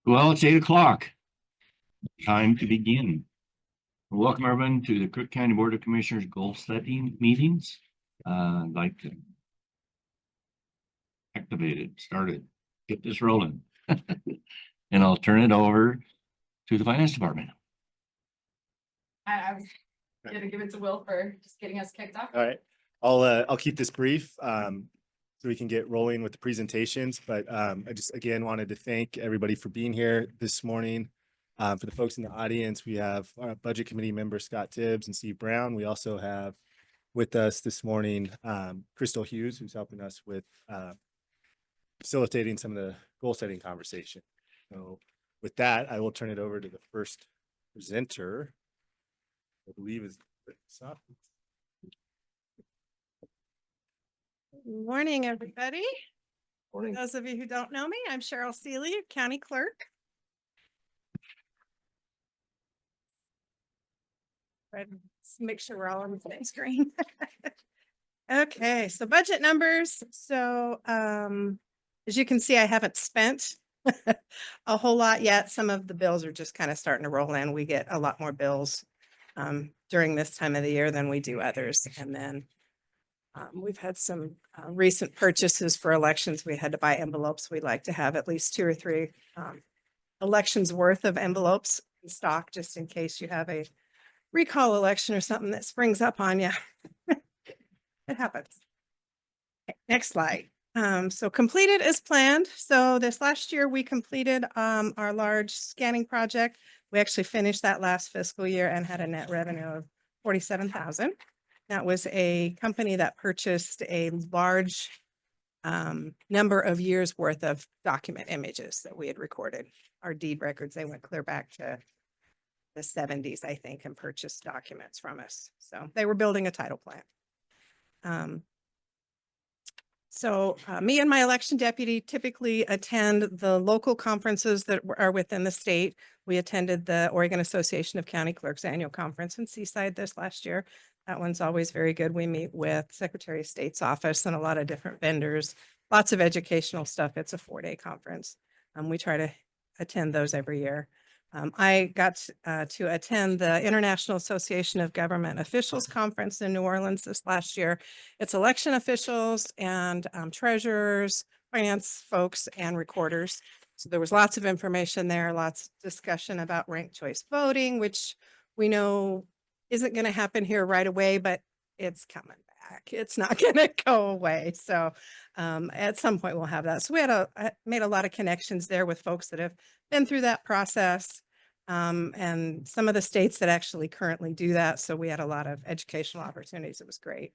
Well, it's 8 o'clock. Time to begin. Welcome everyone to the Crook County Board of Commissioners goal setting meetings. I'd like to activate it, start it, get this rolling. And I'll turn it over to the finance department. I was gonna give it to Will for just getting us kicked off. All right, I'll keep this brief so we can get rolling with the presentations. But I just again wanted to thank everybody for being here this morning. For the folks in the audience, we have our budget committee member Scott Tibbs and Steve Brown. We also have with us this morning Crystal Hughes, who's helping us with facilitating some of the goal setting conversation. So with that, I will turn it over to the first presenter. I believe is Morning, everybody. Morning. For those of you who don't know me, I'm Cheryl Seeley, County Clerk. Let's make sure we're all on the same screen. Okay, so budget numbers. So as you can see, I haven't spent a whole lot yet. Some of the bills are just kind of starting to roll in. We get a lot more bills during this time of the year than we do others. And then we've had some recent purchases for elections. We had to buy envelopes. We'd like to have at least 2 or 3 elections worth of envelopes in stock, just in case you have a recall election or something that springs up on you. It happens. Okay, next slide. So completed as planned. So this last year we completed our large scanning project. We actually finished that last fiscal year and had a net revenue of $47,000. That was a company that purchased a large number of years worth of document images that we had recorded. Our deed records, they went clear back to the 70s, I think, and purchased documents from us. So they were building a title plant. Me and my election deputy typically attend the local conferences that are within the state. We attended the Oregon Association of County Clerks annual conference in Seaside this last year. That one's always very good. We meet with Secretary of State's office and a lot of different vendors, lots of educational stuff. It's a 4-day conference. We try to attend those every year. I got to attend the International Association of Government Officials conference in New Orleans this last year. It's election officials and treasurers, finance folks, and recorders. So there was lots of information there, lots of discussion about ranked choice voting, which we know isn't going to happen here right away, but it's coming back. It's not going to go away. So at some point we'll have that. So I made a lot of connections there with folks that have been through that process and some of the states that actually currently do that. So we had a lot of educational opportunities. It was great.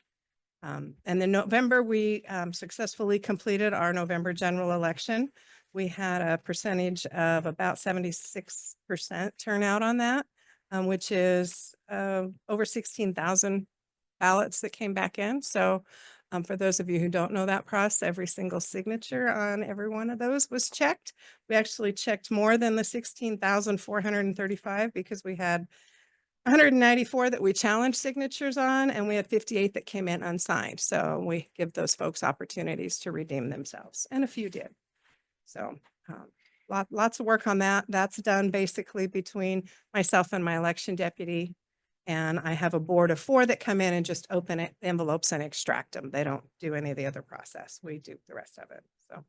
And in November, we successfully completed our November general election. We had a percentage of about 76% turnout on that, which is over 16,000 ballots that came back in. So for those of you who don't know that process, every single signature on every one of those was checked. We actually checked more than the 16,435 because we had 194 that we challenged signatures on, and we had 58 that came in unsigned. So we give those folks opportunities to redeem themselves, and a few did. So lots of work on that. That's done basically between myself and my election deputy. And I have a board of 4 that come in and just open envelopes and extract them. They don't do any of the other process. We do the rest of it. So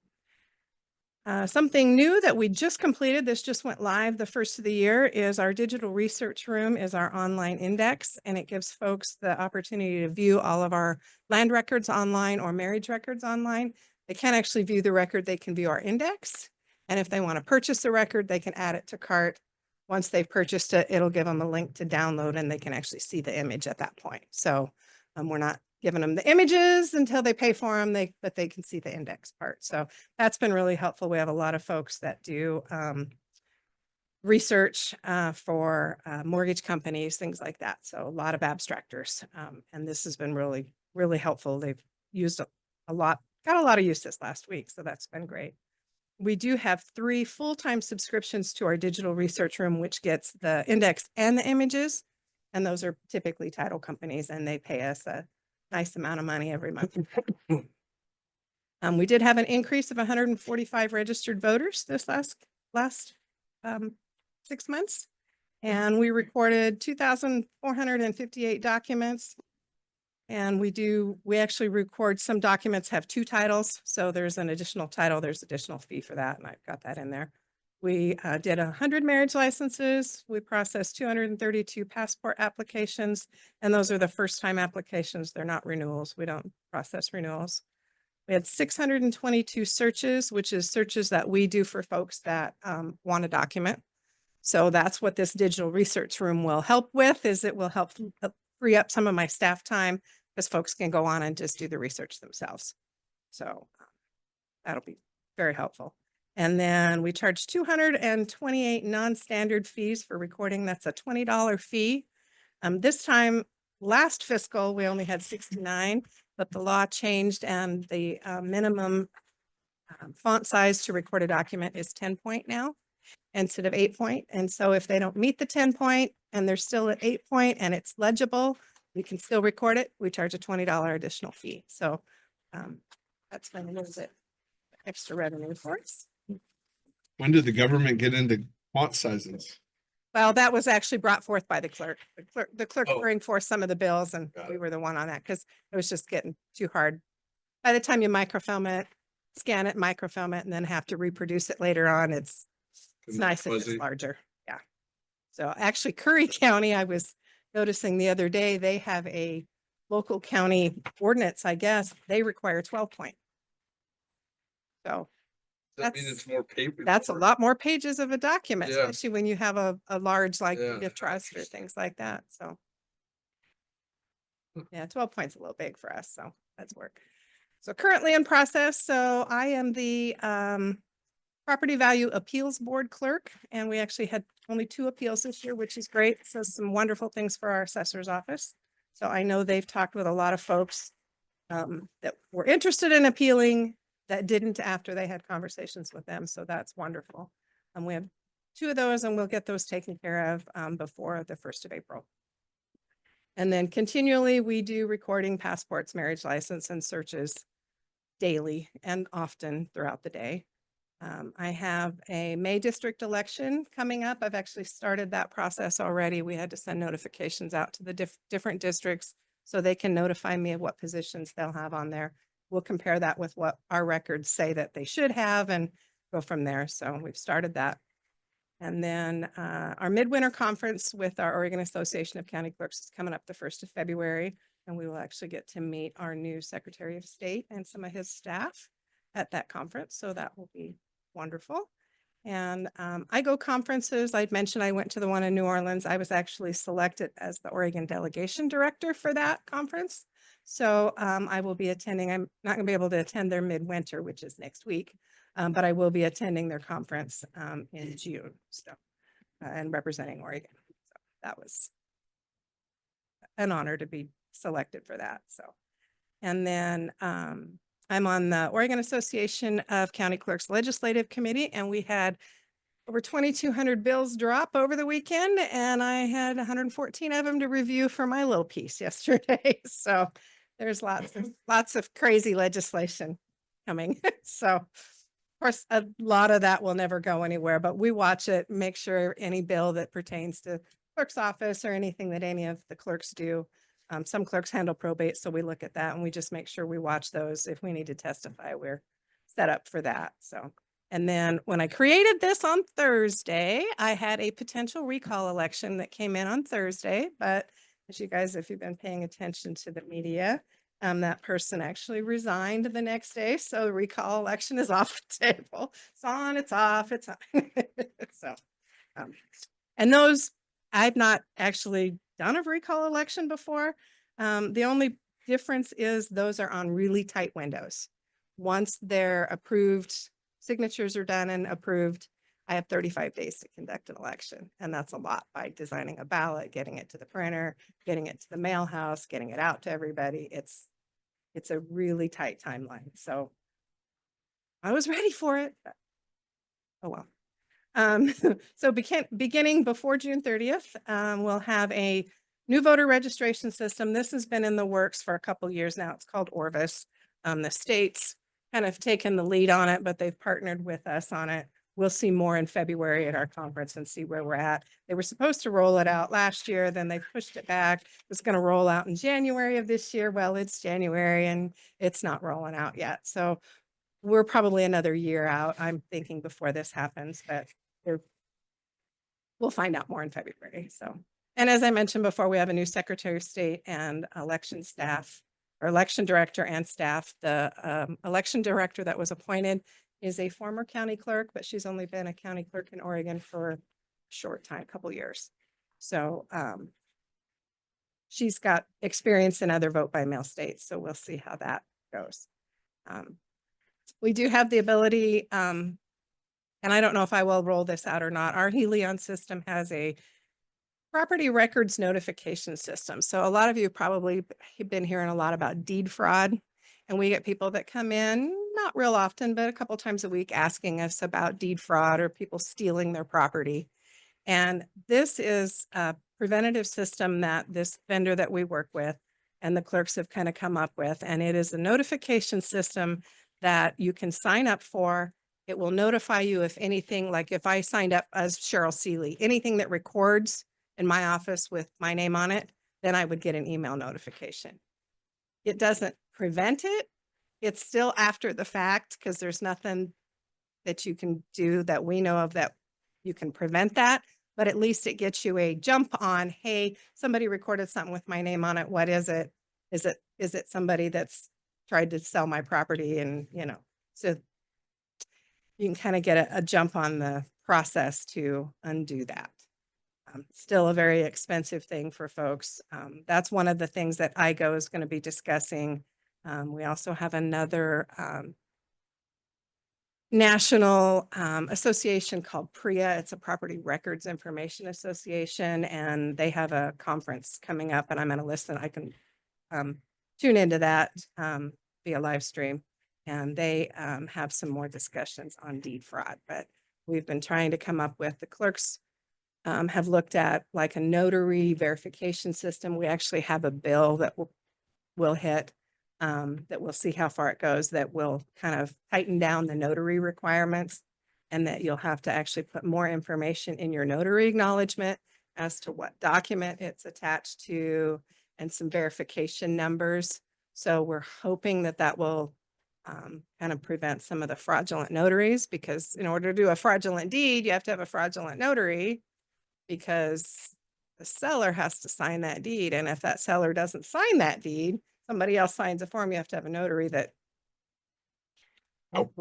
something new that we just completed, this just went live the first of the year, is our digital research room is our online index, and it gives folks the opportunity to view all of our land records online or marriage records online. They can't actually view the record. They can view our index. And if they want to purchase the record, they can add it to cart. Once they've purchased it, it'll give them a link to download, and they can actually see the image at that point. So we're not giving them the images until they pay for them, but they can see the index part. So that's been really helpful. We have a lot of folks that do research for mortgage companies, things like that. So a lot of abstractors. And this has been really, really helpful. They've used a lot, got a lot of use this last week. So that's been great. We do have 3 full-time subscriptions to our digital research room, which gets the index and the images. And those are typically title companies, and they pay us a nice amount of money every month. We did have an increase of 145 registered voters this last 6 months. And we recorded 2,458 documents. And we actually record, some documents have 2 titles. So there's an additional title, there's additional fee for that. And I've got that in there. We did 100 marriage licenses. We processed 232 passport applications. And those are the first time applications. They're not renewals. We don't process renewals. We had 622 searches, which is searches that we do for folks that want a document. So that's what this digital research room will help with, is it will help free up some of my staff time because folks can go on and just do the research themselves. So that'll be very helpful. And then we charge 228 non-standard fees for recording. That's a $20 fee. This time, last fiscal, we only had 69, but the law changed and the minimum font size to record a document is 10 point now instead of 8 point. And so if they don't meet the 10 point and they're still at 8 point and it's legible, we can still record it. We charge a $20 additional fee. So that's been a little bit extra revenue for us. When did the government get into font sizes? Well, that was actually brought forth by the clerk. The clerk Oh. bring forth some of the bills and Got we it. were the one on that because it was just getting too hard. By the time you microfilm it, scan it, microfilm it, and then have to reproduce it later on, it's nice if it's Fuzzy. larger. Yeah. So actually Curry County, I was noticing the other day, they have a local county ordinance, I guess, they require 12 point. So Does that mean that's- it's more paper? that's a lot more pages of a document, Yeah. especially when you have a large like Yeah. deed of trust or things like that. So. Yeah, 12 points a little big for us, so that's work. So currently in process, so I am the Property Value Appeals Board clerk, and we actually had only 2 appeals this year, which is great. So some wonderful things for our assessor's office. So I know they've talked with a lot of folks that were interested in appealing that didn't after they had conversations with them. So that's wonderful. And we have 2 of those and we'll get those taken care of before the 1st of April. And then continually, we do recording passports, marriage license, and searches daily and often throughout the day. I have a May district election coming up. I've actually started that process already. We had to send notifications out to the different districts so they can notify me of what positions they'll have on there. We'll compare that with what our records say that they should have and go from there. So we've started that. And then our midwinter conference with our Oregon Association of County Clerks is coming up the 1st of February. And we will actually get to meet our new Secretary of State and some of his staff at that conference. So that will be wonderful. And I go conferences. I'd mentioned I went to the one in New Orleans. I was actually selected as the Oregon delegation director for that conference. So I will be attending. I'm not going to be able to attend their midwinter, which is next week. But I will be attending their conference in June, so and representing Oregon. So that was an honor to be selected for that. So, and then I'm on the Oregon Association of County Clerks Legislative Committee, and we had over 2,200 bills drop over the weekend, and I had 114 of them to review for my little piece yesterday. So there's lots of crazy legislation coming. So. Of course, a lot of that will never go anywhere, but we watch it, make sure any bill that pertains to clerk's office or anything that any of the clerks do. Some clerks handle probate, so we look at that and we just make sure we watch those. If we need to testify, we're set up for that. So, and then when I created this on Thursday, I had a potential recall election that came in on Thursday, but as you guys, if you've been paying attention to the media, that person actually resigned the next day. So the recall election is off the table. It's on, it's off, it's on. So, and those, I've not actually done a recall election before. The only difference is those are on really tight windows. Once they're approved, signatures are done and approved, I have 35 days to conduct an election. And that's a lot by designing a ballot, getting it to the printer, getting it to the mail house, getting it out to everybody. It's a really tight timeline. So I was ready for it. But, oh, well. So beginning before June 30th, we'll have a new voter registration system. This has been in the works for a couple of years now. It's called Orvis. The state's kind of taken the lead on it, but they've partnered with us on it. we'll see more in February at our conference and see where we're at. They were supposed to roll it out last year, then they pushed it back. It's going to roll out in January of this year. Well, it's January and it's not rolling out yet. So we're probably another year out, I'm thinking, before this happens, but we'll find out more in February. So, and as I mentioned before, we have a new Secretary of State and election staff, or election director and staff. The election director that was appointed is a former county clerk, but she's only been a county clerk in Oregon for a short time, couple years. So she's got experience in other vote by mail states. So we'll see how that goes. We do have the ability, and I don't know if I will roll this out or not. Our Helion system has a property records notification system. So a lot of you probably have been hearing a lot about deed fraud. And we get people that come in, not real often, but a couple times a week, asking us about deed fraud or people stealing their property. And this is a preventative system that this vendor that we work with and the clerks have kind of come up with. And it is a notification system that you can sign up for. It will notify you if anything, like if I signed up as Cheryl Seeley, anything that records in my office with my name on it, then I would get an email notification. It doesn't prevent it. It's still after the fact because there's nothing that you can do that we know of that you can prevent that, but at least it gets you a jump on, hey, somebody recorded something with my name on it. What is it? Is it somebody that's tried to sell my property? And, so you can kind of get a jump on the process to undo that. Still a very expensive thing for folks. That's one of the things that IGO is going to be discussing. We also have another national association called PRIA. It's a Property Records Information Association, and they have a conference coming up, and I'm going to listen. I can tune into that via live stream, and they have some more discussions on deed fraud. But we've been trying to come up with, the clerks have looked at like a notary verification system. We actually have a bill that will hit that we'll see how far it goes, that will kind of tighten down the notary requirements, and that you'll have to actually put more information in your notary acknowledgement as to what document it's attached to and some verification numbers. So we're hoping that that will kind of prevent some of the fraudulent notaries, because in order to do a fraudulent deed, you have to have a fraudulent notary, because the seller has to sign that deed. And if that seller doesn't sign that deed, somebody else signs a form, you have to have a notary that.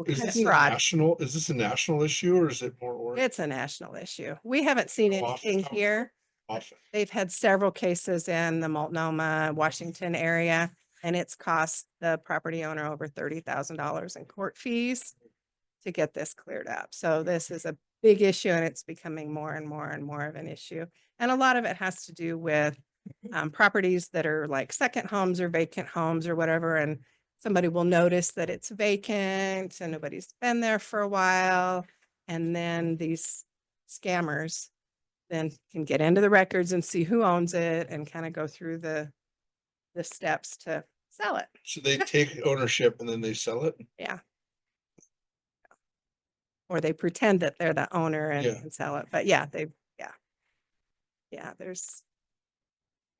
Is has this fraud. is this a national issue or is it more? It's a national issue. We haven't seen How often- anything how here. often? They've had several cases in the Multnomah, Washington area, and it's cost the property owner over $30,000 in court fees to get this cleared up. So this is a big issue, and it's becoming more and more and more of an issue. And a lot of it has to do with properties that are like second homes or vacant homes or whatever. And somebody will notice that it's vacant and nobody's been there for a while. And then these scammers then can get into the records and see who owns it and kind of go through the steps to sell it. So they take ownership and then they sell it? Yeah. Or they pretend that they're the owner and Yeah. can sell it. But yeah, there's,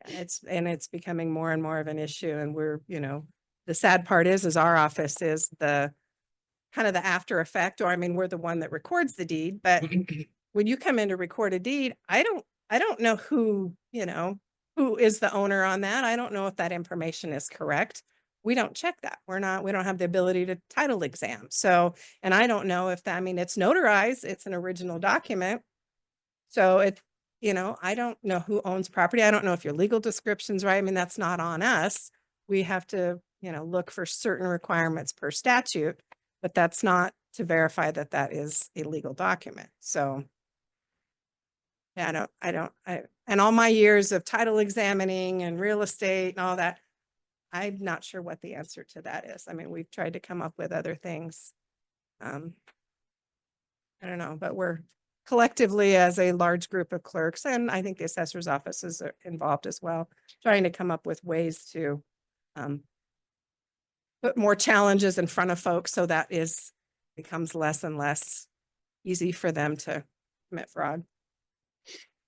it's becoming more and more of an issue. And we're, the sad part is our office is the kind of the after effect, or I mean, we're the one that records the deed, but when you come in to record a deed, I don't know who is the owner on that. I don't know if that information is correct. We don't check that. We don't have the ability to title exam. So, and I don't know if that, it's notarized, it's an original document. So I don't know who owns property. I don't know if your legal description's right. That's not on us. We have to, look for certain requirements per statute, but that's not to verify that that is a legal document. So yeah, and all my years of title examining and real estate and all that, I'm not sure what the answer to that is. We've tried to come up with other things. I don't know, but we're collectively, as a large group of clerks, and I think the assessor's offices are involved as well, trying to come up with ways to put more challenges in front of folks so that becomes less and less easy for them to commit fraud.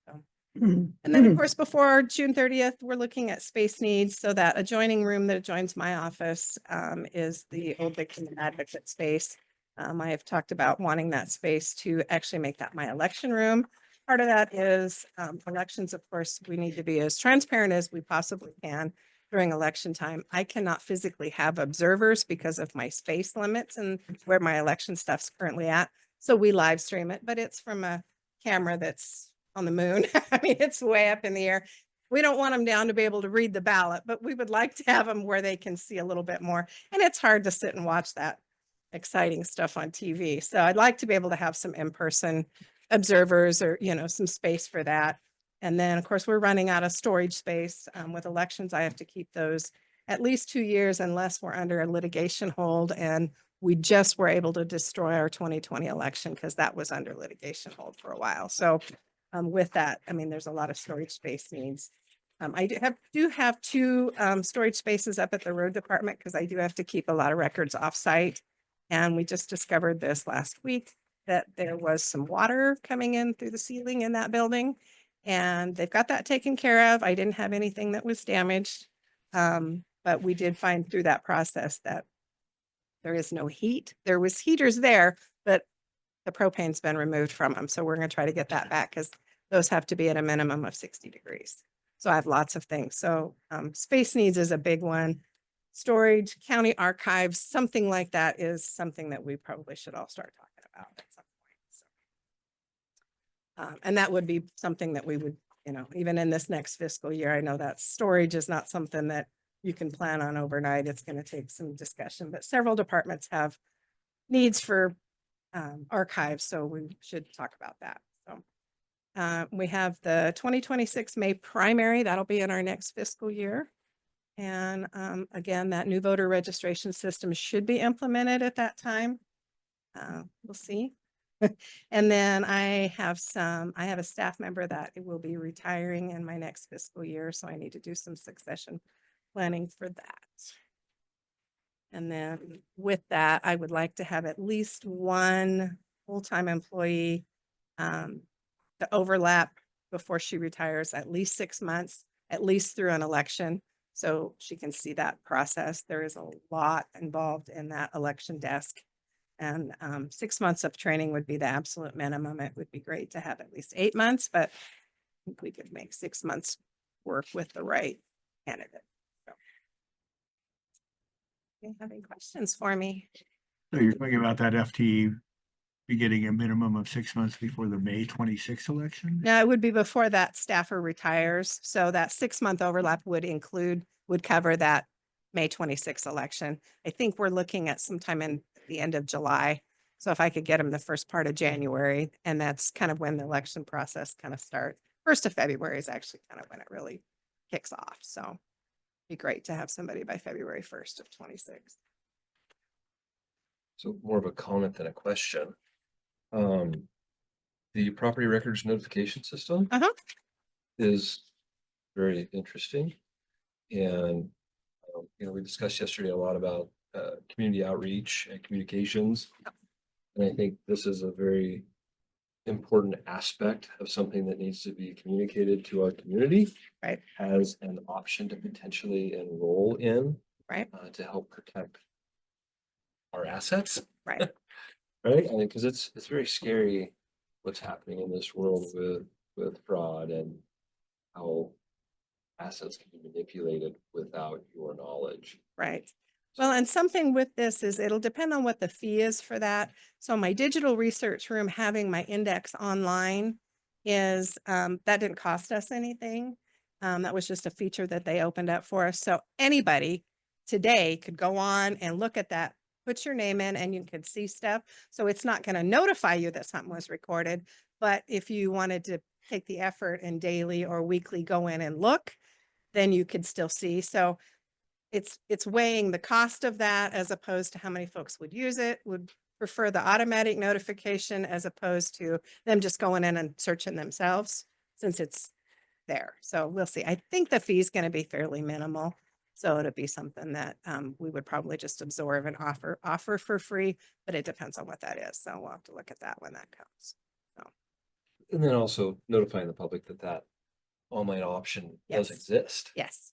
So. And then, of course, before June 30th, we're looking at space needs. So that adjoining room that adjoins my office is the old victim advocate space. I have talked about wanting that space to actually make that my election room. Part of that is elections. Of course, we need to be as transparent as we possibly can during election time. I cannot physically have observers because of my space limits and where my election stuff's currently at. So we live stream it, but it's from a camera that's on the moon. I mean, it's way up in the air. We don't want them down to be able to read the ballot, but we would like to have them where they can see a little bit more. And it's hard to sit and watch that exciting stuff on TV. So I'd like to be able to have some in-person observers or, some space for that. And then, of course, we're running out of storage space. With elections, I have to keep those at least 2 years unless we're under a litigation hold. And we just were able to destroy our 2020 election because that was under litigation hold for a while. So with that, I mean, there's a lot of storage space needs. I do have 2 storage spaces up at the road department because I do have to keep a lot of records off-site. And we just discovered this last week that there was some water coming in through the ceiling in that building. And they've got that taken care of. I didn't have anything that was damaged. But we did find through that process that there is no heat. There was heaters there, but the propane's been removed from them. So we're going to try to get that back because those have to be at a minimum of 60 degrees. So I have lots of things. So space needs is a big one. Storage, county archives, something like that is something that we probably should all start talking about at some point. So, and that would be something that we would, even in this next fiscal year, I know that storage is not something that you can plan on overnight. It's going to take some discussion, but several departments have needs for archives, so we should talk about that. So we have the 2026 May primary. That'll be in our next fiscal year. And again, that new voter registration system should be implemented at that time. We'll see. And then I have a staff member that will be retiring in my next fiscal year. So I need to do some succession planning for that. And then with that, I would like to have at least one full-time employee to overlap before she retires, at least 6 months, at least through an election. So she can see that process. There is a lot involved in that election desk. And 6 months of training would be the absolute minimum. It would be great to have at least 8 months, but I think we could make 6 months work with the right candidate. So. Do you have any questions for me? So you're talking about that FTE be getting a minimum of 6 months before the May 26th election? No, it would be before that staffer retires. So that 6-month overlap would cover that May 26th election. I think we're looking at sometime in the end of July. So if I could get them the first part of January, and that's kind of when the election process kind of starts. 1st of February is actually kind of when it really kicks off. So it'd be great to have somebody by February 1st of 26. So more of a comment than a question. The property records notification system is very interesting. And, we discussed yesterday a lot about community outreach and communications. And I think this is a very important aspect of something that needs to be communicated to our community. Right. As an option to potentially enroll in. Right. To help protect our assets. Right. Right, I mean, because it's very scary what's happening in this world with fraud and how assets can be manipulated without your knowledge. Right. Well, and something with this is it'll depend on what the fee is for that. So my digital research room having my index online is that didn't cost us anything. That was just a feature that they opened up for us. So anybody today could go on and look at that, put your name in, and you could see stuff. So it's not going to notify you that something was recorded. But if you wanted to take the effort and daily or weekly go in and look, then you could still see. So it's weighing the cost of that as opposed to how many folks would use it, would prefer the automatic notification as opposed to them just going in and searching themselves since it's there. So we'll see. I think the fee is going to be fairly minimal. So it'd be something that we would probably just absorb and offer for free, but it depends on what that is. So we'll have to look at that when that comes. And then also notifying the public that that online option does Yes. exist. Yes.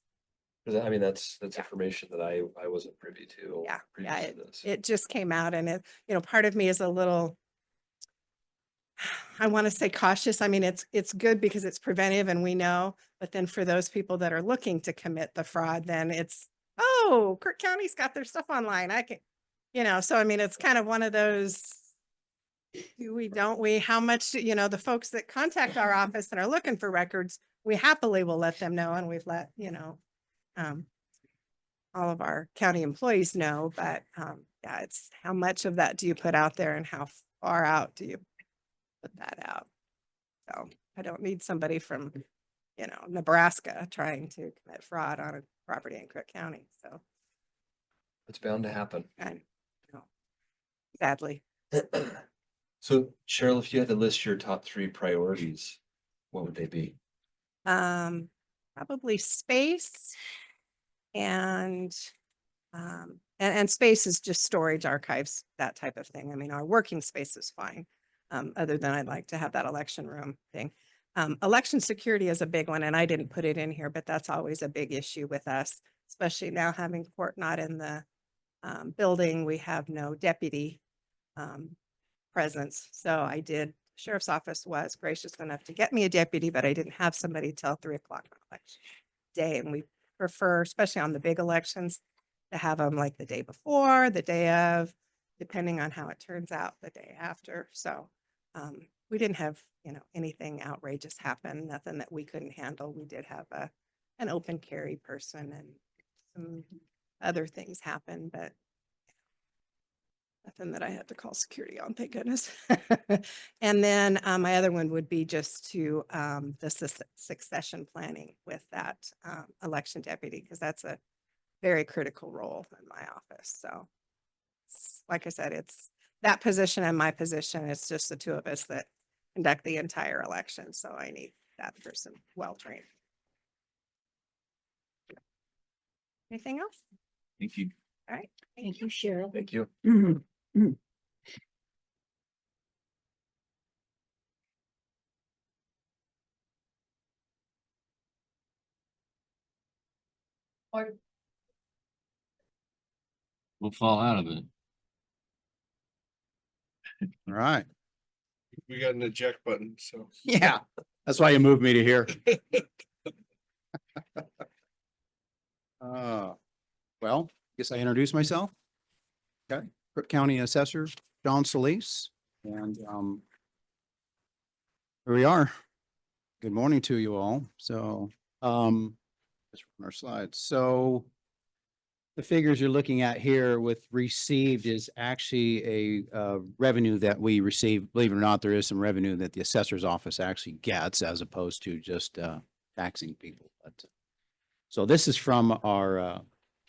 Because I mean, that's Yeah. information that I wasn't privy to. Yeah, previous to it, this. it just came out and it, part of me is a little, I want to say cautious. I mean, it's good because it's preventive and we know, but then for those people that are looking to commit the fraud, then it's, oh, Crook County's got their stuff online. I can, so I mean, it's kind of one of those, don't we, how much, the folks that contact our office and are looking for records, we happily will let them know. And we've let, all of our county employees know, but yeah, it's how much of that do you put out there and how far out do you put that out? So I don't need somebody from, Nebraska trying to commit fraud on a property in Crook County. So It's bound to happen. I know, sadly. So Cheryl, if you had to list your top 3 priorities, what would they be? Probably space and space is just storage, archives, that type of thing. I mean, our working space is fine. Other than I'd like to have that election room thing. Election security is a big one, and I didn't put it in here, but that's always a big issue with us, especially now having court not in the building. We have no deputy presence. So sheriff's office was gracious enough to get me a deputy, but I didn't have somebody till 3 o'clock on election day. And we prefer, especially on the big elections, to have them like the day before, the day of, depending on how it turns out the day after. So we didn't have, anything outrageous happen, nothing that we couldn't handle. We did have an open carry person and some other things happen, but nothing that I had to call security on, thank goodness. And then my other one would be just to the succession planning with that election deputy, because that's a very critical role in my office. So like I said, it's that position and my position. It's just the two of us that conduct the entire election. So I need that person well-trained. Anything else? Thank you. All right. Thank you, Cheryl. Thank you. Or We'll fall out of it. All right. We got an eject button, so. Yeah, that's why you moved me to here. Well, guess I introduce myself. Okay, Crook County Assessor John Solis, and here we are. Good morning to you all. So, just from our slides. So, the figures you're looking at here with received is actually a revenue that we receive. Believe it or not, there is some revenue that the assessor's office actually gets as opposed to just taxing people. But, so this is from our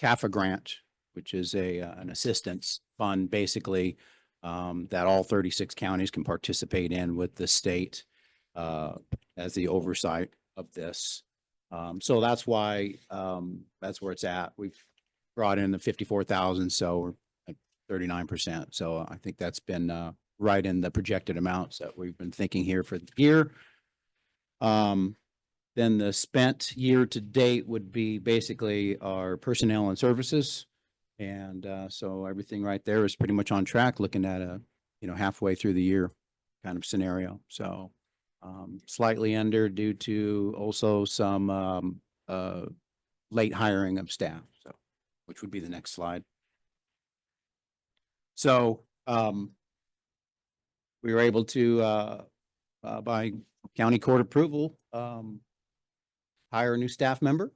CAFA grant, which is an assistance fund, basically, that all 36 counties can participate in with the state as the oversight of this. So that's why that's where it's at. We've brought in the 54,000, so we're at 39%. So I think that's been right in the projected amounts that we've been thinking here for the year. Then the spent year to date would be basically our personnel and services. And so everything right there is pretty much on track, looking at halfway through the year kind of scenario. So slightly under due to also some late hiring of staff. So, which would be the next slide. So we were able to, by county court approval, hire a new staff member.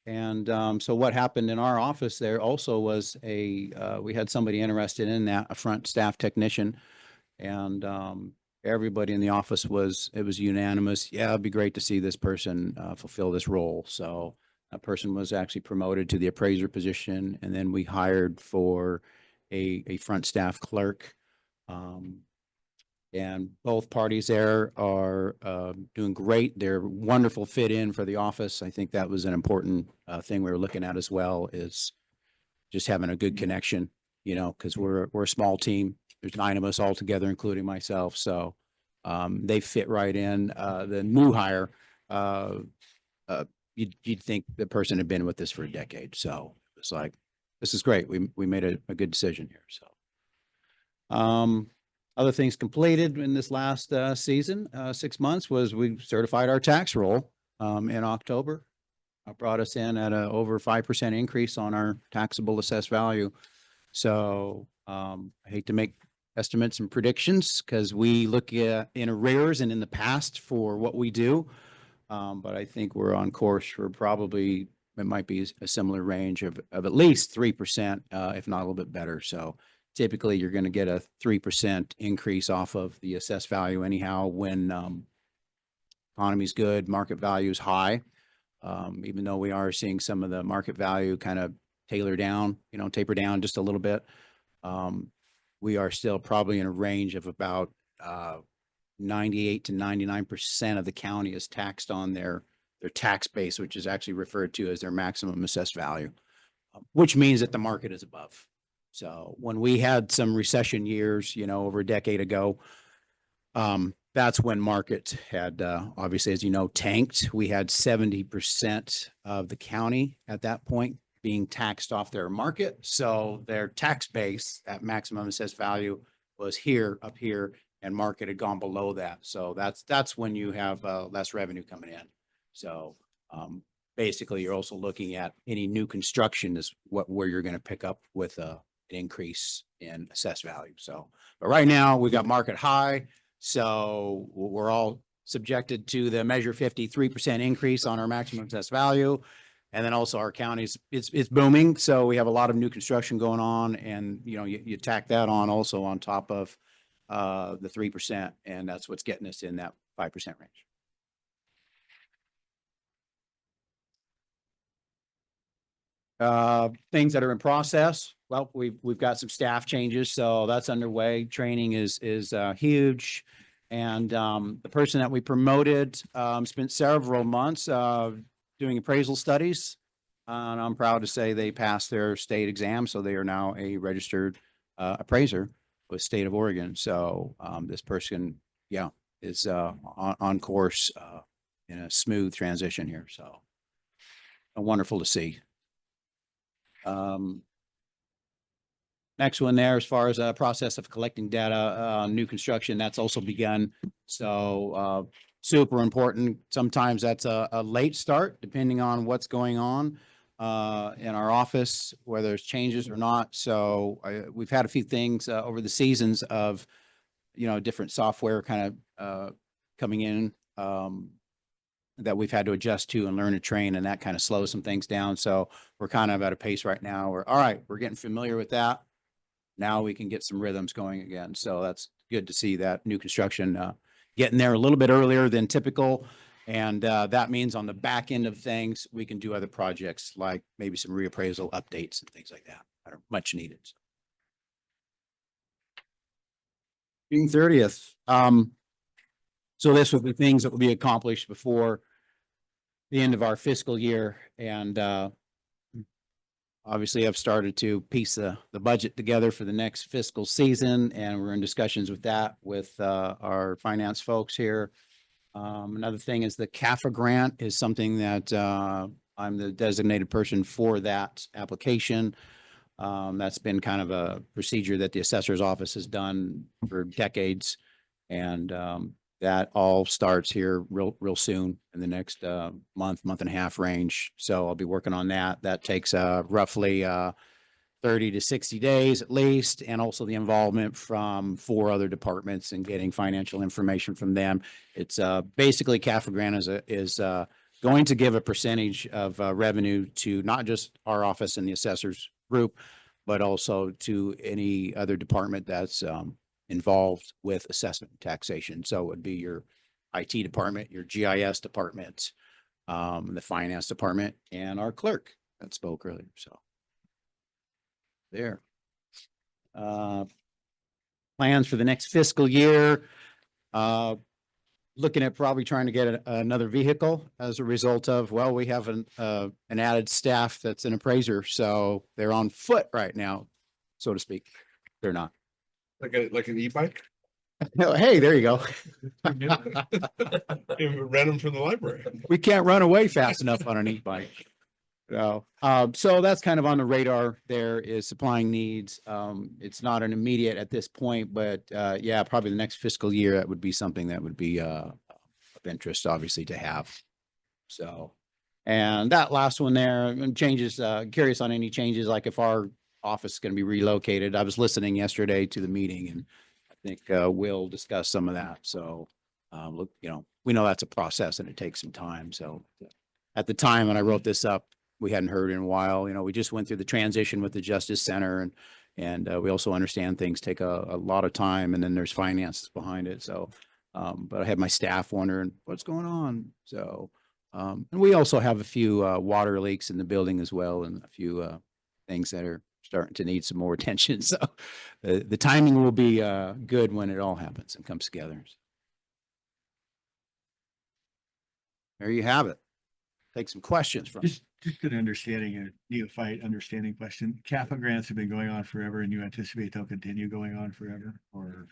And so what happened in our office there also was we had somebody interested in that, a front staff technician. And everybody in the office it was unanimous. Yeah, it'd be great to see this person fulfill this role. So that person was actually promoted to the appraiser position. And then we hired for a front staff clerk. And both parties there are doing great. They're wonderful fit in for the office. I think that was an important thing we were looking at as well, is just having a good connection, you know, because we're a small team. There's 9 of us all together, including myself. So they fit right in. The new hire, you'd think the person had been with us for a decade. So it's like, this is great. We made a good decision here. So other things completed in this last season, 6 months, was we certified our tax roll in October. Brought us in at a over 5% increase on our taxable assessed value. So I hate to make estimates and predictions because we look at in arrears and in the past for what we do. But I think we're on course for probably, it might be a similar range of at least 3%, if not a little bit better. So typically you're going to get a 3% increase off of the assessed value anyhow when economy's good, market value is high. Even though we are seeing some of the market value kind of taper down just a little bit. We are still probably in a range of about 98 to 99% of the county is taxed on their tax base, which is actually referred to as their maximum assessed value, which means that the market is above. So when we had some recession years, you know, over a decade ago, that's when market had, obviously, as you know, tanked. We had 70% of the county at that point being taxed off their market. So their tax base at maximum assessed value was up here, and market had gone below that. So that's when you have less revenue coming in. So basically, you're also looking at any new construction is where you're going to pick up with an increase in assessed value. So, but right now we got market high. So we're all subjected to the Measure 53% increase on our maximum assessed value. And then also our counties, it's booming. So we have a lot of new construction going on, and, you know, you tack that on also on top of the 3%. And that's what's getting us in that 5% range. Things that are in process. Well, we've got some staff changes, so that's underway. Training is huge. And the person that we promoted spent several months doing appraisal studies. And I'm proud to say they passed their state exam. So they are now a registered appraiser with state of Oregon. So this person, is on course in a smooth transition here. So wonderful to see. Next one there, as far as a process of collecting data, new construction, that's also begun. So super important. Sometimes that's a late start, depending on what's going on in our office, whether there's changes or not. So we've had a few things over the seasons of, you know, different software kind of coming in that we've had to adjust to and learn to train, and that kind of slows some things down. So we're kind of at a pace right now where, all right, we're getting familiar with that. Now we can get some rhythms going again. So that's good to see that new construction getting there a little bit earlier than typical. And that means on the back end of things, we can do other projects like maybe some reappraisal updates and things like that are much needed. June 30th. So this was the things that will be accomplished before the end of our fiscal year. And obviously I've started to piece the budget together for the next fiscal season, and we're in discussions with that with our finance folks here. Another thing is the CAFA grant is something that I'm the designated person for that application. That's been kind of a procedure that the assessor's office has done for decades. And that all starts here real soon in the next month and a half range. So I'll be working on that. That takes roughly 30 to 60 days at least, and also the involvement from 4 other departments and getting financial information from them. It's basically CAFA grant is going to give a percentage of revenue to not just our office and the assessors group, but also to any other department that's involved with assessment and taxation. So it would be your IT department, your GIS department, the finance department, and our clerk that spoke earlier. So there. Plans for the next fiscal year. Looking at probably trying to get another vehicle as a result of, well, we have an added staff that's an appraiser, so they're on foot right now, so to speak. They're not. Like an e-bike? No, hey, there you go. Rent them from the library. We can't run away fast enough on an e-bike. So, so that's kind of on the radar. There is supplying needs. It's not an immediate at this point, but yeah, probably the next fiscal year, that would be something that would be of interest, obviously, to have. So, and that last one there, changes, curious on any changes, like if our office is going to be relocated. I was listening yesterday to the meeting, and I think we'll discuss some of that. So, look, you know, we know that's a process and it takes some time. So at the time when I wrote this up, we hadn't heard in a while. You know, we just went through the transition with the Justice Center, and we also understand things take a lot of time, and then there's finances behind it. So, but I had my staff wondering what's going on. So, and we also have a few water leaks in the building as well, and a few things that are starting to need some more attention. So the timing will be good when it all happens and comes together. There you have it. Take some questions from. Just an understanding, a neophyte understanding question. CAFA grants have been going on forever, and you anticipate they'll continue going on forever, or?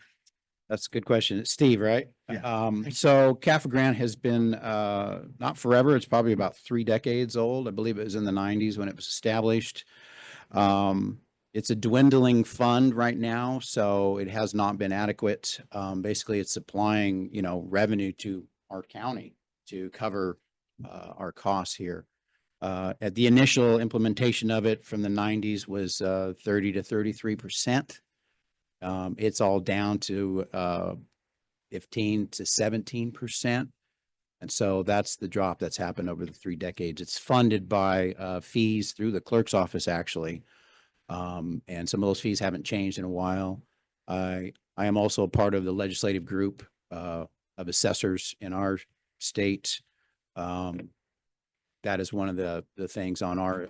That's a good question. It's Steve, right? Yeah. So CAFA grant has been not forever. It's probably about 3 decades old. I believe it was in the 90s when it was established. It's a dwindling fund right now, so it has not been adequate. Basically, it's supplying, you know, revenue to our county to cover our costs here. At the initial implementation of it from the 90s was 30 to 33%. It's all down to 15 to 17%. And so that's the drop that's happened over the 3 decades. It's funded by fees through the clerk's office, actually. And some of those fees haven't changed in a while. I am also a part of the legislative group of assessors in our state. That is one of the things on our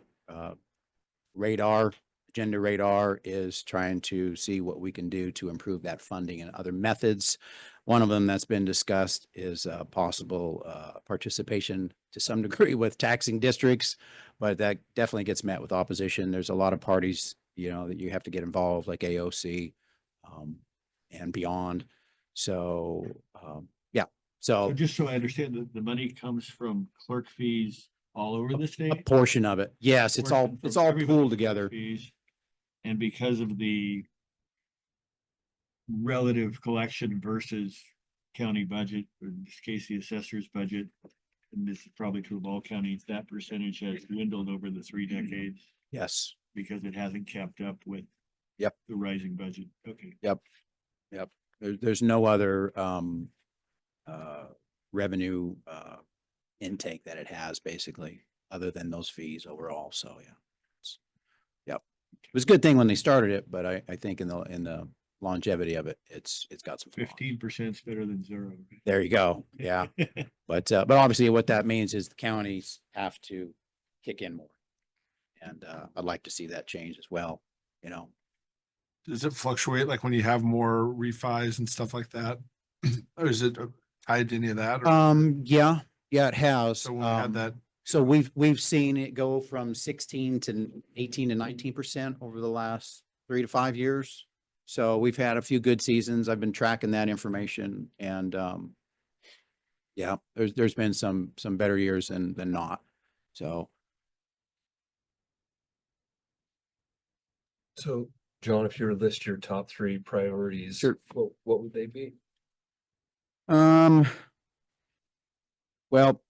agenda radar, is trying to see what we can do to improve that funding and other methods. One of them that's been discussed is possible participation to some degree with taxing districts, but that definitely gets met with opposition. There's a lot of parties, you know, that you have to get involved, like AOC and beyond. So, yeah. So just so I understand, the money comes from clerk fees all over the A state? portion of it. Yes, it's all pooled together. Fees. And because of the relative collection versus county budget, or in this case, the assessor's budget, and this is probably true of all counties, that percentage has dwindled over the 3 decades Yes. because it hasn't kept up with Yep. the rising budget. Okay. Yep. There's no other revenue intake that it has, basically, other than those fees overall. So yeah. Yep. It was a good thing when they started it, but I think in the longevity of it, it's got some flaws. 15% is better than 0. There you go. Yeah. But obviously what that means is the counties have to kick in more. And I'd like to see that change as well, you know. Does it fluctuate like when you have more refis and stuff like that? Or is it tied to any of that? Or Yeah, it has. so when we had that, So we've seen it go from 16 to 18 to 19% over the last 3 to 5 years. So we've had a few good seasons. I've been tracking that information, and yeah, there's been some better years than not. So John, if you were to list your top 3 priorities, Sure. What would they be? well,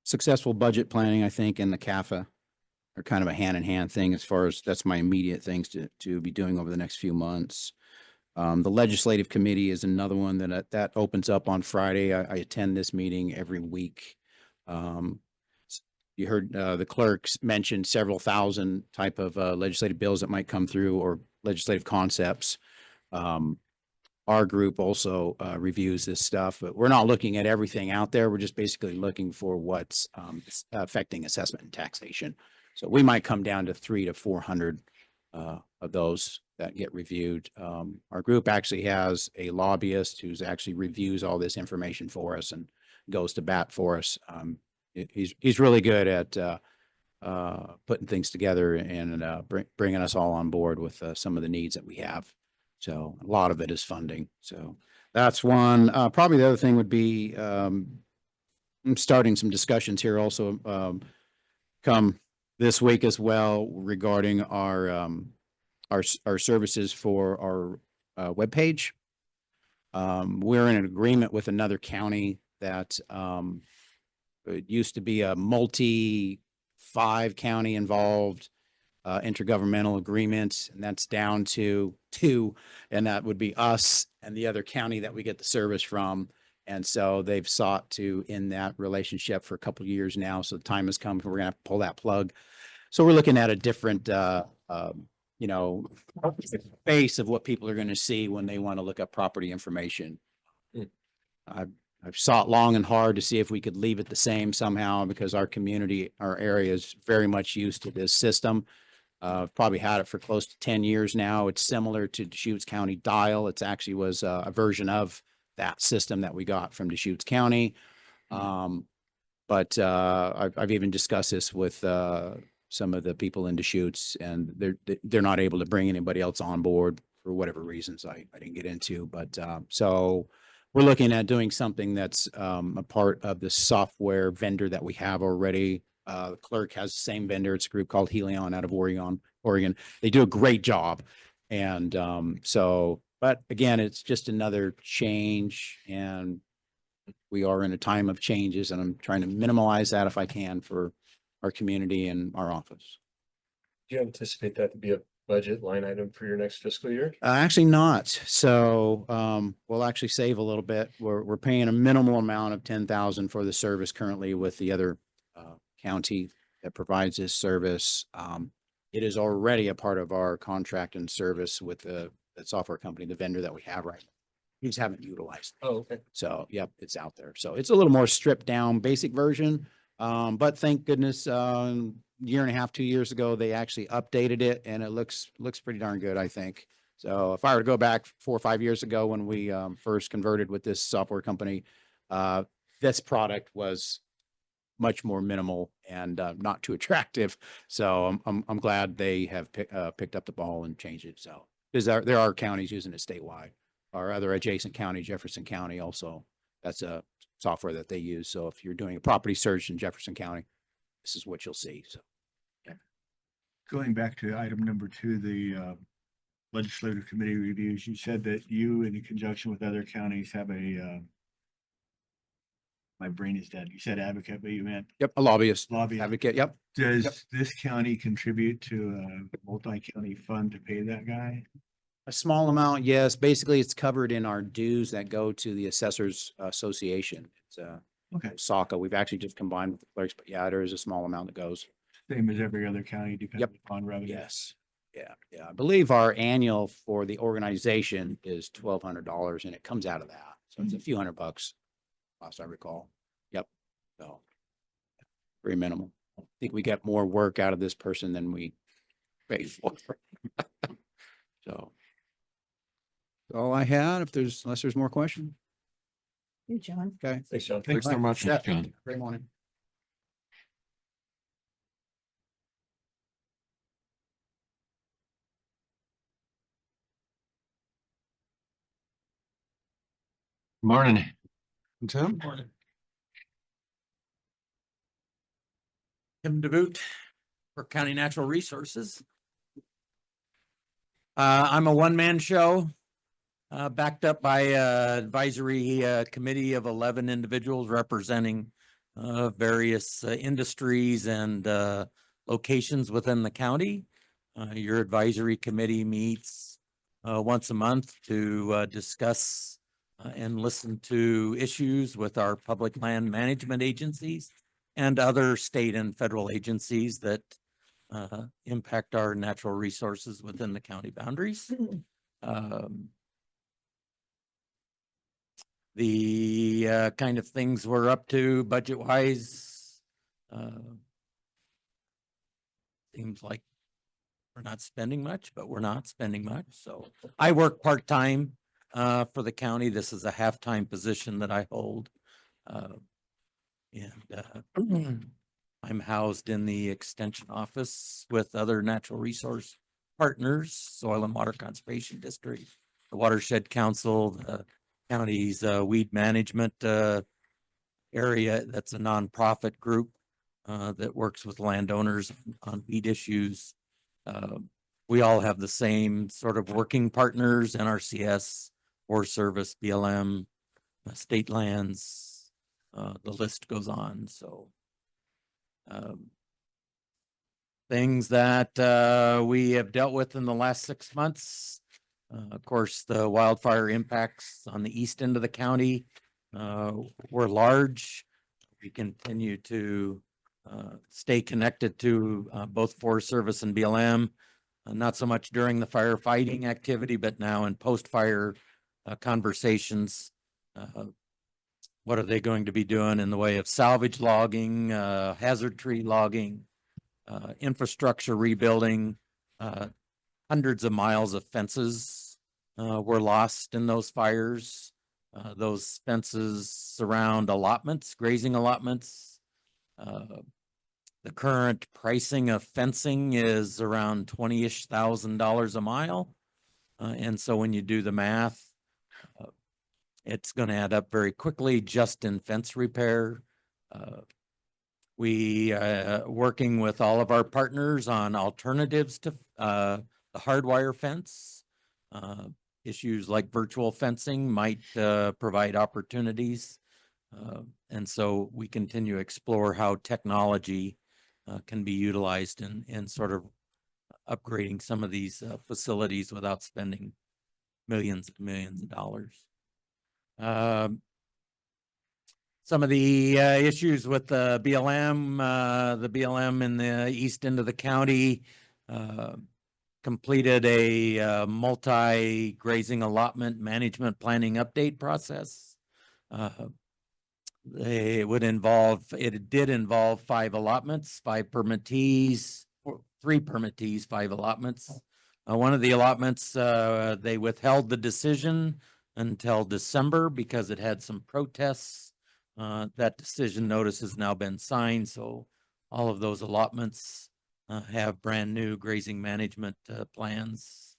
successful budget planning, I think, and the CAFA are kind of a hand-in-hand thing, as far as that's my immediate things to be doing over the next few months. The legislative committee is another one that opens up on Friday. I attend this meeting every week. You heard the clerks mention several thousand type of legislative bills that might come through, or legislative concepts. Our group also reviews this stuff, but we're not looking at everything out there. We're just basically looking for what's affecting assessment and taxation. So we might come down to 300 to 400 of those that get reviewed. Our group actually has a lobbyist who's actually reviews all this information for us and goes to bat for us. He's really good at putting things together and bringing us all on board with some of the needs that we have. So a lot of it is funding. So that's one. Probably the other thing would be I'm starting some discussions here also come this week as well regarding our services for our webpage. We're in an agreement with another county that it used to be a multi-5 county involved intergovernmental agreement, and that's down to 2, and that would be us and the other county that we get the service from. And so they've sought to end that relationship for a couple of years now. So the time has come, we're gonna have to pull that plug. So we're looking at a different, base of what people are going to see when they want to look up property information. I've sought long and hard to see if we could leave it the same somehow, because our community, our area is very much used to this system. Probably had it for close to 10 years now. It's similar to Deschutes County Dial. It's actually was a version of that system that we got from Deschutes County. But I've even discussed this with some of the people in Deschutes, and they're not able to bring anybody else on board for whatever reasons I didn't get into. But so we're looking at doing something that's a part of the software vendor that we have already. The clerk has the same vendor. It's a group called Helion out of Oregon. They do a great job. And but again, it's just another change, and we are in a time of changes, and I'm trying to minimize that if I can for our community and our office. Do you anticipate that to be a budget line item for your next fiscal year? Actually not. So we'll actually save a little bit. We're paying a minimal amount of 10,000 for the service currently with the other county that provides this service. It is already a part of our contract and service with the software company, the vendor that we have right now. We just haven't utilized it. Oh, okay. So yep, it's out there. So it's a little more stripped down basic version. But thank goodness, year and a half, 2 years ago, they actually updated it, and it looks pretty darn good, I think. So if I were to go back 4 or 5 years ago when we first converted with this software company, this product was much more minimal and not too attractive. So I'm glad they have picked up the ball and changed it. So because there are counties using it statewide. Our other adjacent county, Jefferson County, also, that's a software that they use. So if you're doing a property search in Jefferson County, this is what you'll see. So Going back to item number 2, the legislative committee reviews, you said that you, in conjunction with other counties, have a my brain is dead. You said advocate, but you meant yep, a lobbyist, lobbyist. advocate. Yep. Does this county contribute to a multi-county fund to pay that guy? A small amount, yes. Basically, it's covered in our dues that go to the Assessors Association. It's Okay, SACA. We've actually just combined with the clerks, but yeah, there is a small amount that goes. same as every other county, depending Yep. upon revenue. Yes. Yeah. I believe our annual for the organization is $1,200, and it comes out of that. So it's a few $100, last I recall. Yep. So very minimal. I think we get more work out of this person than we pay for. So that's all I had. Unless there's more questions. You, John. Okay. Thanks, John. Thanks so much. Yeah. John. Great morning. Morning. Tim? Tim DeBoot for County Natural Resources. I'm a one-man show, backed up by a advisory committee of 11 individuals representing various industries and locations within the county. Your advisory committee meets once a month to discuss and listen to issues with our public land management agencies and other state and federal agencies that impact our natural resources within the county boundaries. The kind of things we're up to budget wise seems like we're not spending much, but we're not spending much. So I work part-time for the county. This is a half-time position that I hold. And I'm housed in the extension office with other natural resource partners, Soil and Water Conservation District, the Watershed Council, the county's weed management area. That's a nonprofit group that works with landowners on weed issues. We all have the same sort of working partners, NRCS, Forest Service, BLM, state lands, the list goes on. So things that we have dealt with in the last 6 months. Of course, the wildfire impacts on the east end of the county were large. We continue to stay connected to both Forest Service and BLM. Not so much during the firefighting activity, but now in post-fire conversations. What are they going to be doing in the way of salvage logging, hazard tree logging, infrastructure rebuilding? Hundreds of miles of fences were lost in those fires. Those fences surround allotments, grazing allotments. The current pricing of fencing is around $20,000-ish a mile. And so when you do the math, it's going to add up very quickly just in fence repair. We working with all of our partners on alternatives to the hardwire fence. Issues like virtual fencing might provide opportunities. And so we continue to explore how technology can be utilized in sort of upgrading some of these facilities without spending millions and millions of dollars. Some of the issues with the BLM in the east end of the county completed a multi-grazing allotment management planning update process. It did involve 5 allotments, 5 permittees, 3 permittees, 5 allotments. One of the allotments, they withheld the decision until December because it had some protests. That decision notice has now been signed, so all of those allotments have brand new grazing management plans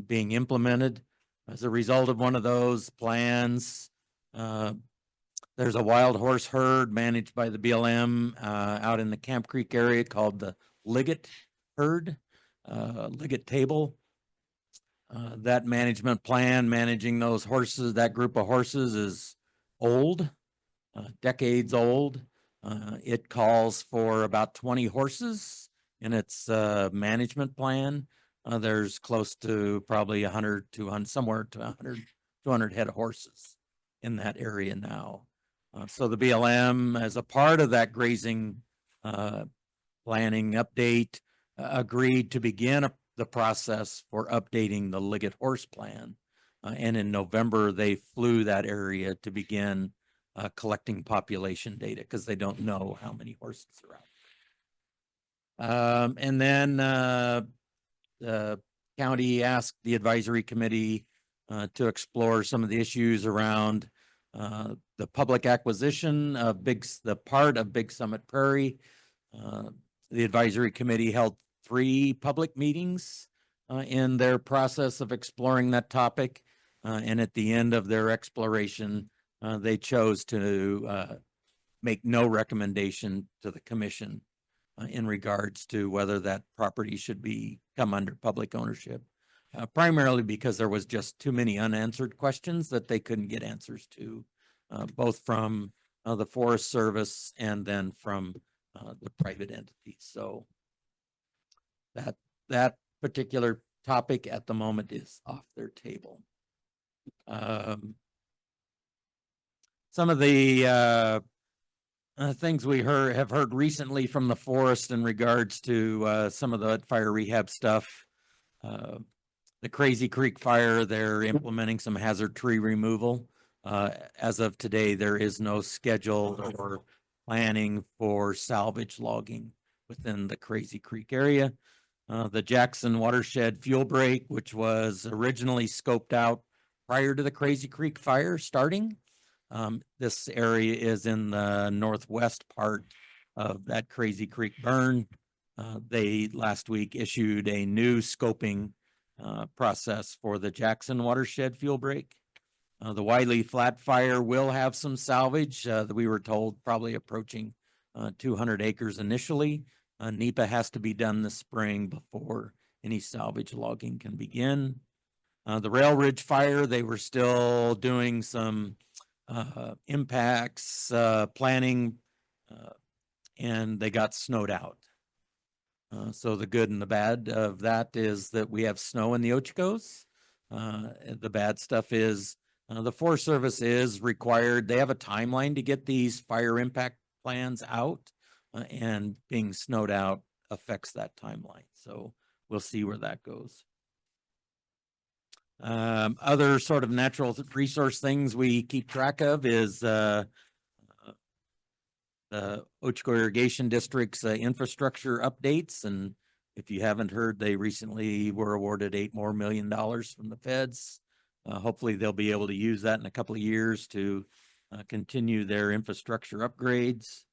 being implemented. As a result of one of those plans, there's a wild horse herd managed by the BLM out in the Camp Creek area called the Liggett herd, Liggett table. That management plan, managing those horses, that group of horses is old, decades old. It calls for about 20 horses in its management plan. There's close to probably 100, 200, somewhere to 100, 200 head of horses in that area now. So the BLM, as a part of that grazing planning update, agreed to begin the process for updating the Liggett horse plan. And in November, they flew that area to begin collecting population data because they don't know how many horses are out. And then the county asked the advisory committee to explore some of the issues around the public acquisition of the part of Big Summit Prairie. The advisory committee held 3 public meetings in their process of exploring that topic. And at the end of their exploration, they chose to make no recommendation to the commission in regards to whether that property should come under public ownership. Primarily because there was just too many unanswered questions that they couldn't get answers to, both from the Forest Service and then from the private entities. So that particular topic at the moment is off their table. Some of the things we have heard recently from the forest in regards to some of the fire rehab stuff. The Crazy Creek fire, they're implementing some hazard tree removal. As of today, there is no schedule or planning for salvage logging within the Crazy Creek area. the Jackson Watershed Fuel Break, which was originally scoped out prior to the Crazy Creek fire starting. This area is in the northwest part of that Crazy Creek burn. They last week issued a new scoping process for the Jackson Watershed Fuel Break. The Wiley Flat Fire will have some salvage that we were told probably approaching 200 acres initially. NEPA has to be done this spring before any salvage logging can begin. The Rail Ridge Fire, they were still doing some impacts, planning, and they got snowed out. So the good and the bad of that is that we have snow in the Ochicos. The bad stuff is the Forest Service is required. They have a timeline to get these fire impact plans out, and being snowed out affects that timeline. So we'll see where that goes. Other sort of natural resource things we keep track of is the Ochoco Irrigation District's infrastructure updates. And if you haven't heard, they recently were awarded $8 more million from the feds. Hopefully they'll be able to use that in a couple of years to continue their infrastructure upgrades.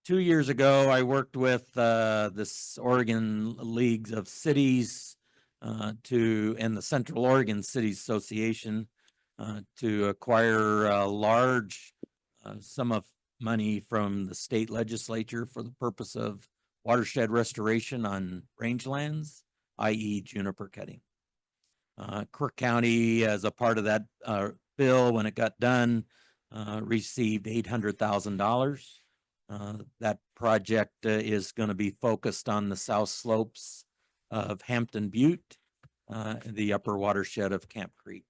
2 years ago, I worked with this Oregon Leagues of Cities and the Central Oregon Cities Association to acquire a large sum of money from the state legislature for the purpose of watershed restoration on rangelands, i.e. juniper cutting. Crook County, as a part of that bill, when it got done, received $800,000. That project is going to be focused on the south slopes of Hampton Butte, the upper watershed of Camp Creek.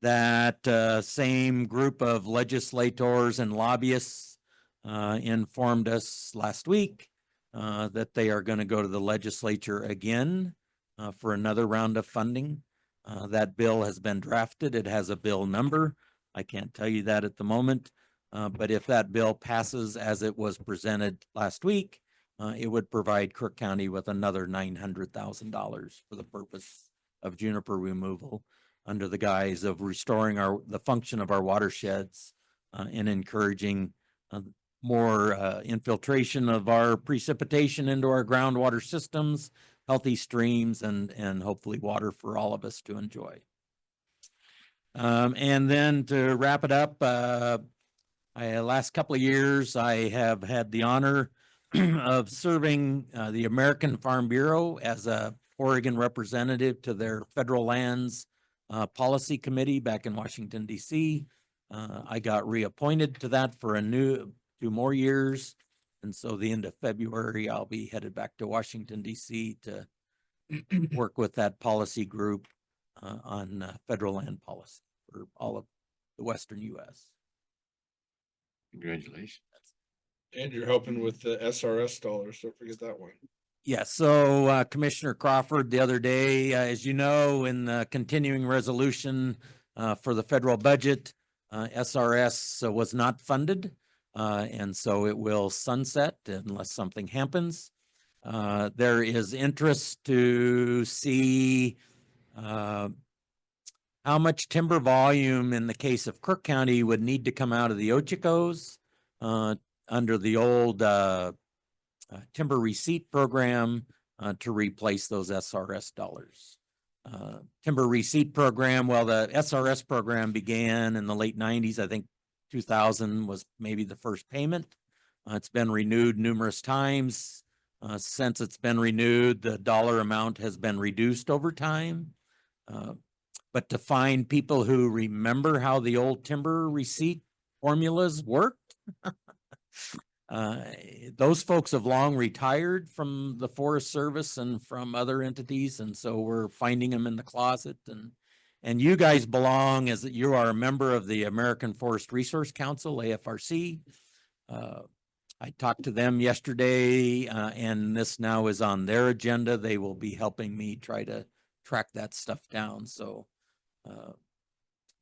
That same group of legislators and lobbyists informed us last week that they are going to go to the legislature again for another round of funding. That bill has been drafted. It has a bill number. I can't tell you that at the moment, but if that bill passes as it was presented last week, it would provide Crook County with another $900,000 for the purpose of juniper removal under the guise of restoring the function of our watersheds and encouraging more infiltration of our precipitation into our groundwater systems, healthy streams, and hopefully water for all of us to enjoy. And then to wrap it up, last couple of years, I have had the honor of serving the American Farm Bureau as a Oregon representative to their federal lands policy committee back in Washington, D.C. I got reappointed to that for 2 more years. And so the end of February, I'll be headed back to Washington, D.C. to work with that policy group on federal land policy for all of the Western U.S. Congratulations. And you're helping with the SRS dollars. Don't forget that one. Yeah, so Commissioner Crawford the other day, as you know, in the continuing resolution for the federal budget, SRS was not funded. And so it will sunset unless something happens. There is interest to see how much timber volume in the case of Crook County would need to come out of the Ochicos under the old timber receipt program to replace those SRS dollars. Timber receipt program, well, the SRS program began in the late 90s. I think 2000 was maybe the first payment. It's been renewed numerous times. Since it's been renewed, the dollar amount has been reduced over time. But to find people who remember how the old timber receipt formulas worked, those folks have long retired from the Forest Service and from other entities. And so we're finding them in the closet. And you guys belong as you are a member of the American Forest Resource Council, AFRC. I talked to them yesterday, and this now is on their agenda. They will be helping me try to track that stuff down. So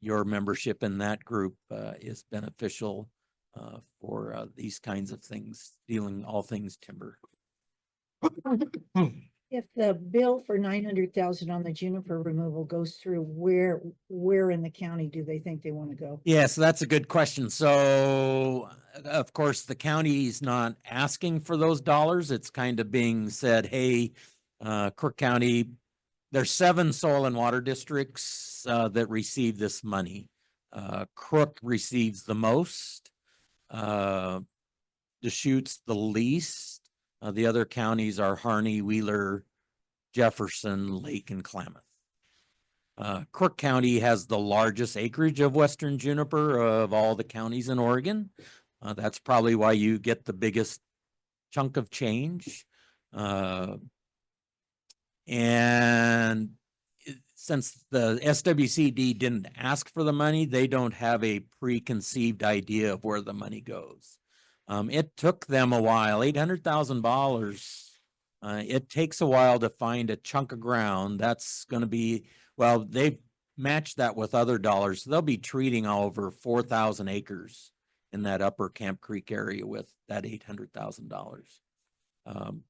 your membership in that group is beneficial for these kinds of things, dealing all things timber. If the bill for 900,000 on the juniper removal goes through, where in the county do they think they want to go? Yeah, so that's a good question. So, of course, the county's not asking for those dollars. It's kind of being said, hey, Crook County, there's 7 soil and water districts that receive this money. Crook receives the most. Deschutes the least. The other counties are Harney, Wheeler, Jefferson, Lake, and Klamath. Crook County has the largest acreage of western juniper of all the counties in Oregon. That's probably why you get the biggest chunk of change. And since the SWCD didn't ask for the money, they don't have a preconceived idea of where the money goes. It took them a while, $800,000. It takes a while to find a chunk of ground. That's going to be, well, they've matched that with other dollars. They'll be treating over 4,000 acres in that upper Camp Creek area with that $800,000.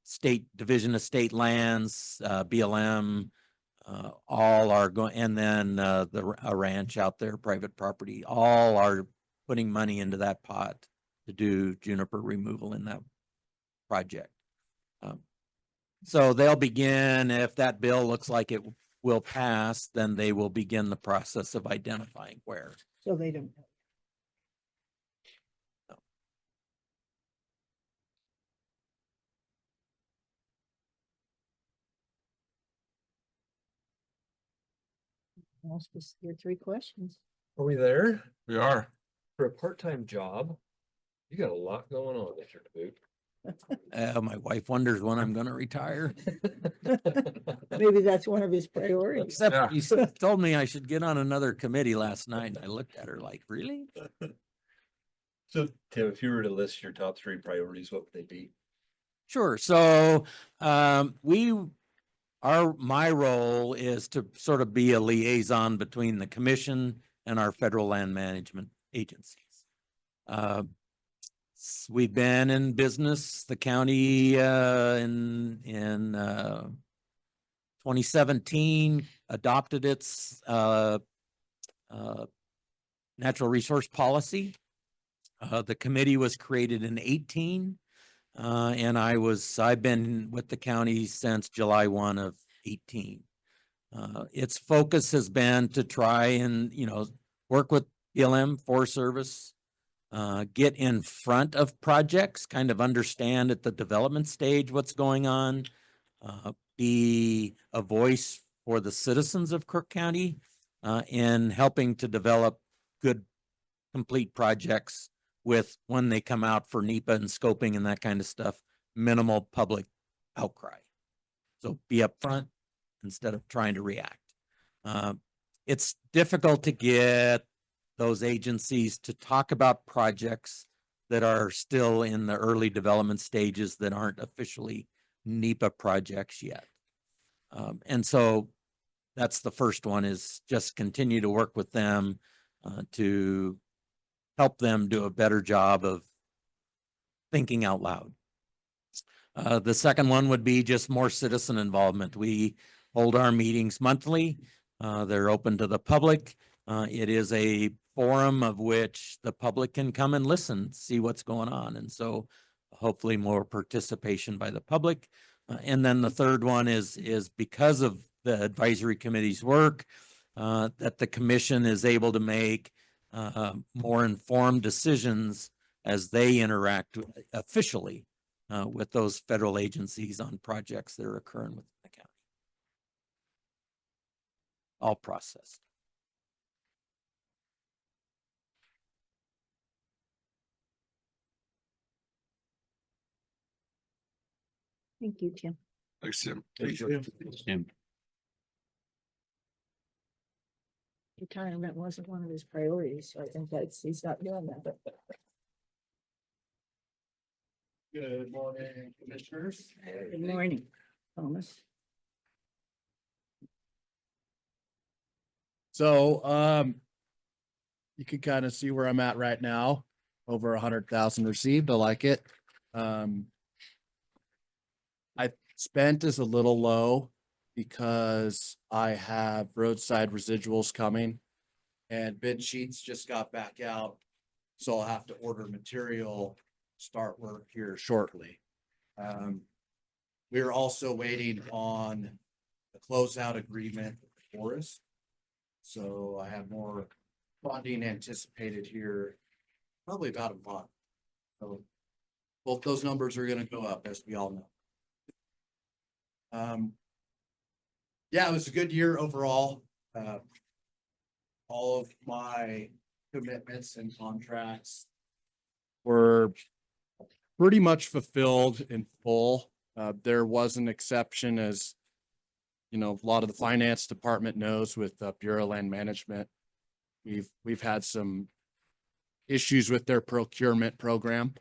State Division of State Lands, BLM, all are going, and then a ranch out there, private property, all are putting money into that pot to do juniper removal in that project. So they'll begin, if that bill looks like it will pass, then they will begin the process of identifying where. So they don't know. Ask us your 3 questions. Are we there? We are. For a part-time job, you got a lot going on, Mr. DeBoot. My wife wonders when I'm going to retire. Maybe that's one of his priorities. Except you told me I should get on another committee last night, and I looked at her like, really? So Tim, if you were to list your top 3 priorities, what would they be? Sure. So my role is to sort of be a liaison between the commission and our federal land management agencies. We've been in business, the county in 2017 adopted its natural resource policy. The committee was created in 18. And I've been with the county since July 1 of 18. Its focus has been to try and, work with BLM, Forest Service, get in front of projects, kind of understand at the development stage what's going on, be a voice for the citizens of Crook County in helping to develop good, complete projects with, when they come out for NEPA and scoping and that kind of stuff, minimal public outcry. So be upfront instead of trying to react. It's difficult to get those agencies to talk about projects that are still in the early development stages that aren't officially NEPA projects yet. And so that's the first one, is just continue to work with them to help them do a better job of thinking out loud. The second one would be just more citizen involvement. We hold our meetings monthly. They're open to the public. It is a forum of which the public can come and listen, see what's going on. And so hopefully more participation by the public. And then the third one is because of the advisory committee's work, that the commission is able to make more informed decisions as they interact officially with those federal agencies on projects that are occurring within the county. All processed. Thank you, Tim. Thanks, Tim. Tim. Retirement wasn't one of his priorities, so I think he's not doing that. Good morning, commissioners. Good morning, Thomas. So, you can kind of see where I'm at right now. over 100,000 received. I like it. I spent is a little low because I have roadside residuals coming and bid sheets just got back out. So I'll have to order material, start work here shortly. We're also waiting on the closeout agreement with the forest. So I have more funding anticipated here, probably about a month. So both those numbers are gonna go up, as we all know. Yeah, it was a good year overall. All of my commitments and contracts were pretty much fulfilled in full. There was an exception, as you know, a lot of the finance department knows, with Bureau of Land Management. We've had some issues with their procurement program.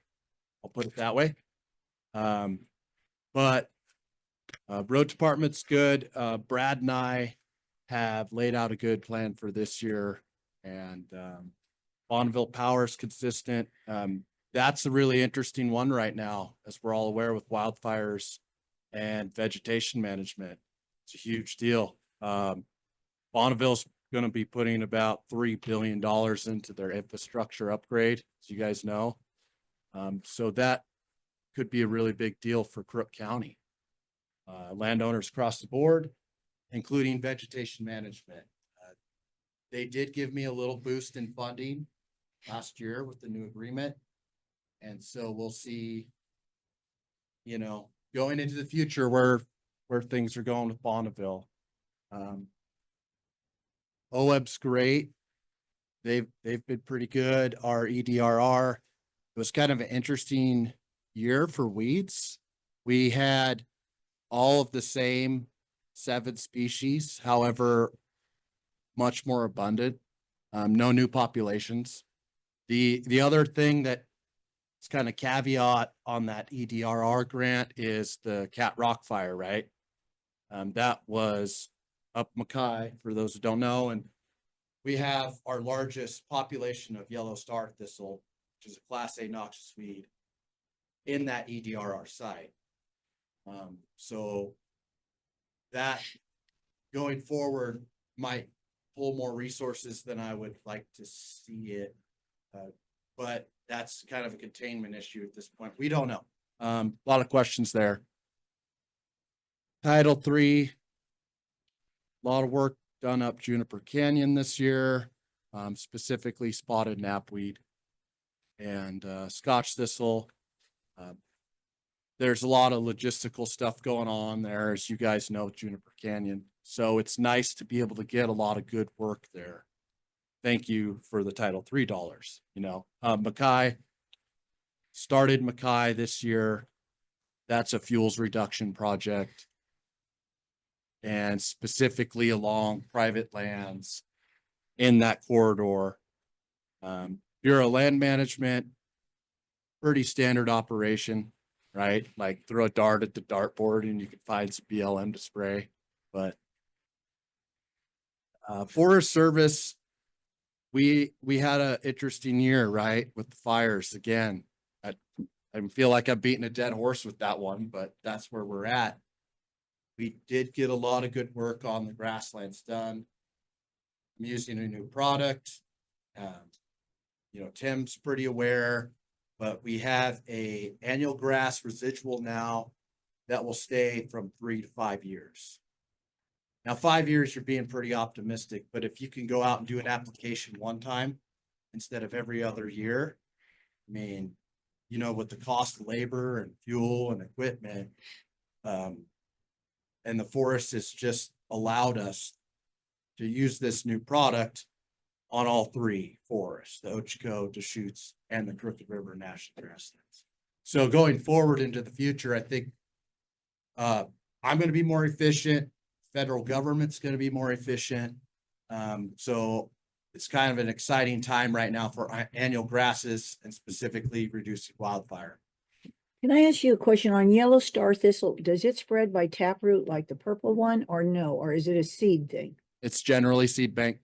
I'll put it that way. But road department's good. Brad and I have laid out a good plan for this year, and Bonneville Power's consistent. That's a really interesting one right now, as we're all aware, with wildfires and vegetation management. It's a huge deal. Bonneville's going to be putting about $3 billion into their infrastructure upgrade, as you guys know. So that could be a really big deal for Crook County. Landowners across the board, including vegetation management. They did give me a little boost in funding last year with the new agreement. And so we'll see, you know, going into the future where things are going with Bonneville. OEB's great. They've been pretty good. Our EDRR, it was kind of an interesting year for weeds. We had all of the same 7 species, however, much more abundant. No new populations. The other thing that it's kind of caveat on that EDRR grant is the Cat Rock fire, right? That was up Mackay, for those who don't know, and we have our largest population of yellow star thistle, which is a Class A noxious weed, in that EDRR site. So that going forward might pull more resources than I would like to see it. But that's kind of a containment issue at this point. We don't know. A lot of questions there. Title III, a lot of work done up Juniper Canyon this year, specifically spotted knapweed and Scotch thistle. There's a lot of logistical stuff going on there, as you guys know, Juniper Canyon. So it's nice to be able to get a lot of good work there. Thank you for the Title III dollars. You know, Mackay started Mackay this year. That's a fuels reduction project, and specifically along private lands in that corridor. Bureau of Land Management, pretty standard operation, right? Like throw a dart at the dartboard and you can find some BLM to spray. But Forest Service, we had an interesting year, right? With the fires again. I feel like I'm beating a dead horse with that one, but that's where we're at. We did get a lot of good work on the grasslands done. I'm using a new product. You know, Tim's pretty aware, but we have a annual grass residual now that will stay from 3 to 5 years. Now, 5 years, you're being pretty optimistic, but if you can go out and do an application one time instead of every other year, I mean, you know, with the cost of labor and fuel and equipment, and the forest has just allowed us to use this new product on all 3 forests, the Ochiko, Deschutes, and the Crooked River National Grasslands. So going forward into the future, I think I'm going to be more efficient. Federal government's going to be more efficient. So it's kind of an exciting time right now for annual grasses and specifically reducing wildfire. Can I ask you a question on yellow star thistle? Does it spread by taproot like the purple one, or no? Or is it a seed thing? It's generally seed bank.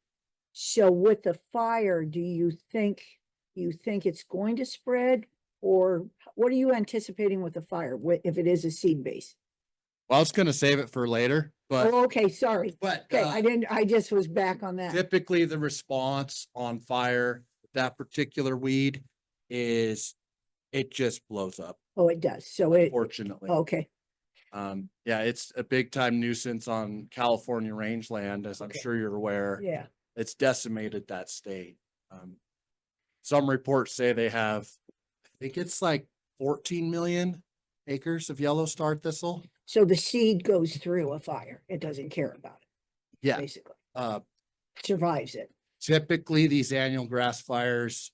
So with the fire, do you think you think it's going to spread? Or what are you anticipating with the fire, if it is a seed base? Well, I was gonna save it for later, but, Oh, okay, sorry. but Okay, I just was back on that. typically the response on fire, with that particular weed is it just blows up, Oh, it does. So it, fortunately. okay, Yeah, it's a big time nuisance on California rangeland, as I'm Okay. sure you're aware. yeah. It's decimated that state. Some reports say they have, I think it's like 14 million acres of yellow star thistle. So the seed goes through a fire. It doesn't care about it, Yeah, basically. uh, Survives it. typically these annual grass fires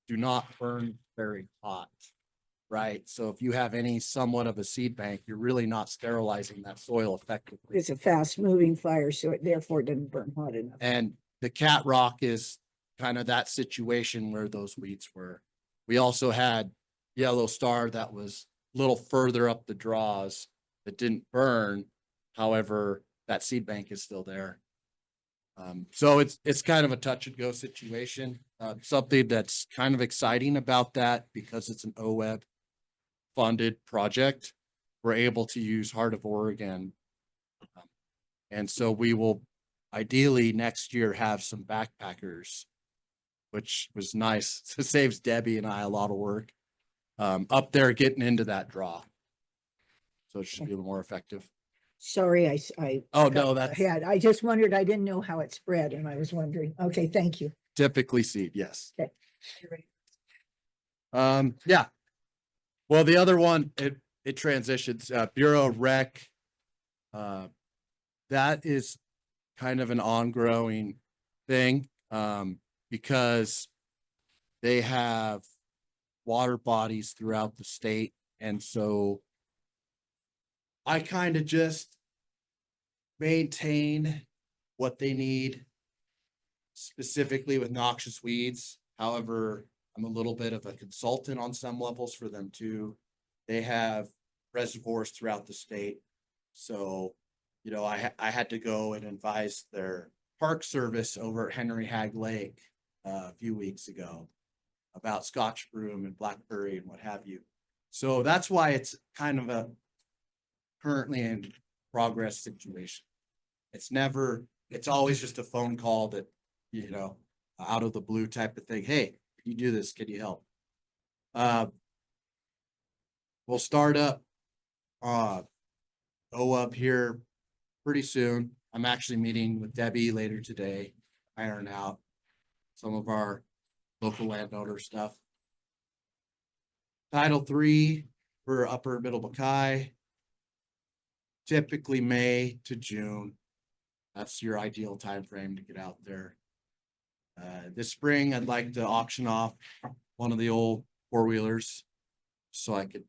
do not burn very hot, right? So if you have any somewhat of a seed bank, you're really not sterilizing that soil effectively. It's a fast moving fire, so it therefore doesn't burn hot enough. And the cat rock is kind of that situation where those weeds were. We also had yellow star that was a little further up the draws that didn't burn. However, that seed bank is still there. So it's kind of a touch and go situation. Something that's kind of exciting about that, because it's an OWEB funded project, we're able to use Heart of Oregon. And so we will ideally next year have some backpackers, which was nice. It saves Debbie and I a lot of work up there getting into that draw. So it should be a little more effective. Sorry, I. Oh, no, that's Yeah, I just wondered, I didn't know how it spread and I was wondering. Okay, thank you. typically seed, yes. Okay. Yeah. Well, the other one, it transitions, Bureau of Rec. That is kind of an ongoing thing, because they have water bodies throughout the state. And so I kind of just maintain what they need specifically with noxious weeds. However, I'm a little bit of a consultant on some levels for them too. They have reservoirs throughout the state. So, you know, I had to go and advise their park service over at Henry Hagg Lake a few weeks ago about Scotch broom and blackberry and what have you. So that's why it's kind of a currently in progress situation. It's always just a phone call that, you know, out of the blue type of thing. Hey, can you do this? Can you help? We'll start up OUP here pretty soon. I'm actually meeting with Debbie later today, iron out some of our local landowner stuff. Title III for Upper Middle Buckeye, typically May to June. That's your ideal time frame to get out there. This spring, I'd like to auction off one of the old four-wheelers so I could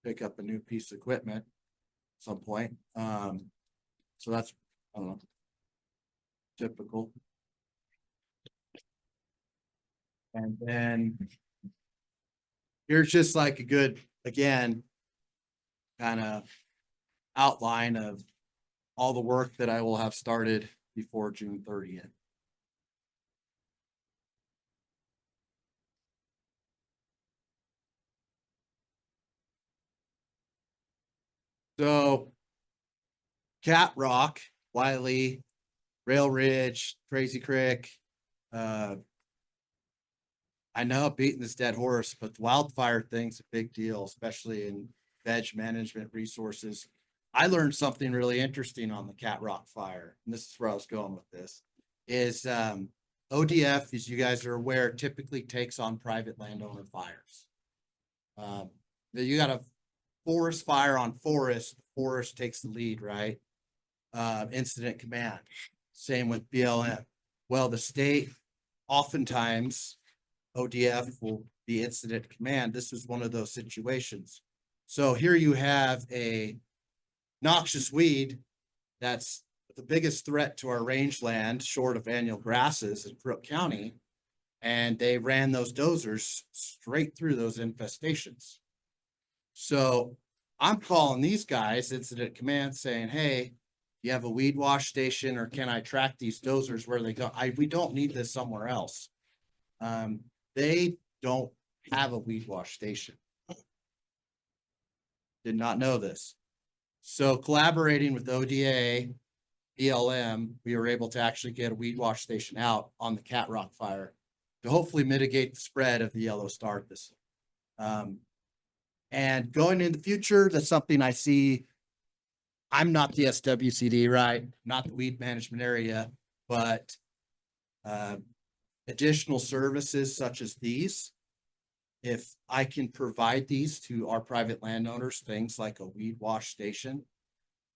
pick up a new piece of equipment at some point. So that's, I don't know, typical. And then here's just like a good, again, kind of outline of all the work that I will have started before June 30th. So Cat Rock, Wiley, Rail Ridge, Crazy Creek. I know I'm beating this dead horse, but the wildfire thing's a big deal, especially in veg management resources. I learned something really interesting on the Cat Rock fire, and this is where I was going with this, is ODF, as you guys are aware, typically takes on private landowner fires. You got a forest fire on forest takes the lead, right? Incident command, same with BLM. Well, the state, oftentimes ODF will be incident command. This is one of those situations. So here you have a noxious weed that's the biggest threat to our rangeland short of annual grasses in Crook County. And they ran those dozers straight through those infestations. So I'm calling these guys, incident command, saying, hey, you have a weed wash station, or can I track these dozers where they go? We don't need this somewhere else. They don't have a weed wash station. Did not know this. So collaborating with ODA, BLM, we were able to actually get a weed wash station out on the Cat Rock fire to hopefully mitigate the spread of the yellow star thistle. And going in the future, that's something I see. I'm not the SWCD, right? Not the weed management area, but additional services such as these, if I can provide these to our private landowners, things like a weed wash station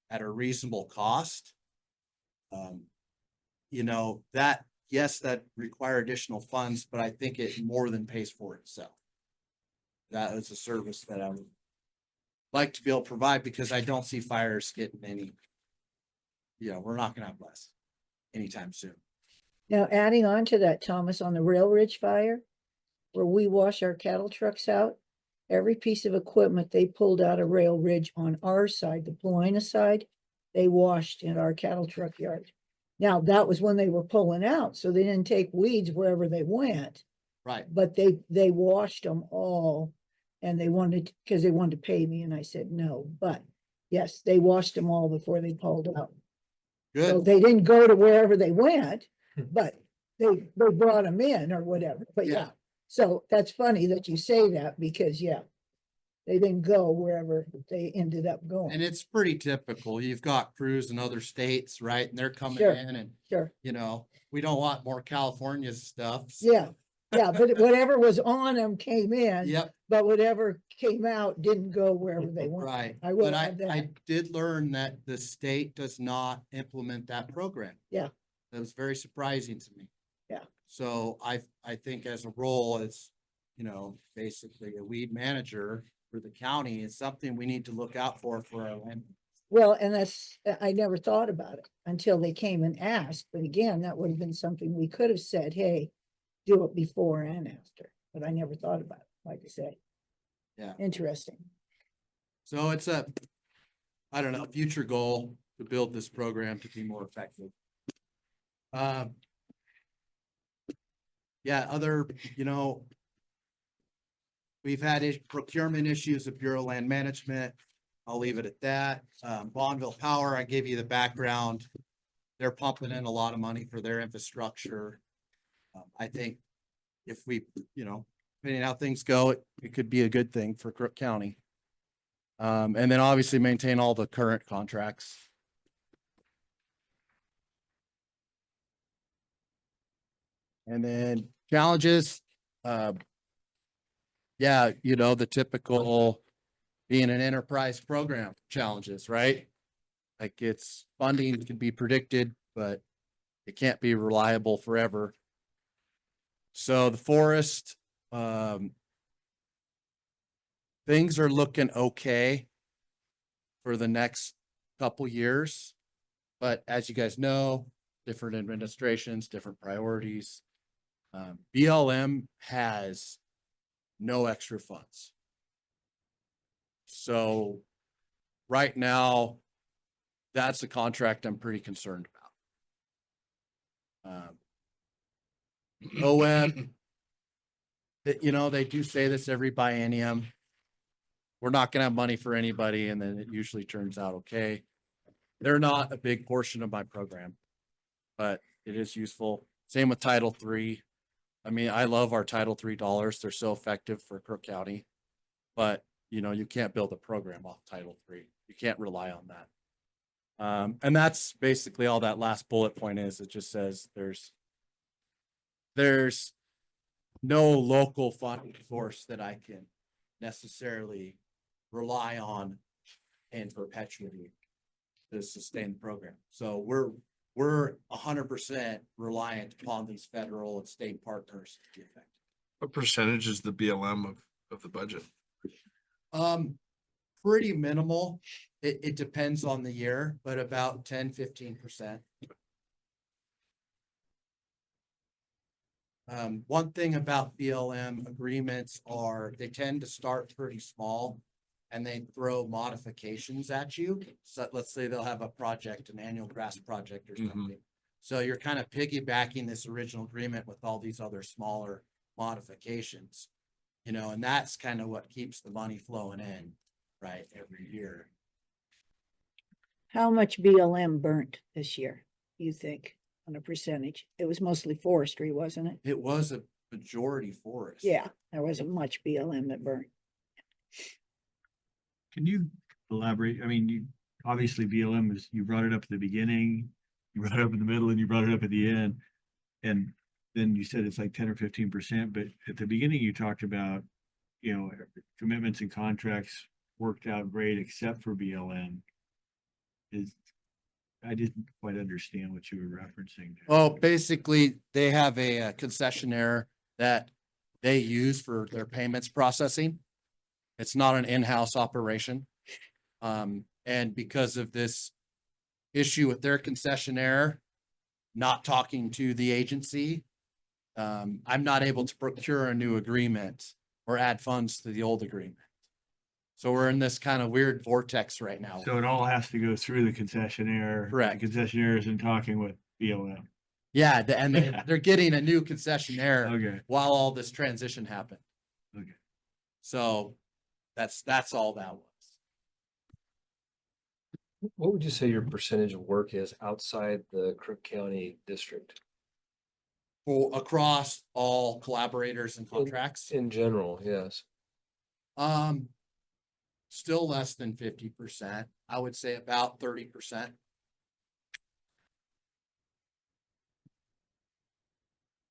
at a reasonable cost, you know, that, yes, that require additional funds, but I think it more than pays for itself. That is a service that I would like to be able to provide, because I don't see fires getting any, you know, we're not gonna have less anytime soon. Now, adding on to that, Thomas, on the Rail Ridge fire, where we wash our cattle trucks out, every piece of equipment they pulled out of Rail Ridge on our side, the Paulina side, they washed in our cattle truck yard. Now, that was when they were pulling out, so they didn't take weeds wherever they went, Right. but they washed them all. And they wanted, because they wanted to pay me, and I said no, but yes, they washed them all before they pulled out. So Good. they didn't go to wherever they went, but they brought them in or whatever, but yeah. So that's funny that you say that, because yeah, they didn't go wherever they ended up going. And it's pretty typical. You've got crews in other states, right? And they're coming Sure. in and, Sure, you know, we don't want more California stuff. yeah, yeah, but whatever was on them came in. Yep. But whatever came out didn't go wherever they went. Right. I will But add that. I did learn that the state does not implement that program. Yeah. That was very surprising to me. Yeah. So I think as a role as, you know, basically a weed manager for the county is something we need to look out for our land. Well, and that's, I never thought about it until they came and asked, but again, that would have been something we could have said, hey, do it before and after, but I never thought about it, like I say. Yeah. Interesting. So it's a, I don't know, future goal to build this program to be more effective. Yeah, other, you know, we've had procurement issues at Bureau of Land Management. I'll leave it at that. Bonneville Power, I gave you the background. They're pumping in a lot of money for their infrastructure. I think if we, you know, depending on how things go, it could be a good thing for Crook County. And then obviously maintain all the current contracts. And then challenges, yeah, you know, the typical being an enterprise program challenges, right? Like it's funding can be predicted, but it can't be reliable forever. So the forest, things are looking okay for the next couple years. But as you guys know, different administrations, different priorities. BLM has no extra funds. So right now, that's a contract I'm pretty concerned about. OM, you know, they do say this every biennium. We're not gonna have money for anybody, and then it usually turns out okay. They're not a big portion of my program, but it is useful. Same with Title III. I mean, I love our Title III dollars. They're so effective for Crook County, but you know, you can't build a program off Title III. You can't rely on that. And that's basically all that last bullet point is. It just says there's no local funding source that I can necessarily rely on and perpetually to sustain the program. So we're 100% reliant upon these federal and state partners to be effective. What percentage is the BLM of the budget? Pretty minimal. It depends on the year, but about 10-15%. One thing about BLM agreements are they tend to start pretty small and they throw modifications at you. So let's say they'll have a project, an annual grass project or something. So you're kind of piggybacking this original agreement with all these other smaller modifications. You know, and that's kind of what keeps the money flowing in, right, every year. How much BLM burnt this year, you think, on a percentage? It was mostly forestry, wasn't it? It was a majority forest. Yeah, there wasn't much BLM that burnt. Can you elaborate? I mean, you, obviously BLM is, you brought it up at the beginning, you brought it up in the middle, and you brought it up at the end. And then you said it's like 10 or 15%, but at the beginning you talked about, you know, commitments and contracts worked out great except for BLM. I didn't quite understand what you were referencing there. Well, basically, they have a concessionaire that they use for their payments processing. It's not an in-house operation. And because of this issue with their concessionaire not talking to the agency, I'm not able to procure a new agreement or add funds to the old agreement. So we're in this kind of weird vortex right now. So it all has to go through the concessionaire. Correct. The concessionaire isn't talking with BLM. Yeah, and they're getting a new concessionaire Okay. while all this transition happened. Okay. So that's all that was. What would you say your percentage of work is outside the Crook County district? For across all collaborators and contracts, In general, yes. still less than 50%. I would say about 30%.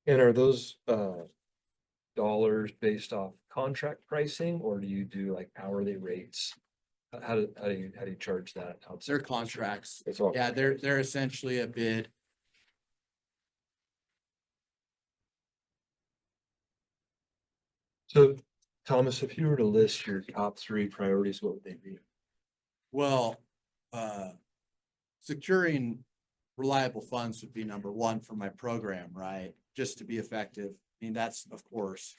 And are those dollars based off contract pricing, or do you do like hourly rates? How do you charge that? They're contracts. It's all. Yeah, they're essentially a bid. So, Thomas, if you were to list your top 3 priorities, what would they be? Well, securing reliable funds would be number 1 for my program, right? Just to be effective. I mean, that's, of course,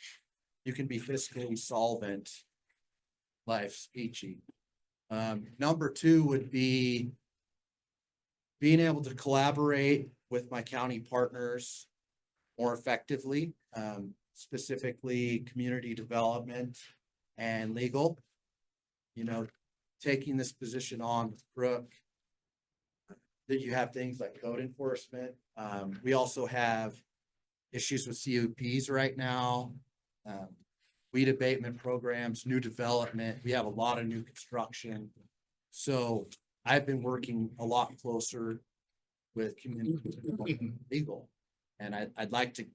you can be fiscally solvent. Life's peachy. Number 2 would be being able to collaborate with my county partners more effectively, specifically community development and legal. You know, taking this position on with Crook, that you have things like code enforcement. We also have issues with CUPs right now, weed abatement programs, new development. We have a lot of new construction. So I've been working a lot closer with community development and legal, and I'd like to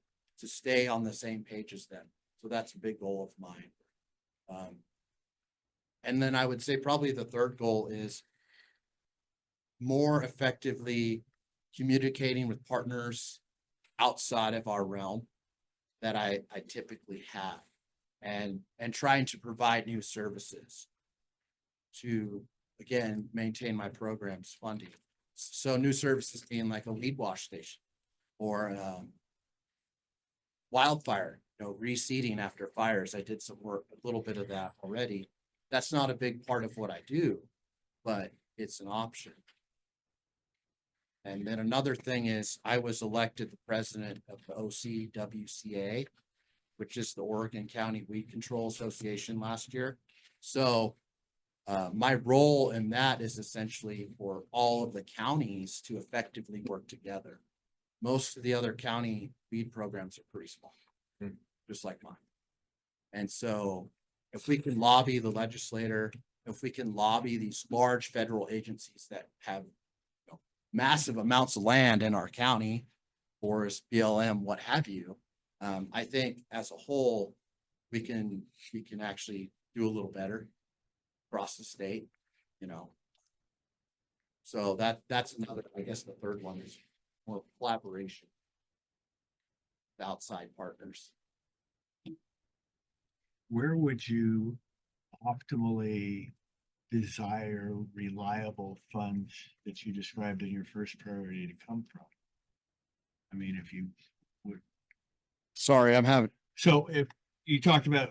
stay on the same page as them. So that's a big goal of mine. And then I would say probably the third goal is more effectively communicating with partners outside of our realm that I typically have, and trying to provide new services to, again, maintain my program's funding. So new services being like a weed wash station or wildfire, reseeding after fires. I did some work, a little bit of that already. That's not a big part of what I do, but it's an option. And then another thing is I was elected the president of the OCWCA, which is the Oregon County Weed Control Association last year. So my role in that is essentially for all of the counties to effectively work together. Most of the other county weed programs are pretty small, just like mine. And so if we can lobby the legislator, if we can lobby these large federal agencies that have massive amounts of land in our county, forest, BLM, what have you, I think as a whole, we can actually do a little better across the state, So that's another, I guess the third one is more collaboration with outside partners. Where would you optimally desire reliable funds that you described in your first priority to come from? I mean, if you would. Sorry, I'm having. So if you talked about,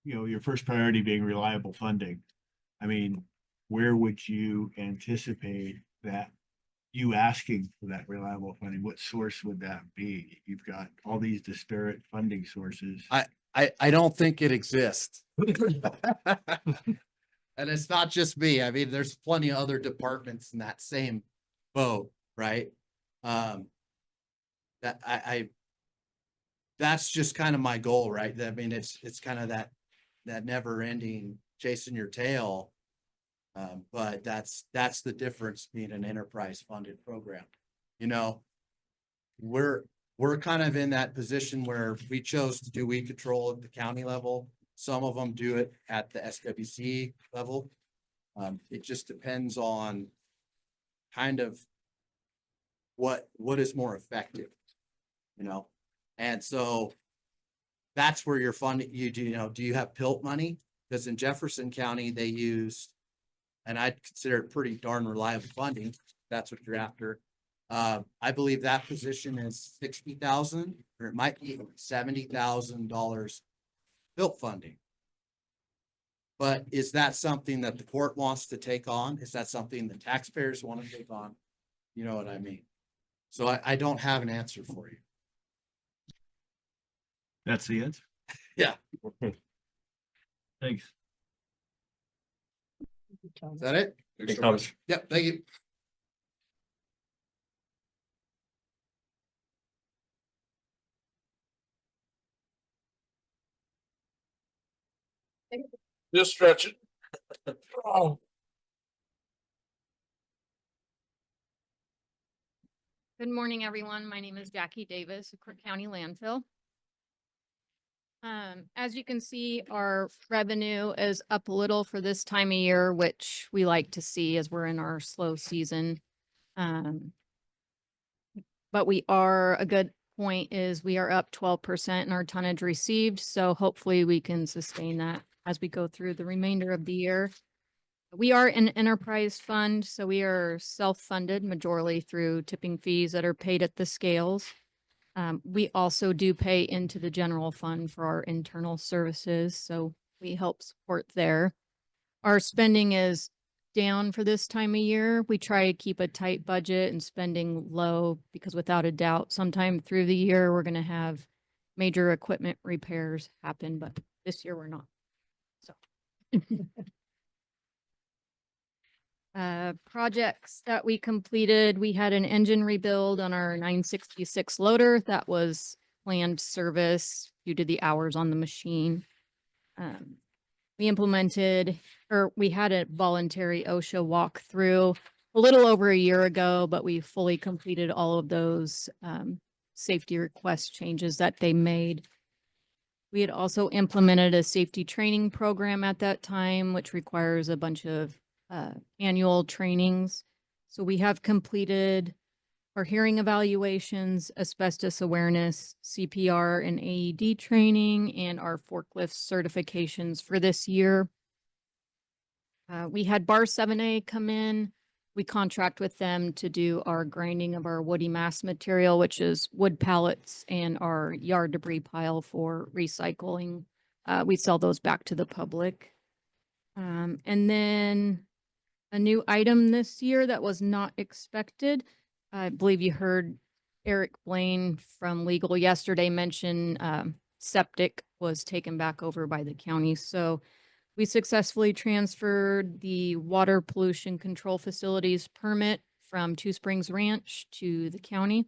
your first priority being reliable funding, I mean, where would you anticipate that you asking for that reliable funding, what source would that be? You've got all these disparate funding sources. I don't think it exists. And it's not just me. I mean, there's plenty of other departments in that same boat, right? That that's just kind of my goal, right? I mean, it's kind of that never ending chasing your tail. But that's the difference being an enterprise funded program. You know, we're kind of in that position where we chose to do weed control at the county level. Some of them do it at the SWC level. It just depends on kind of what is more effective, you know? And so that's where your funding, do you have PILT money? Because in Jefferson County, they used, and I'd consider it pretty darn reliable funding. If that's what you're after. I believe that position is 60,000, or it might be $70,000 PILT funding. But is that something that the court wants to take on? Is that something the taxpayers want to take on? You know what I mean? So I don't have an answer for you. That's the answer. Yeah. Thanks. Is that it? Thanks so much. Yep, thank you. Just stretch it. Oh. Good morning, everyone. My name is Jackie Davis of Crook County Landfill. As you can see, our revenue is up a little for this time of year, which we like to see as we're in our slow season. But a good point is we are up 12% in our tonnage received. So hopefully we can sustain that as we go through the remainder of the year. We are an enterprise fund, so we are self-funded majorly through tipping fees that are paid at the scales. We also do pay into the general fund for our internal services, so we help support there. Our spending is down for this time of year. We try to keep a tight budget and spending low because without a doubt, sometime through the year, we're going to have major equipment repairs happen, but this year we're not. So. Projects that we completed, we had an engine rebuild on our 966 loader that was planned service due to the hours on the machine. We had a voluntary OSHA walkthrough a little over a year ago, but we fully completed all of those safety request changes that they made. We had also implemented a safety training program at that time, which requires a bunch of annual trainings. So we have completed our hearing evaluations, asbestos awareness, CPR and AED training, and our forklift certifications for this year. We had Bar 7A come in. We contract with them to do our grinding of our woody mass material, which is wood pallets and our yard debris pile for recycling. We sell those back to the public. And then a new item this year that was not expected. I believe you heard Eric Blaine from legal yesterday mention septic was taken back over by the county. So we successfully transferred the water pollution control facilities permit from Two Springs Ranch to the county.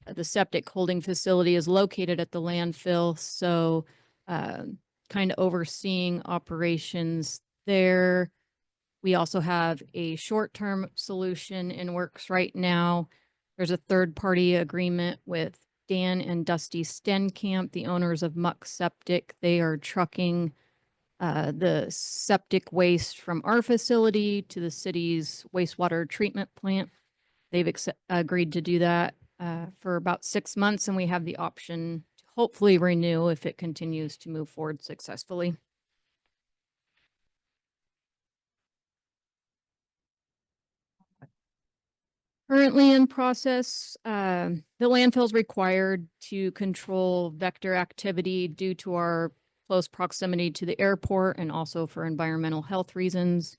The septic holding facility is located at the landfill. So kind of overseeing operations there. We also have a short-term solution in works right now. There's a third-party agreement with Dan and Dusty Stenkamp, the owners of Muck Septic. They are trucking the septic waste from our facility to the city's wastewater treatment plant. They've agreed to do that for about 6 months, and we have the option to hopefully renew if it continues to move forward successfully. Currently in process, the landfill is required to control vector activity due to our close proximity to the airport and also for environmental health reasons.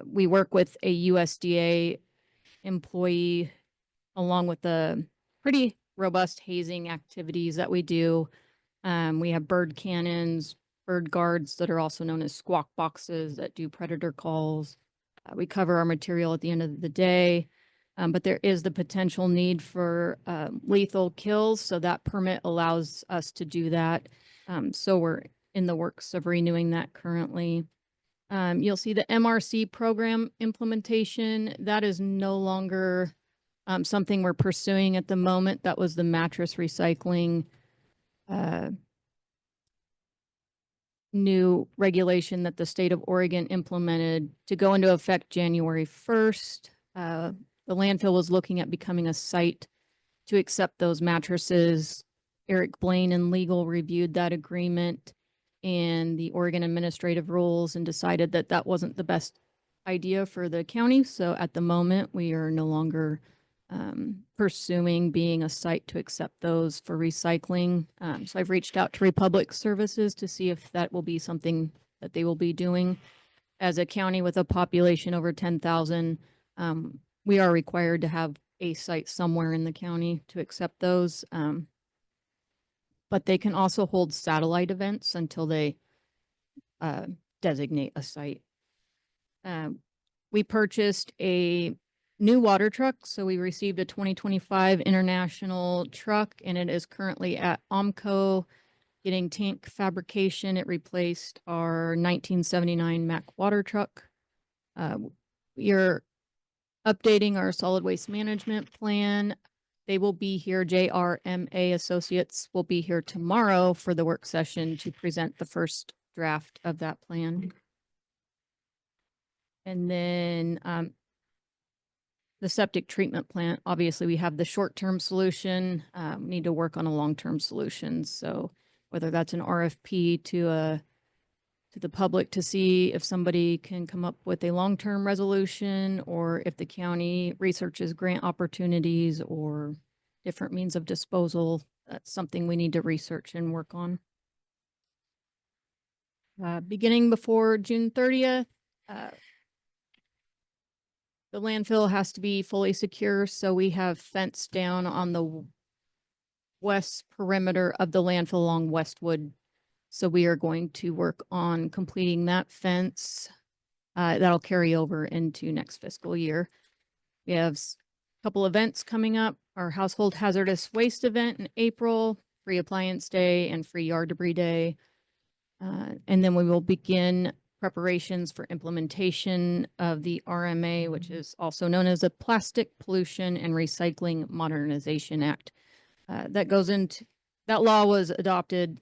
We work with a USDA employee, along with the pretty robust hazing activities that we do. We have bird cannons, bird guards that are also known as squawk boxes that do predator calls. We cover our material at the end of the day, but there is the potential need for lethal kills, so that permit allows us to do that. So we're in the works of renewing that currently. You'll see the MRC program implementation. That is no longer something we're pursuing at the moment. That was the mattress recycling new regulation that the state of Oregon implemented to go into effect January 1st. The landfill was looking at becoming a site to accept those mattresses. Eric Blaine and legal reviewed that agreement and the Oregon administrative rules and decided that that wasn't the best idea for the county. So at the moment, we are no longer pursuing being a site to accept those for recycling. So I've reached out to Republic Services to see if that will be something that they will be doing. As a county with a population over 10,000, we are required to have a site somewhere in the county to accept those. But they can also hold satellite events until they designate a site. We purchased a new water truck. So we received a 2025 international truck, and it is currently at OMCO getting tank fabrication. It replaced our 1979 Mack water truck. We are updating our solid waste management plan. They will be here. JRMA Associates will be here tomorrow for the work session to present the first draft of that plan. And then the septic treatment plant, obviously we have the short-term solution, we need to work on a long-term solution. So whether that's an RFP to the public to see if somebody can come up with a long-term resolution, or if the county researches grant opportunities or different means of disposal, that's something we need to research and work on. Beginning before June 30th, the landfill has to be fully secure, so we have fence down on the west perimeter of the landfill along Westwood. So we are going to work on completing that fence. That'll carry over into next fiscal year. We have a couple events coming up. Our household hazardous waste event in April, free appliance day and free yard debris day. And then we will begin preparations for implementation of the RMA, which is also known as the Plastic Pollution and Recycling Modernization Act. That law was adopted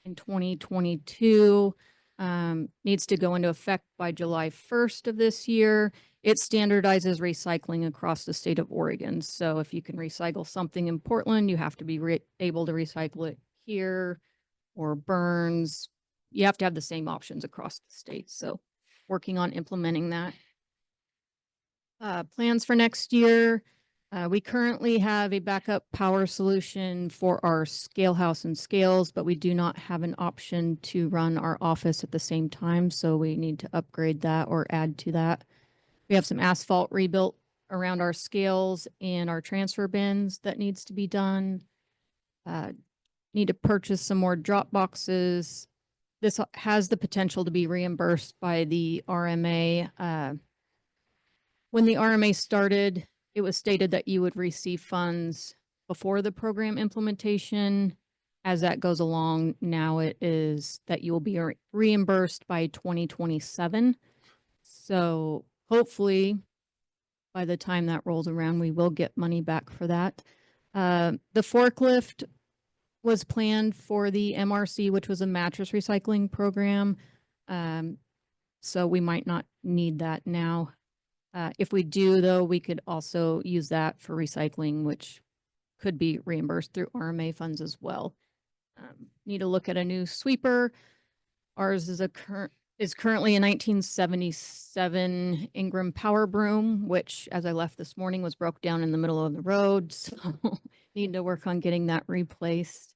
in 2022, needs to go into effect by July 1st of this year. It standardizes recycling across the state of Oregon. So if you can recycle something in Portland, you have to be able to recycle it here, or Burns. You have to have the same options across the state. So working on implementing that. Plans for next year. We currently have a backup power solution for our scale house and scales, but we do not have an option to run our office at the same time. So we need to upgrade that or add to that. We have some asphalt rebuilt around our scales and our transfer bins that needs to be done. Need to purchase some more drop boxes. This has the potential to be reimbursed by the RMA. When the RMA started, it was stated that you would receive funds before the program implementation. As that goes along, now it is that you will be reimbursed by 2027. So hopefully by the time that rolls around, we will get money back for that. The forklift was planned for the MRC, which was a mattress recycling program. So we might not need that now. If we do, though, we could also use that for recycling, which could be reimbursed through RMA funds as well. Need to look at a new sweeper. Ours is currently a 1977 Ingram Power Broom, which, as I left this morning, was broke down in the middle of the road. So need to work on getting that replaced.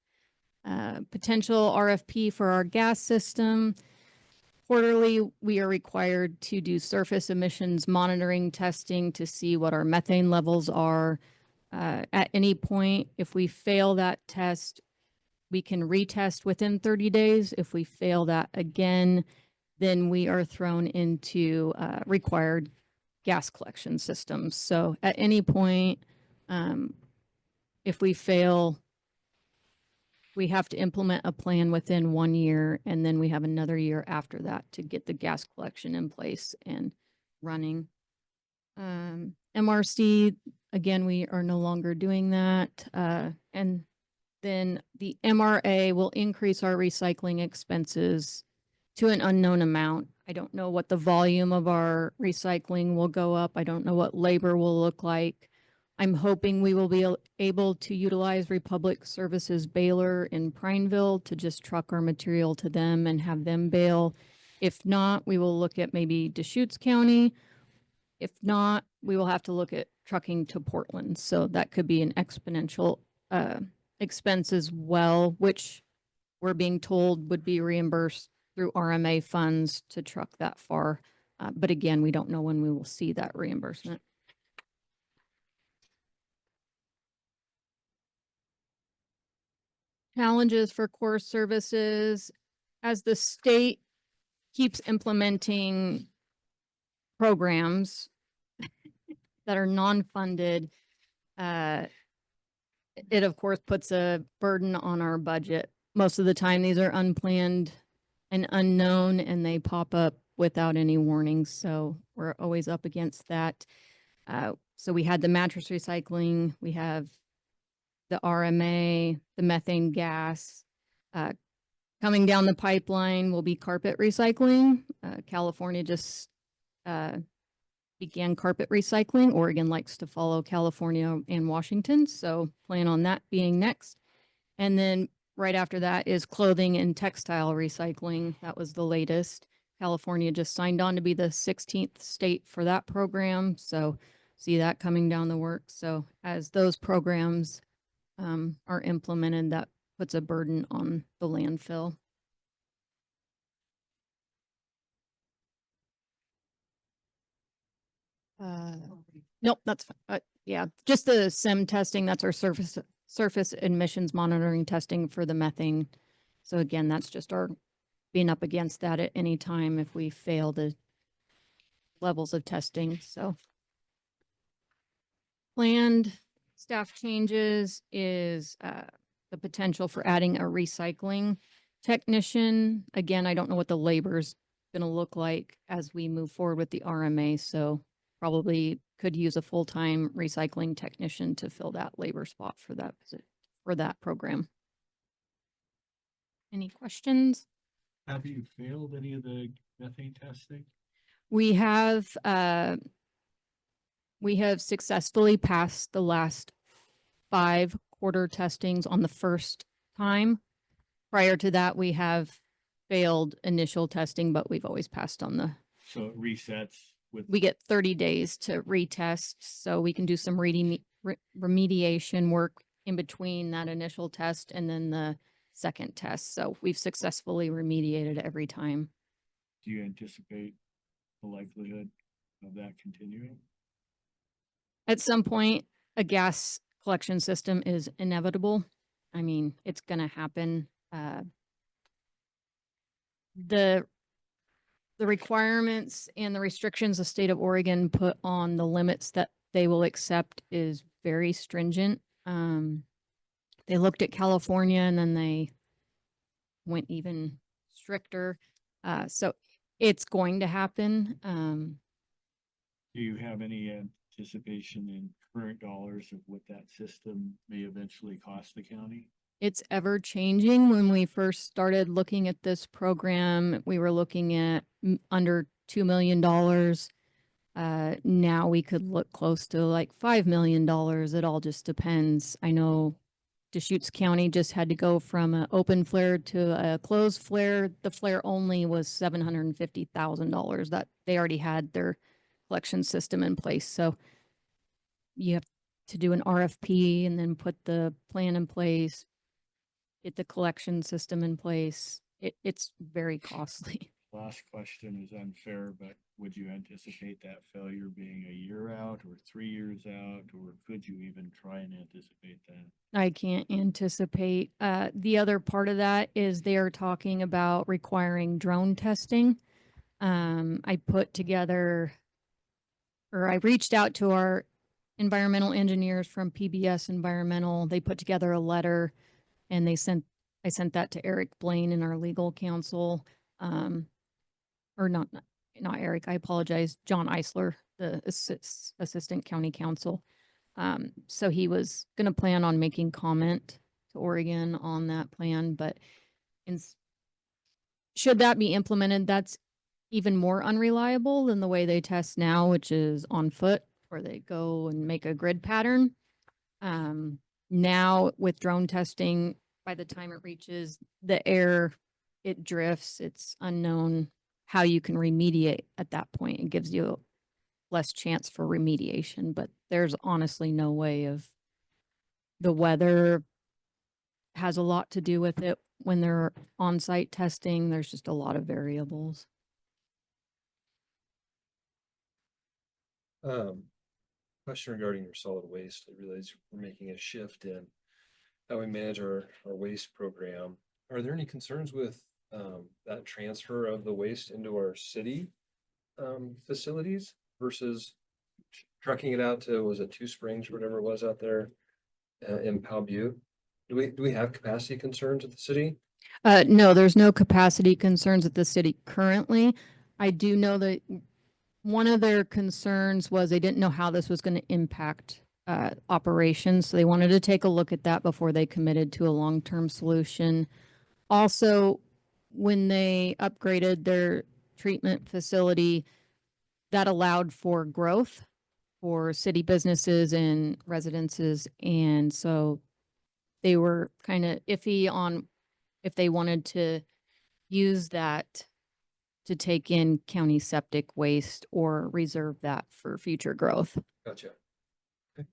Potential RFP for our gas system. Quarterly, we are required to do surface emissions monitoring testing to see what our methane levels are. At any point, if we fail that test, we can retest within 30 days. If we fail that again, then we are thrown into required gas collection systems. So at any point, if we fail, we have to implement a plan within 1 year, and then we have another year after that to get the gas collection in place and running. MRC, again, we are no longer doing that. And then the MRA will increase our recycling expenses to an unknown amount. I don't know what the volume of our recycling will go up. I don't know what labor will look like. I'm hoping we will be able to utilize Republic Services Baylor in Prineville to just truck our material to them and have them bail. If not, we will look at maybe Deschutes County. If not, we will have to look at trucking to Portland. So that could be an exponential expense as well, which we're being told would be reimbursed through RMA funds to truck that far. But again, we don't know when we will see that reimbursement. Challenges for core services. As the state keeps implementing programs that are non-funded, it of course puts a burden on our budget. Most of the time, these are unplanned and unknown, and they pop up without any warnings. So we're always up against that. So we had the mattress recycling, we have the RMA, the methane gas. Coming down the pipeline will be carpet recycling. California just began carpet recycling. Oregon likes to follow California and Washington, so plan on that being next. And then right after that is clothing and textile recycling. That was the latest. California just signed on to be the 16th state for that program, so see that coming down the works. So as those programs are implemented, that puts a burden on the landfill. Nope, that's yeah, just the SIM testing. That's our surface emissions monitoring testing for the methane. So again, that's just our being up against that at any time if we fail the levels of testing. So planned staff changes is the potential for adding a recycling technician. Again, I don't know what the labor is going to look like as we move forward with the RMA. So probably could use a full-time recycling technician to fill that labor spot for that program. Any questions? Have you failed any of the methane testing? We have successfully passed the last 5 quarter testings on the first time. Prior to that, we have failed initial testing, but we've always passed on the. So it resets with. We get 30 days to retest, so we can do some remediation work in between that initial test and then the second test. So we've successfully remediated every time. Do you anticipate the likelihood of that continuing? At some point, a gas collection system is inevitable. I mean, it's going to happen. The requirements and the restrictions the state of Oregon put on the limits that they will accept is very stringent. They looked at California and then they went even stricter. So it's going to happen. Do you have any anticipation in current dollars of what that system may eventually cost the county? It's ever changing. When we first started looking at this program, we were looking at under $2 million. Now we could look close to like $5 million. It all just depends. I know Deschutes County just had to go from an open flare to a closed flare. The flare only was $750,000. That they already had their collection system in place. So you have to do an RFP and then put the plan in place, get the collection system in place. It's very costly. last question is unfair, but would you anticipate that failure being a year out or 3 years out, or could you even try and anticipate that? I can't anticipate. The other part of that is they are talking about requiring drone testing. I put together, or I reached out to our environmental engineers from PBS Environmental. They put together a letter and I sent that to Eric Blaine in our legal counsel. Or not Eric, I apologize, John Eisler, the assistant county counsel. So he was gonna plan on making comment to Oregon on that plan, but should that be implemented, that's even more unreliable than the way they test now, which is on foot, where they go and make a grid pattern. Now with drone testing, by the time it reaches the air, it drifts, it's unknown how you can remediate at that point. It gives you less chance for remediation, but there's honestly no way of, the weather has a lot to do with it. When they're on-site testing, there's just a lot of variables. Question regarding your solid waste. I realize we're making a shift in how we manage our waste program. Are there any concerns with that transfer of the waste into our city facilities versus trucking it out to, was it Two Springs, or whatever it was out there in Powell Butte? Do we have capacity concerns at the city? No, there's no capacity concerns at the city currently. I do know that one of their concerns was they didn't know how this was going to impact operations. So they wanted to take a look at that before they committed to a long-term solution. Also, when they upgraded their treatment facility, that allowed for growth for city businesses and residences. And so they were kind of iffy on if they wanted to use that to take in county septic waste or reserve that for future growth. Gotcha. Okay.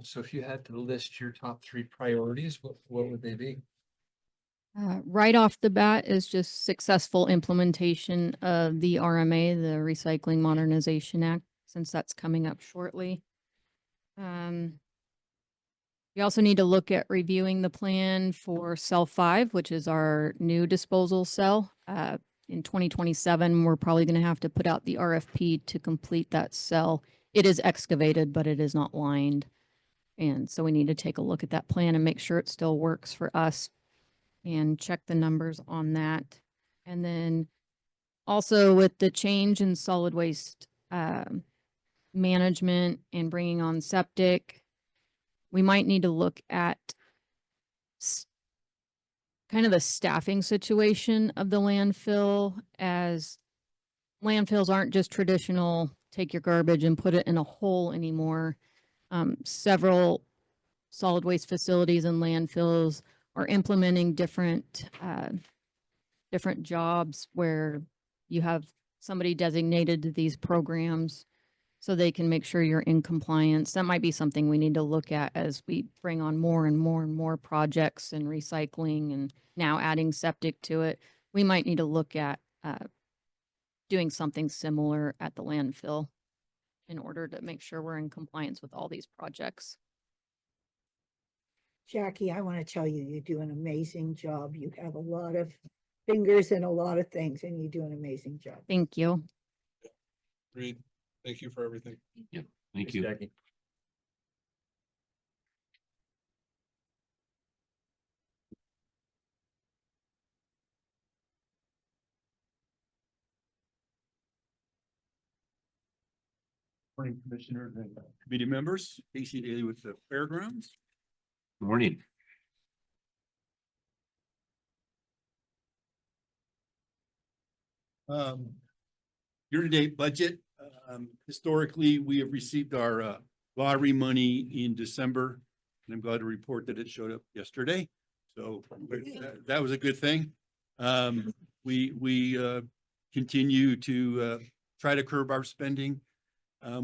So if you had to list your top 3 priorities, what would they be? Right off the bat is just successful implementation of the RMA, the Recycling Modernization Act, since that's coming up shortly. We also need to look at reviewing the plan for cell 5, which is our new disposal cell. In 2027, we're probably going to have to put out the RFP to complete that cell. It is excavated, but it is not lined. And so we need to take a look at that plan and make sure it still works for us and check the numbers on that. And then also with the change in solid waste management and bringing on septic, we might need to look at kind of the staffing situation of the landfill, as landfills aren't just traditional, take your garbage and put it in a hole anymore. Several solid waste facilities and landfills are implementing different jobs where you have somebody designated to these programs so they can make sure you're in compliance. That might be something we need to look at as we bring on more and more and more projects and recycling and now adding septic to it. We might need to look at doing something similar at the landfill in order to make sure we're in compliance with all these projects. Jackie, I want to tell you, you do an amazing job. You have a lot of fingers in a lot of things and you do an amazing job. Thank you. Great. Thank you for everything. Thank Thanks, you. Jackie. Morning, Commissioners and committee members. Casey Daly with the Fairgrounds. Morning. Year-to-date budget. Historically, we have received our lottery money in December, and I'm glad to report that it showed up yesterday. So that was a good thing. We continue to try to curb our spending.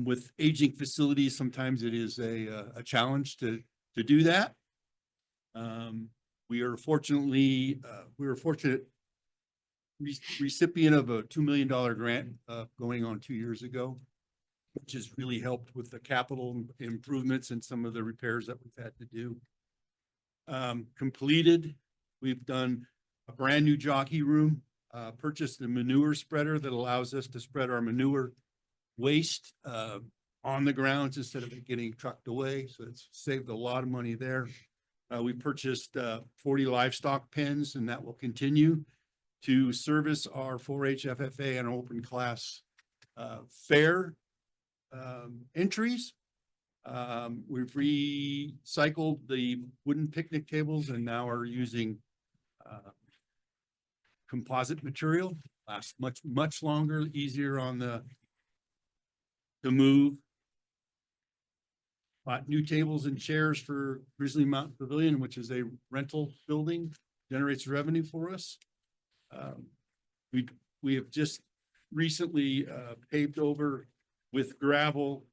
With aging facilities, sometimes it is a challenge to do that. We were fortunate recipient of a $2 million grant, going on 2 years ago, which has really helped with the capital improvements and some of the repairs that we've had to do. Completed, we've done a brand new jockey room, purchased a manure spreader that allows us to spread our manure waste, on the grounds instead of it getting trucked away. So it's saved a lot of money there. We purchased 40 livestock pens, and that will continue to service our 4-H FFA and open class fair entries. We've recycled the wooden picnic tables and now are using composite material. Lasts much longer, easier on the move. Bought new tables and chairs for Grizzly Mountain Pavilion, which is a rental building, generates revenue for us. We have just recently paved over with gravel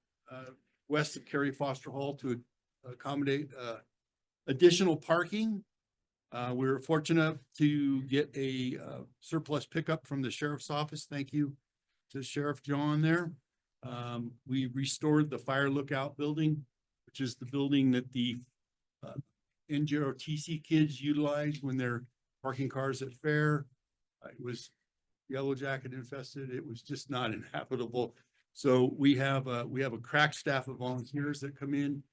west of Cary Foster Hall to accommodate additional parking. We were fortunate to get a surplus pickup from the sheriff's office. Thank you to Sheriff John there. We restored the fire lookout building, which is the building that the NJROTC kids utilize when they're parking cars at fair. It was yellow jacket infested. It was just not inhabitable. So we have a crack staff of volunteers that come in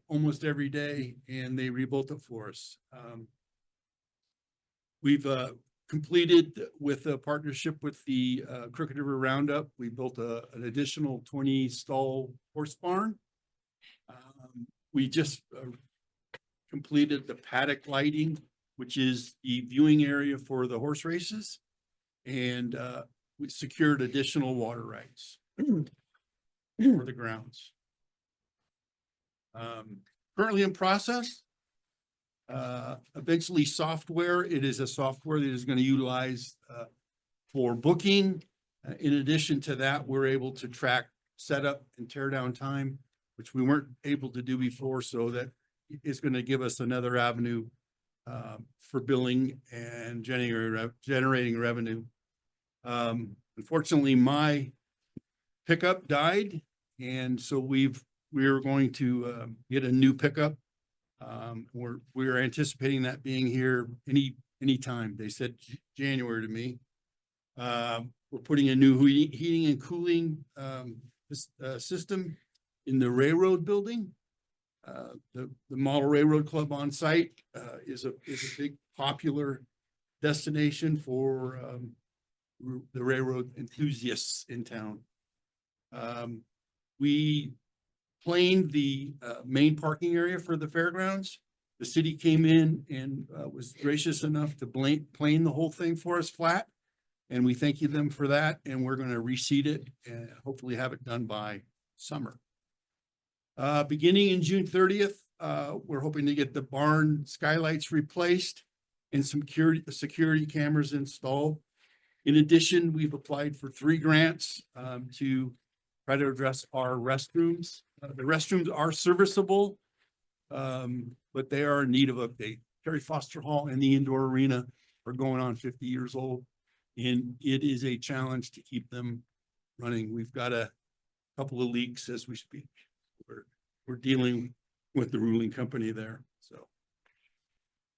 almost every day, and they rebuilt it for us. We've completed with a partnership with the Crooked River Roundup. We built an additional 20 stall horse barn. We just completed the paddock lighting, which is the viewing area for the horse races. And we secured additional water rights for the grounds. Currently in process. Eventually software. It is a software that is going to utilize for booking. In addition to that, we're able to track setup and tear down time, which we weren't able to do before. So that is going to give us another avenue for billing and generating revenue. Unfortunately, my pickup died, and so we're going to get a new pickup. We're anticipating that being here any time. They said January to me. We're putting a new heating and cooling system in the railroad building. The Model Railroad Club on site is a big popular destination for the railroad enthusiasts in town. We planed the main parking area for the fairgrounds. The city came in and was gracious enough to plane the whole thing for us flat. And we thank you them for that. And we're going to reseed it and hopefully have it done by summer. Beginning in June 30th, we're hoping to get the barn skylights replaced and some security cameras installed. In addition, we've applied for 3 grants to try to address our restrooms. The restrooms are serviceable, but they are in need of update. Cary Foster Hall and the indoor arena are going on 50 years old, and it is a challenge to keep them running. We've got a couple of leaks as we speak. We're dealing with the ruling company there. So,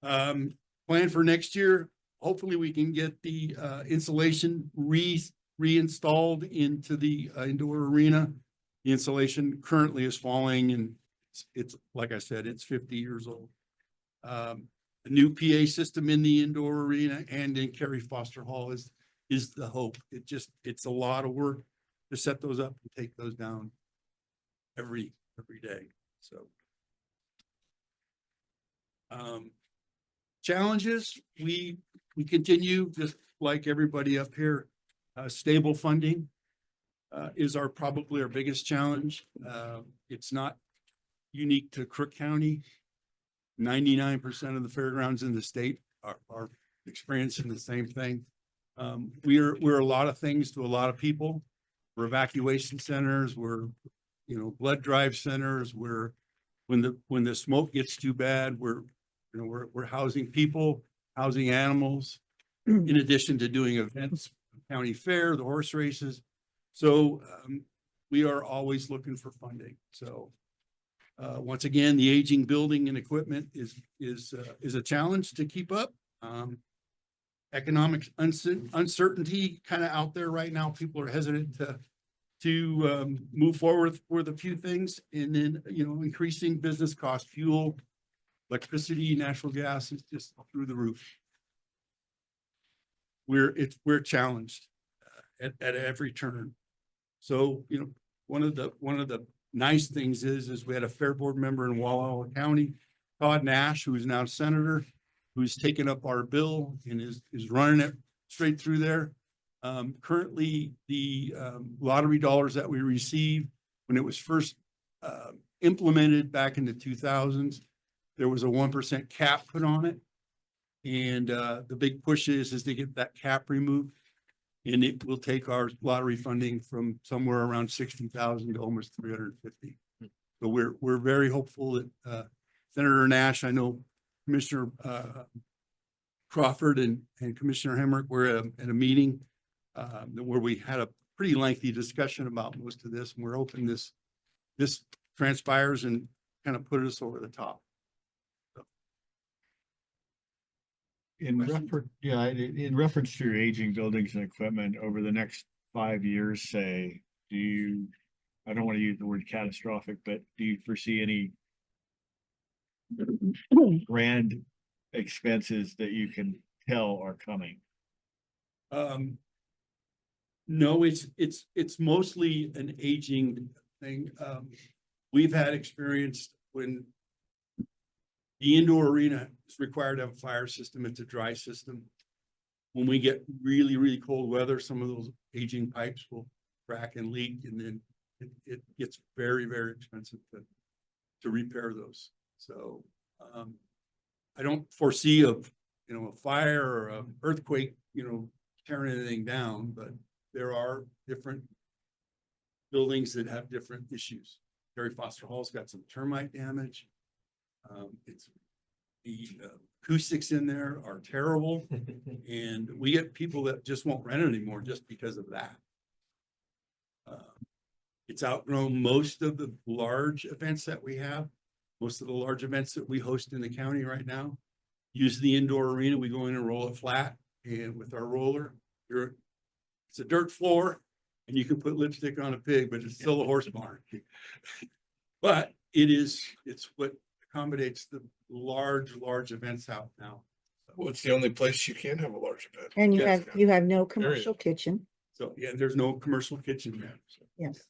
plan for next year. Hopefully we can get the insulation reinstalled into the indoor arena. The insulation currently is falling, and it's like I said, it's 50 years old. A new PA system in the indoor arena and in Cary Foster Hall is the hope. It's a lot of work to set those up and take those down every day. So challenges, we continue just like everybody up here. Stable funding is probably our biggest challenge. It's not unique to Crook County. 99% of the fairgrounds in the state are experiencing the same thing. We're a lot of things to a lot of people. We're evacuation centers. We're blood drive centers. When the smoke gets too bad, we're housing people, housing animals. in addition to doing events, county fair, the horse races. So we are always looking for funding. So once again, the aging building and equipment is a challenge to keep up. Economic uncertainty kind of out there right now. People are hesitant to move forward with a few things, and then, you know, increasing business cost, fuel, electricity, natural gas is just through the roof. We're challenged at every turn. So, you know, one of the nice things is we had a fair board member in Walla Walla County, Todd Nash, who is now senator, who's taken up our bill and is running it straight through there. Currently, the lottery dollars that we received when it was first implemented back in the 2000s, there was a 1% cap put on it. And the big push is to get that cap removed. And it will take our lottery funding from somewhere around 60,000 to almost 350. So we're very hopeful that Senator Nash, I know Commissioner Crawford and Commissioner Hemrick were at a meeting where we had a pretty lengthy discussion about most of this. And we're hoping this transpires and kind of put us over the top. In reference to your aging buildings and equipment over the next 5 years, say, I don't want to use the word catastrophic, but do you foresee any grand expenses that you can tell are coming? No, it's mostly an aging thing. We've had experience when the indoor arena is required to have a fire system. It's a dry system. When we get really, really cold weather, some of those aging pipes will crack and leak, and then it gets very, very expensive to repair those. So I don't foresee a fire or an earthquake, tearing anything down, but there are different buildings that have different issues. Terry Foster Hall's got some termite damage. It's the acoustics in there are terrible, and we get people that just won't rent it anymore just because of that. It's outgrown most of the large events that we have. Most of the large events that we host in the county right now use the indoor arena. We go in and roll it flat, and with our roller, it's a dirt floor, and you can put lipstick on a pig, but it's still a horse barn. But it's what accommodates the large events out now. Well, it's the only place you can have a large event. And Yes. you have no commercial kitchen. So, yeah, there's no commercial kitchen there. So Yes.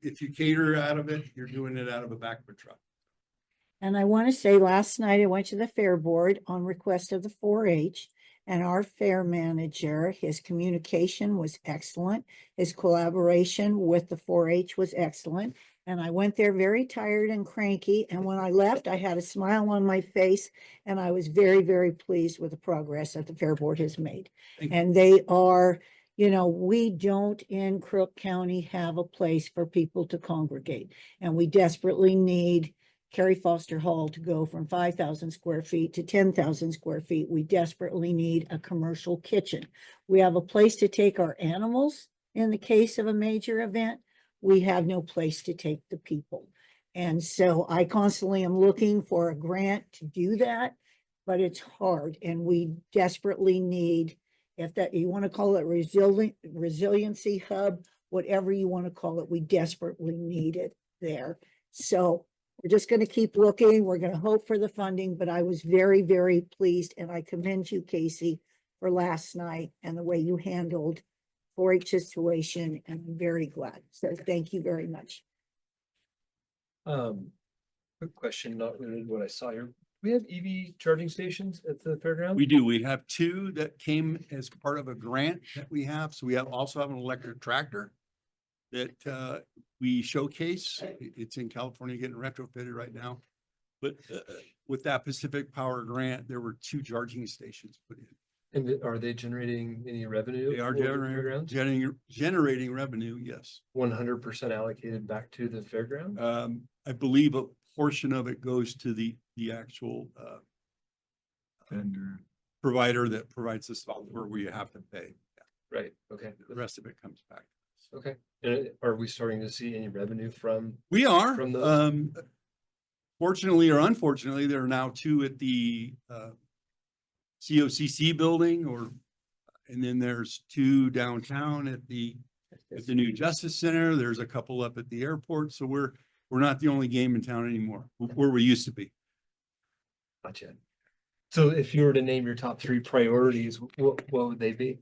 if you cater out of it, you're doing it out of a back of a truck. And I want to say last night I went to the fair board on request of the 4-H, and our fair manager, his communication was excellent. His collaboration with the 4-H was excellent. And I went there very tired and cranky. And when I left, I had a smile on my face, and I was very, very pleased with the progress that the fair board has made. Thank you. And they are, we don't in Crook County have a place for people to congregate. And we desperately need Carrie Foster Hall to go from 5,000 square feet to 10,000 square feet. We desperately need a commercial kitchen. We have a place to take our animals in the case of a major event. We have no place to take the people. And so I constantly am looking for a grant to do that, but it's hard. And we desperately need, if that you want to call it resiliency hub, whatever you want to call it, we desperately need it there. So we're just going to keep looking. We're going to hope for the funding, but I was very, very pleased, and I commend you, Casey, for last night and the way you handled 4-H situation, and I'm very glad. So thank you very much. Quick question, not related to what I saw here. We have EV charging stations at the fairground? We do. We have 2 that came as part of a grant that we have. So we also have an electric tractor that we showcase. It's in California getting retrofitted right now. But with that Pacific Power grant, there were 2 charging stations put in. And are they generating any revenue? They are for the fairgrounds? generating revenue, yes. 100% allocated back to the fairground? I believe a portion of it goes to the actual Vendor. provider that provides the software we have to pay. Right, okay, The rest of it comes back. okay. And are we starting to see any revenue from? We are, From those? fortunately or unfortunately, there are now two at the COCC building and then there's two downtown at the new Justice Center. There's a couple up at the airport. So we're not the only game in town anymore, where we used to be. Gotcha. So if you were to name your top three priorities, what would they be?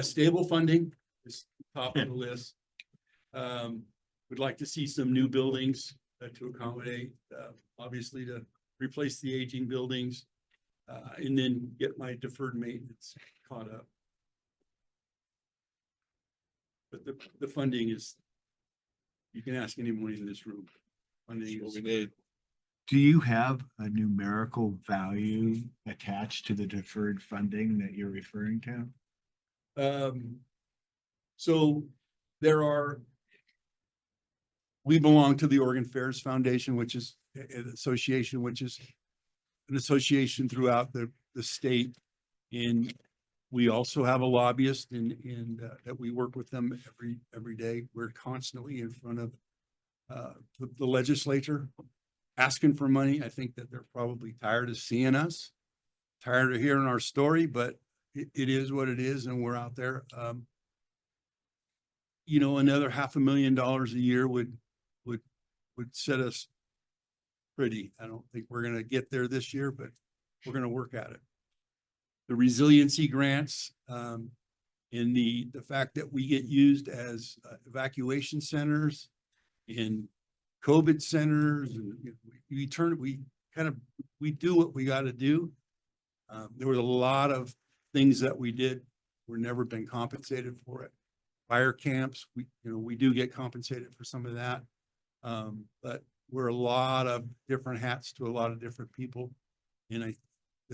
Stable funding is top of the list. Would like to see some new buildings to accommodate, obviously to replace the aging buildings. And then get my deferred maintenance caught up. But the funding is, you can ask anyone in this room. Funding is what we need. Do you have a numerical value attached to the deferred funding that you're referring to? So we belong to the Oregon Fairs Foundation, which is an association, throughout the state. And we also have a lobbyist and that we work with them every day. We're constantly in front of the legislature asking for money. I think that they're probably tired of seeing us, tired of hearing our story, but it is what it is, and we're out there. Another $500,000 a year would set us pretty. I don't think we're gonna get there this year, but we're gonna work at it. The resiliency grants, and the fact that we get used as evacuation centers in COVID centers, and we do what we got to do. There was a lot of things that we did. We're never been compensated for it. Fire camps, we do get compensated for some of that. But we're a lot of different hats to a lot of different people. And I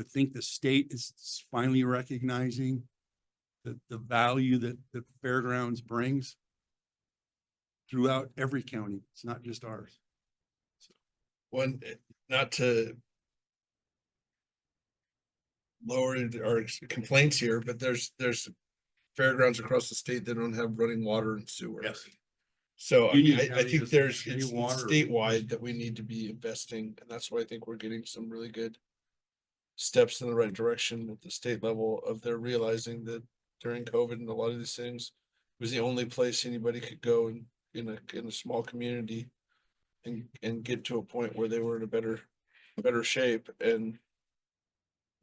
think the state is finally recognizing the value that the fairgrounds brings throughout every county. It's not just ours. One, not to lower our complaints here, but there's fairgrounds across the state that don't have running water and sewer. Yes. So I Union mean, I County think doesn't it's have any water. statewide that we need to be investing, and that's why I think we're getting some really good steps in the right direction at the state level of their realizing that during COVID and a lot of these things was the only place anybody could go in a small community and get to a point where they were in a better shape. And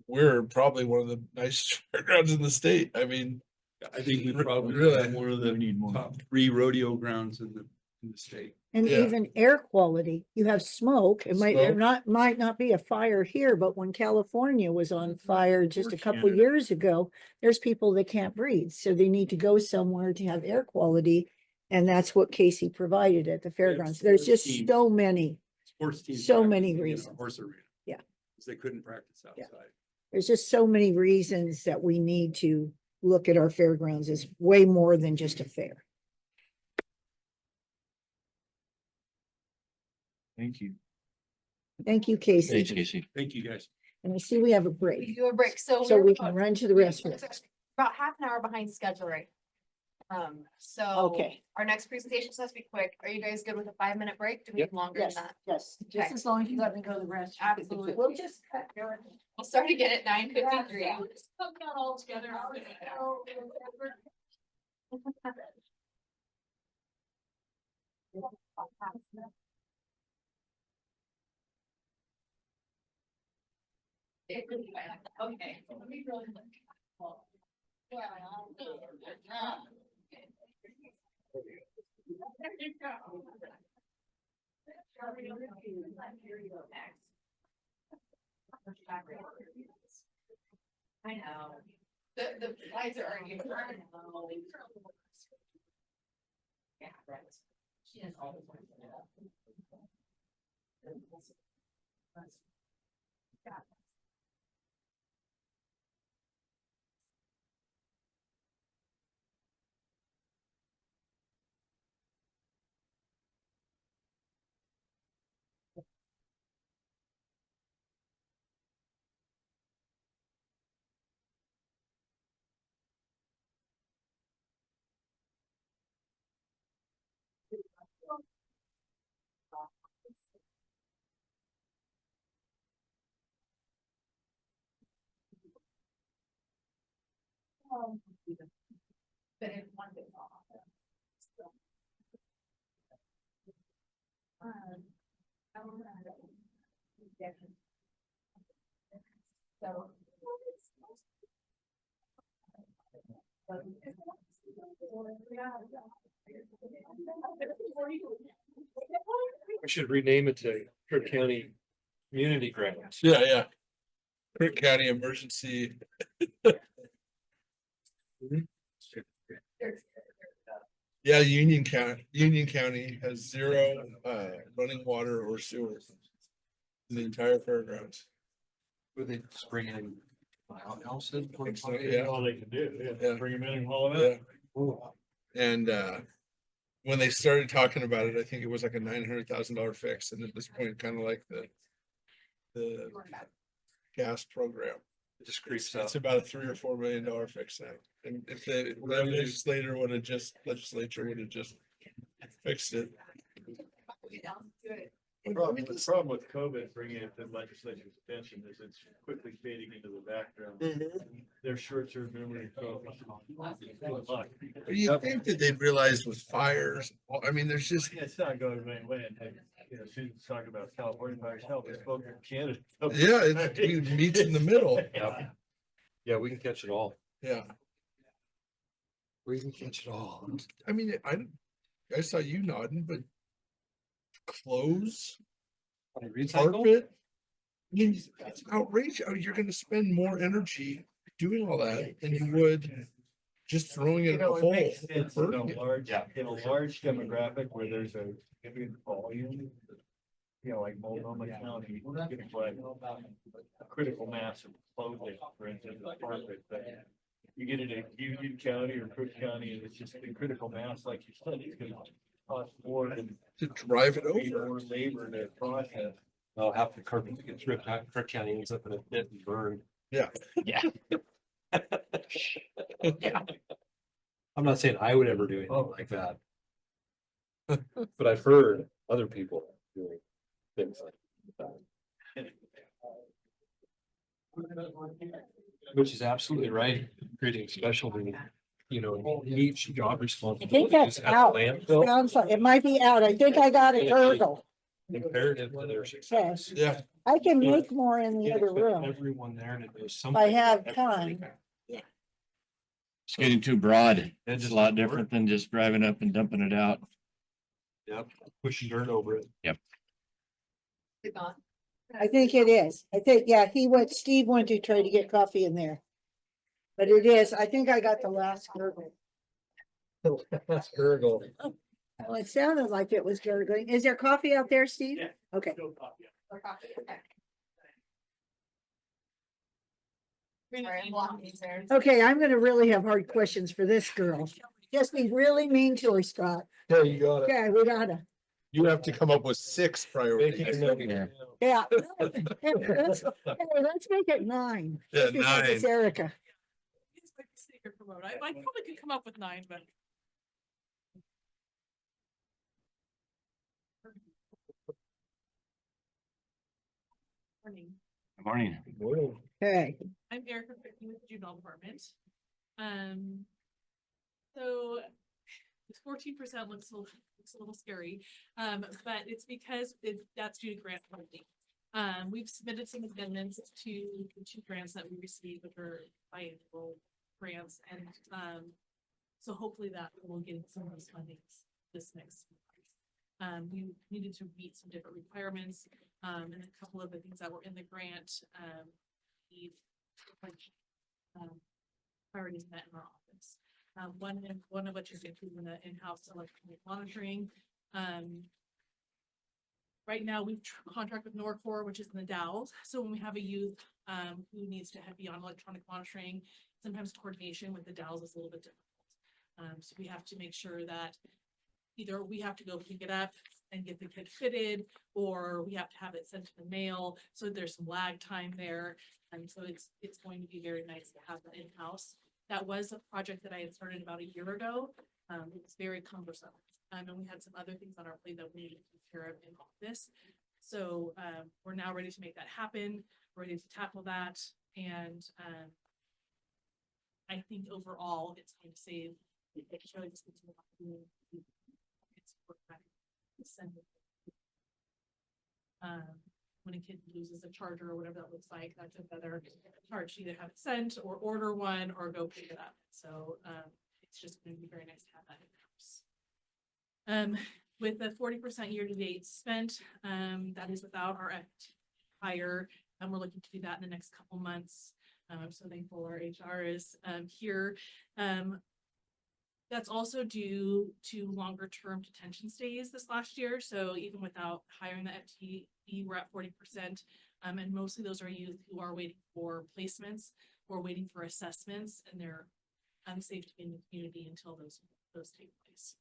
we're probably one of the nicest fairgrounds in the state. I mean, I think we probably really have one of the need more. top 3 rodeo grounds in the state. And Yeah. even air quality, you have smoke. It might not be a fire here, but when California was on fire just a couple Canada. years ago, there's people that can't breathe, so they need to go somewhere to have air quality. And that's what Casey provided at the fairgrounds. There's just teams. so many, Sports teams. So many practicing in a reasons. Horse arena. Yeah. Because they couldn't practice Yeah. outside. there's just so many reasons that we need to look at our fairgrounds as way more than just a fair. Thank you. Thank you, Thanks, Casey. Casey. Thank you, guys. And I see we have a We break, do a break, so. so we're we can run to the restroom. About half an hour behind schedule, right? So. Okay. Our next presentation has to be quick. Are you guys good with a 5-minute break? Do we need longer than Yes, that? yes, Okay. just as long as you let me go to the restroom. Absolutely. We'll just cut. We'll start again at 9:53. all together. Okay. I know. The slides are already. Yeah, right. She has all the. Yeah. But if one gets off. So. We should rename it to Crook County Community Grants. Yeah. Crook County Emergency. Yeah, Union County has zero running water or sewer in the entire fairgrounds. Would they just bring in houses? So, yeah. All they can do, Yeah. bring them in and haul it out. Yeah. And when they started talking about it, I think it was like a $900,000 fix, and at this point, kind of like the gas program. It just creeps It's up. about a $3 or $4 million fix now. And if the legislature would have just fixed it. The problem with COVID, bringing it to legislature's attention, is it's quickly fading into the background. Their short-term memory. You think that they'd realize with fires, I mean, there's just, It's not going away. Susan's talking about California fires, help us spoke in Canada. yeah, it meets in the middle. Yep. Yeah, we can catch it all. Yeah. We can catch it all. I mean, I saw you nodding, but clothes, carpet. I mean, it's outrageous. Oh, you're gonna spend more energy doing all that than you would just throwing it in a It hole. makes sense in Burning a it. large demographic where there's a significant volume. Like Multnomah County, getting like a critical mass of clothing, for instance, like carpet. But you get into Union County or Crook County, and it's just the critical mass, like you said, it's gonna cost more than To drive it over. more labor to process. Well, half the carpet that gets ripped out, Crook County ends up in a pit and burned. Yeah. Yeah. Yeah. I'm not saying I would ever do anything like that. But I've heard other people doing things like that. Which is absolutely right, creating specialty, each job I responsibility. think that's is at the out. landfill, Sounds like, it might be out. I think I got a gurgle. imperative to their success. Yeah. I can make more in the Can't other expect room. everyone there to do If something. I have every time. day. It's getting too broad. It's It's just a lot different than just driving up and dumping it out. Yep, pushing dirt over it. I think it is. I think, yeah, Steve went to try to get coffee in there. But it is. I think I got the last gurgle. That's gurgle. Well, it sounded like it was gurgling. Is there coffee out there, Steve? Yeah. Okay. Okay, I'm gonna really have hard questions for this girl. Just be really mean to her, Scott. Yeah, you got it. Okay, we gotta, You have to come up with 6 priorities. yeah. Hey, let's make it 9. Yeah, Because it's 9. Erica. I probably could come up with 9, but. Morning. Good morning. Okay, I'm Erica with the juvenile department. So this 14% looks a little scary, but it's because that's due to grant funding. We've submitted some amendments to the 2 grants that we received, which are biannual grants, and so hopefully that will get some of those fundings this next month. We needed to meet some different requirements, and a couple of the things that were in the grant, we've priorities met in our office. One of which is including the in-house electronic monitoring. Right now, we contract with Norcor, which is in the Dalles. So when we have a youth who needs to be on electronic monitoring, sometimes coordination with the Dalles is a little bit difficult. So we have to make sure that either we have to go pick it up and get the kid fitted, or we have to have it sent to the mail. So there's some lag time there. And so it's going to be very nice to have that in-house. That was a project that I had started about a year ago. It was very cumbersome. And we had some other things on our plate that we needed to take care of in office. So we're now ready to make that happen. We're ready to tackle that. And I think overall it's going to save. It's really just it's work back, send it. When a kid loses a charger or whatever that looks like, that's a better charge, either have it sent or order one or go pick it up. So it's just going to be very nice to have that in house. With the 40% year-to-date spent, that is without our hire, and we're looking to do that in the next couple months. So thankful our HR is here. That's also due to longer term detention stays this last year. So even without hiring the FTE, we're at 40%. And mostly those are youth who are waiting for placements or waiting for assessments, and they're unsafe to be in the community until those take place.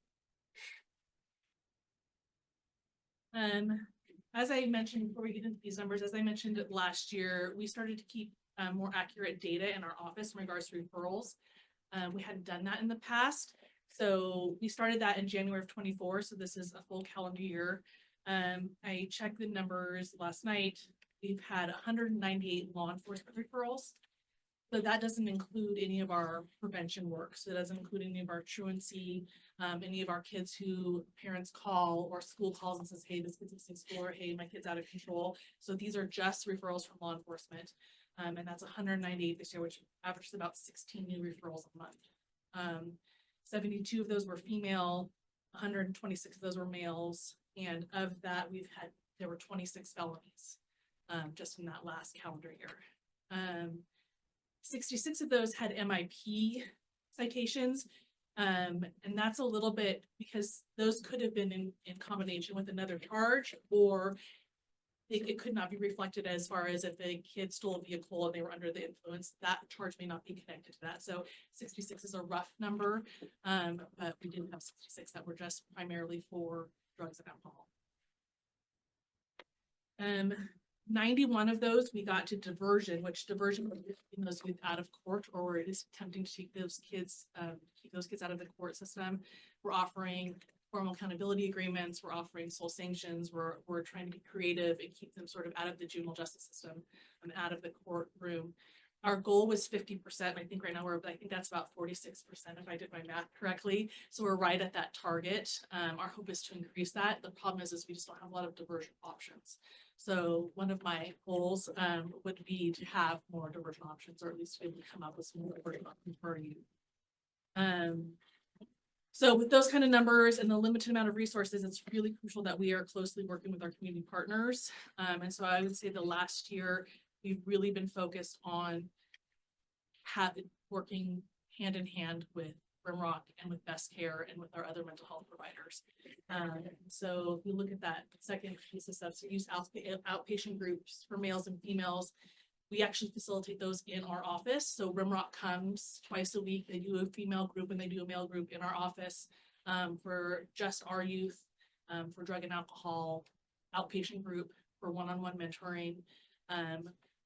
As I mentioned before we get into these numbers, as I mentioned last year, we started to keep more accurate data in our office in regards to referrals. We hadn't done that in the past. So we started that in January of 24. So this is a full calendar year. I checked the numbers last night. We've had 198 law enforcement referrals. So that doesn't include any of our prevention work. So it doesn't include any of our truancy, any of our kids who parents call or school calls and says, hey, this kid's missing school, or hey, my kid's out of control. So these are just referrals from law enforcement. And that's 198 this year, which averages about 16 new referrals a month. 72 of those were female, 126 of those were males. And of that, there were 26 felonies just in that last calendar year. 66 of those had MIP citations. And that's a little bit because those could have been in combination with another charge, or it could not be reflected as far as if a kid stole a vehicle and they were under the influence, that charge may not be connected to that. So 66 is a rough number, but we did have 66 that were just primarily for drugs and alcohol. 91 of those we got to diversion, which diversion was keeping those youth out of court, or it is attempting to keep those kids out of the court system. We're offering formal accountability agreements. We're offering sole sanctions. We're trying to be creative and keep them sort of out of the juvenile justice system and out of the courtroom. Our goal was 50%. I think right now I think that's about 46% if I did my math correctly. So we're right at that target. Our hope is to increase that. The problem is we just don't have a lot of diversion options. So one of my goals would be to have more diversion options, or at least to be able to come up with some more diversion options for you. So with those kind of numbers and the limited amount of resources, it's really crucial that we are closely working with our community partners. And so I would say the last year, we've really been focused on working hand in hand with Rimrock and with Best Care and with our other mental health providers. So if you look at that second piece of substance use outpatient groups for males and females, we actually facilitate those in our office. So Rimrock comes twice a week. They do a female group and they do a male group in our office for just our youth, for drug and alcohol, outpatient group for one-on-one mentoring.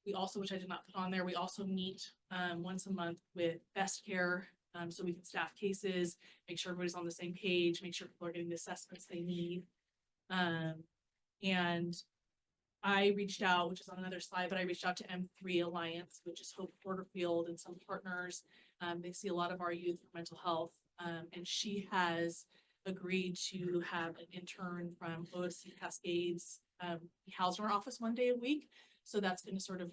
We also, which I did not put on there, we also meet once a month with Best Care. So we can staff cases, make sure everybody's on the same page, make sure people are getting the assessments they need. And I reached out, which is on another slide, but I reached out to M3 Alliance, which is Hope Porterfield and some partners. They see a lot of our youth for mental health. And she has agreed to have an intern from OSC Cascades housed in our office one day a week. So that's going to sort of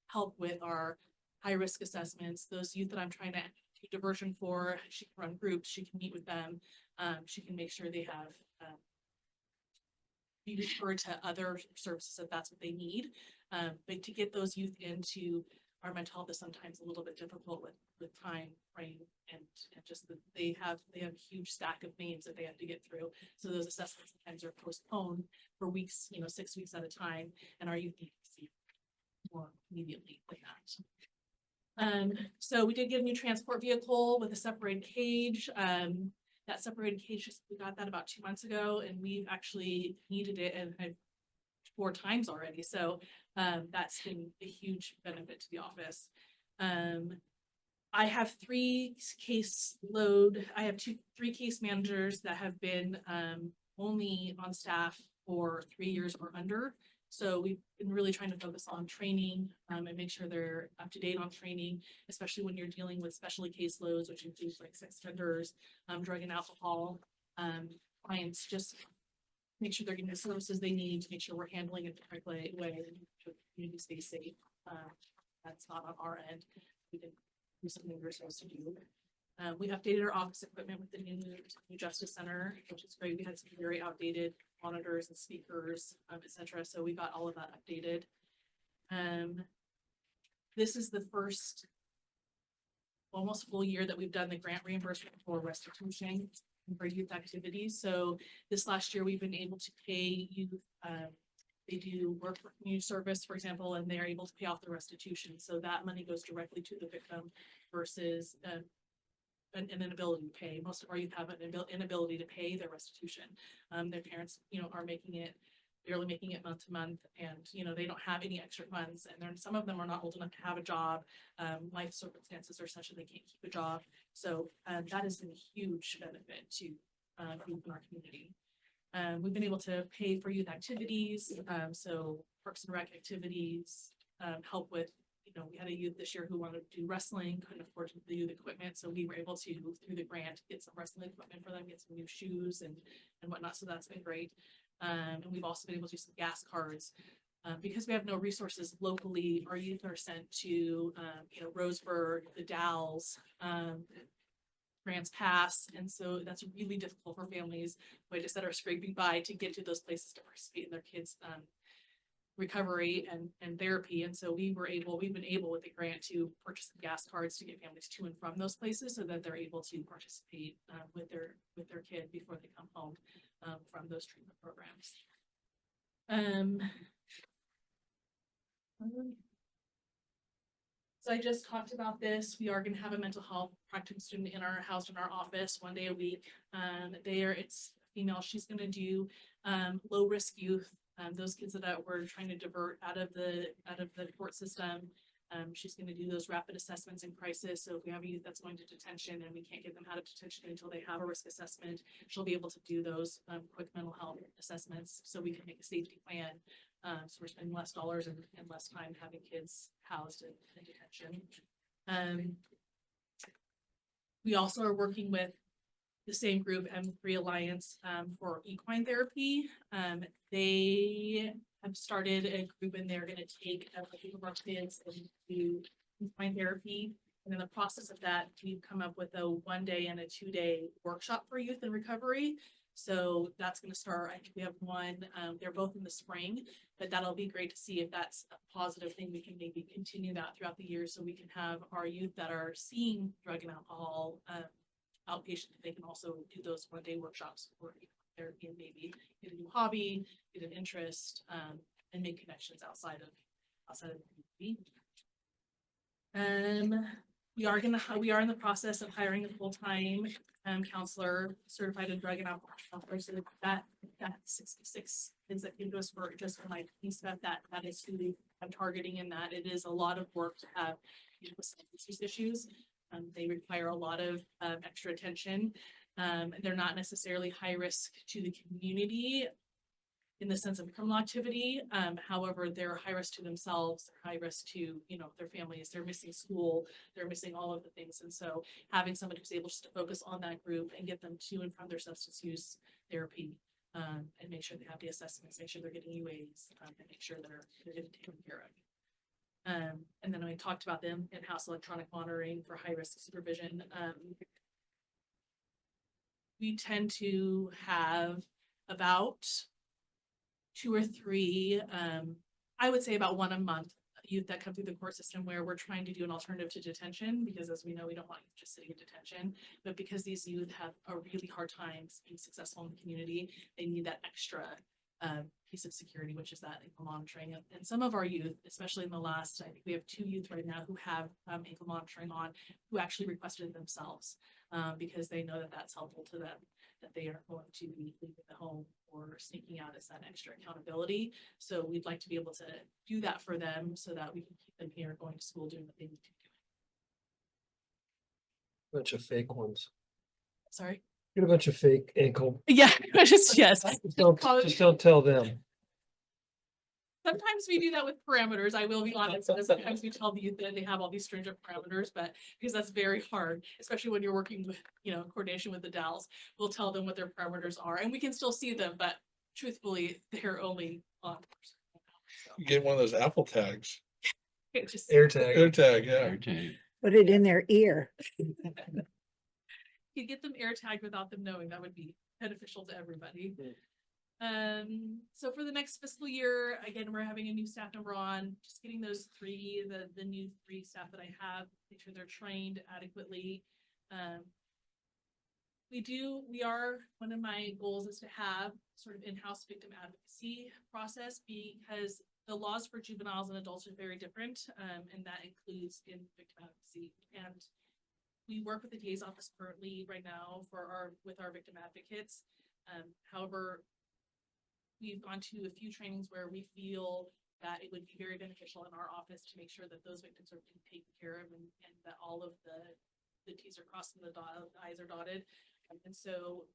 help with our high risk assessments. Those youth that I'm trying to do diversion for, she can run groups, she can meet with them. She can make sure they have be referred to other services if that's what they need. But to get those youth into our mental health is sometimes a little bit difficult with time frame and just that they have a huge stack of names that they have to get through. So those assessments sometimes are postponed for weeks, 6 weeks at a time, and our youth need to see more immediately than that. So we did get a new transport vehicle with a separated cage. That separated cage, we got that about 2 months ago, and we've actually needed it and 4 times already. So that's been a huge benefit to the office. I have 3 case managers that have been only on staff for 3 years or under. So we've been really trying to focus on training and make sure they're up to date on training, especially when you're dealing with specialty caseloads, which includes like sex offenders, drug and alcohol. Clients, just make sure they're getting the services they need to make sure we're handling it the correct way and the community stays safe. That's not on our end. We didn't do something we're supposed to do. We updated our office equipment with the new Justice Center, which is great. We had some very outdated monitors and speakers, etc. So we got all of that updated. This is the first almost full year that we've done the grant reimbursement for restitution for youth activities. So this last year, we've been able to pay youth. They do work for community service, for example, and they're able to pay off the restitution. So that money goes directly to the victim versus an inability to pay. Most of our youth have an inability to pay their restitution. Their parents, are barely making it month to month, and they don't have any extra funds. And then some of them are not old enough to have a job. Life circumstances are such that they can't keep a job. So that has been a huge benefit to youth in our community. We've been able to pay for youth activities, so Parks and Rec activities, help with. We had a youth this year who wanted to do wrestling, couldn't afford to do the equipment. So we were able to, through the grant, get some wrestling equipment for them, get some new shoes and whatnot. So that's been great. And we've also been able to do some gas cards. Because we have no resources locally, our youth are sent to, Roseburg, the Dalles, Grants Pass. And so that's really difficult for families that are scraping by to get to those places to participate in their kids' recovery and therapy. And so we've been able with the grant to purchase gas cards to get families to and from those places so that they're able to participate with their kid before they come home from those treatment programs. So I just talked about this. We are going to have a mental health practicum student in our house, in our office 1 day a week. It's female. She's going to do low risk youth. Those kids that we're trying to divert out of the court system. She's going to do those rapid assessments in crisis. So if we have a youth that's going to detention and we can't get them out of detention until they have a risk assessment, she'll be able to do those quick mental health assessments so we can make a safety plan. So we're spending less dollars and less time having kids housed in detention. We also are working with the same group, M3 Alliance, for equine therapy. They have started a group and they're going to take a group of our kids and do equine therapy. And in the process of that, we've come up with a 1 day and a 2 day workshop for youth in recovery. So that's going to start. I think we have one. They're both in the spring, but that'll be great to see if that's a positive thing. We can maybe continue that throughout the year so we can have our youth that are seeing drug and alcohol outpatient. They can also do those 1 day workshops for therapy and maybe get a new hobby, get an interest, and make connections outside of the community. We are in the process of hiring a full-time counselor, certified in drug and alcohol counselor. So that 66 kids that came to us for just for my stuff, that is who I'm targeting in that. It is a lot of work to have substance use issues. They require a lot of extra attention. They're not necessarily high risk to the community in the sense of criminal activity. However, they're high risk to themselves, high risk to, their families. They're missing school, they're missing all of the things. And so having somebody who's able just to focus on that group and get them to and from their substance use therapy, and make sure they have the assessments, make sure they're getting UAs, and make sure they're getting taken care of. And then I talked about them in-house electronic monitoring for high risk supervision. We tend to have about 2 or 3, I would say about 1 a month, youth that come through the court system where we're trying to do an alternative to detention, because as we know, we don't want youth just sitting in detention, but because these youth have a really hard time being successful in the community, they need that extra piece of security, which is that ankle monitoring. And some of our youth, especially in the last, I think we have 2 youth right now who have ankle monitoring on, who actually requested it themselves, because they know that that's helpful to them, that they aren't going to be leaving the home or sneaking out as that extra accountability. So we'd like to be able to do that for them so that we can keep them here going to school, doing what they need to do. Bunch of fake ones. Sorry? Get a bunch of fake ankle. Yeah, yes. Just don't tell them. Sometimes we do that with parameters, I will be honest, because sometimes we tell the youth that they have all these stringent parameters, but because that's very hard, especially when you're working with, coordination with the DALs. We'll tell them what their parameters are, and we can still see them, but truthfully, they're only on. You get one of those Apple tags. It just, AirTag, yeah. Okay. Put it in their ear. you get them air tagged without them knowing, that would be beneficial to everybody. So for the next fiscal year, again, we're having a new staff member on, just getting those the new 3 staff that I have, make sure they're trained adequately. One of my goals is to have sort of in-house victim advocacy process, because the laws for juveniles and adults are very different, and that includes in victim advocacy. And we work with the DA's office currently right now with our victim advocates. However, we've gone to a few trainings where we feel that it would be very beneficial in our office to make sure that those victims are being taken care of, and that all of the T's are crossed and the I's are dotted. And so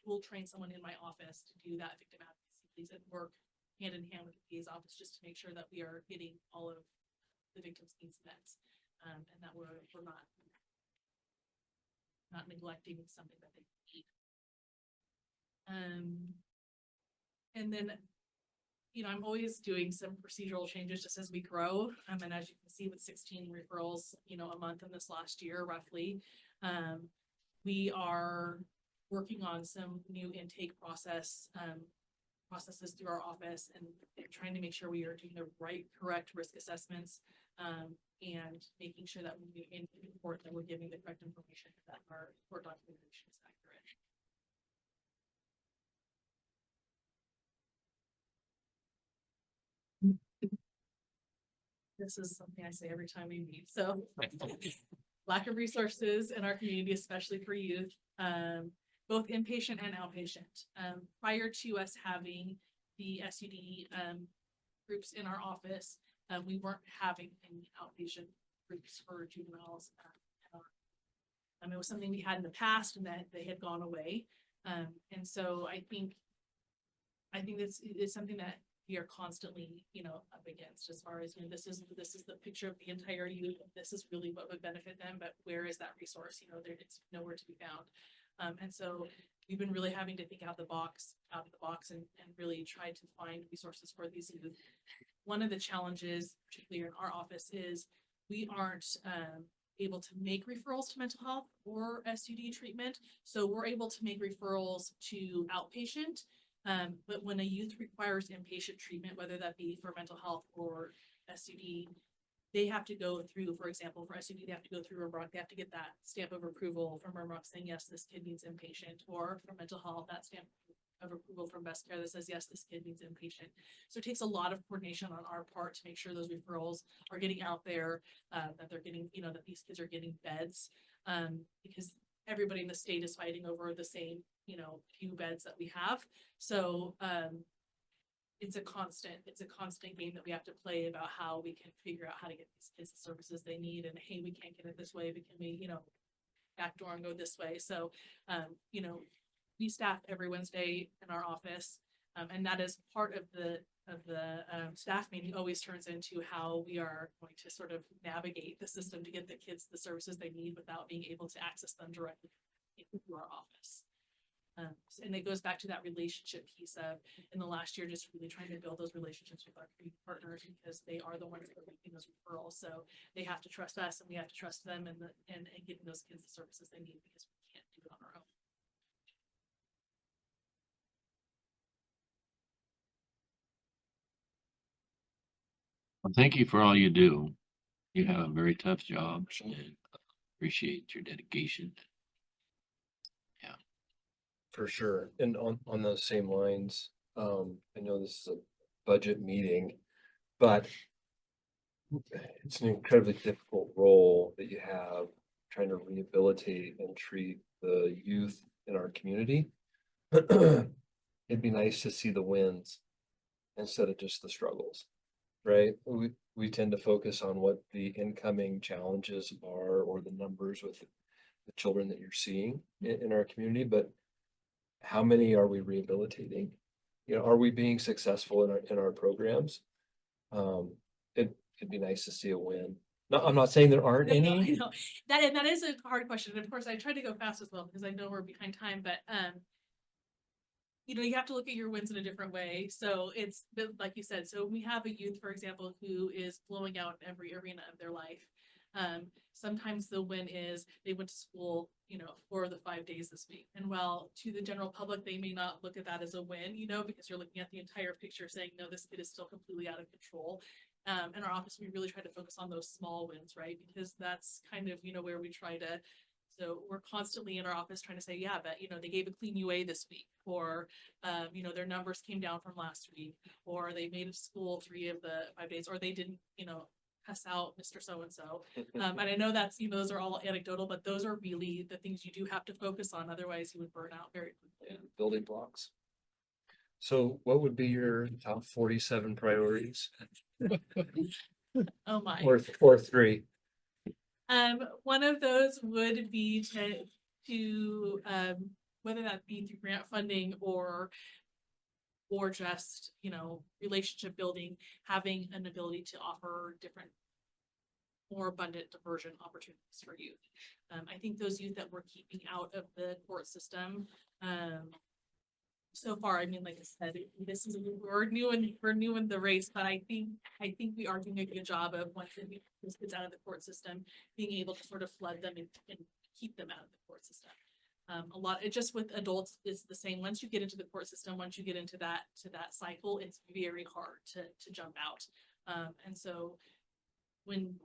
we'll train someone in my office to do that victim advocacy piece and work hand in hand with the DA's office just to make sure that we are getting all of the victims' needs met, and that we're not neglecting something that they need. And then, I'm always doing some procedural changes just as we grow. And as you can see with 16 referrals, a month in this last year, roughly, we are working on some new intake processes through our office, and trying to make sure we are doing the correct risk assessments, and making sure that when we report that we're giving the correct information, that our report documentation is accurate. This is something I say every time we meet. So lack of resources in our community, especially for youth, both inpatient and outpatient. Prior to us having the SUD groups in our office, we weren't having any outpatient groups for juveniles. It was something we had in the past, and that they had gone away. And so I think this is something that we are constantly, up against, as far as, this is the picture of the entire youth. This is really what would benefit them, but where is that resource? It's nowhere to be found. And so we've been really having to think out of the box and really try to find resources for these youth. One of the challenges, particularly in our office, is we aren't able to make referrals to mental health or SUD treatment. So we're able to make referrals to outpatient. But when a youth requires inpatient treatment, whether that be for mental health or SUD, they have to go through, for example, for SUD, they have to go through RMROC. They have to get that stamp of approval from RMROC saying, yes, this kid needs inpatient, or for mental health, that stamp of approval from Best Care that says, yes, this kid needs inpatient. So it takes a lot of coordination on our part to make sure those referrals are getting out there, that they're getting, that these kids are getting beds, because everybody in the state is fighting over the same, few beds that we have. So, it's a constant game that we have to play about how we can figure out how to get these kids the services they need. And hey, we can't get it this way, but can we, backdoor and go this way? So, we staff every Wednesday in our office. And that is part of the staff meeting always turns into how we are going to sort of navigate the system to get the kids the services they need without being able to access them directly through our office. And it goes back to that relationship piece of, in the last year, just really trying to build those relationships with our partners, because they are the ones that are making those referrals. So they have to trust us, and we have to trust them, and giving those kids the services they need, because we can't do it on our own. Well, thank you for all you do. You have a very tough job, and appreciate your dedication. For sure. And on those same lines, I know this is a budget meeting, but it's an incredibly difficult role that you have, trying to rehabilitate and treat the youth in our community. It'd be nice to see the wins instead of just the struggles, right? We tend to focus on what the incoming challenges are, or the numbers with the children that you're seeing in our community, but how many are we rehabilitating? you know, are we being successful in our programs? It'd be nice to see a win. No, I'm not saying there aren't I any. know. That is a hard question. And of course, I tried to go fast as well because I know we're behind time, but you know, you have to look at your wins in a different way. So it's like you said, so we have a youth, for example, who is blowing out in every arena of their life. Sometimes the win is they went to school, you know, 4 of the 5 days this week. And while to the general public, they may not look at that as a win, you know, because you're looking at the entire picture saying, no, this kid is still completely out of control. In our office, we really try to focus on those small wins, right? Because that's kind of, you know, where we try to, so we're constantly in our office trying to say, yeah, but, you know, they gave a clean UA this week, or, you know, their numbers came down from last week, or they made it to school 3 of the 5 days, or they didn't, you know, cuss out Mr. So-and-so. And I know that's, you know, those are all anecdotal, but those are really the things you do have to focus on. Otherwise you would burn out very quickly. Building blocks. So what would be your top 47 priorities? Oh my. Or 3? One of those would be to whether that be through grant funding or just, you know, relationship building, having an ability to offer different, more abundant diversion opportunities for youth. I think those youth that we're keeping out of the court system, so far, I mean, like I said, this is, we're new in the race, but I think we are doing a good job of once this gets out of the court system, being able to sort of flood them and keep them out of the court system. A lot, it just with adults is the same. Once you get into the court system, once you get into that cycle, it's very hard to jump out. And so when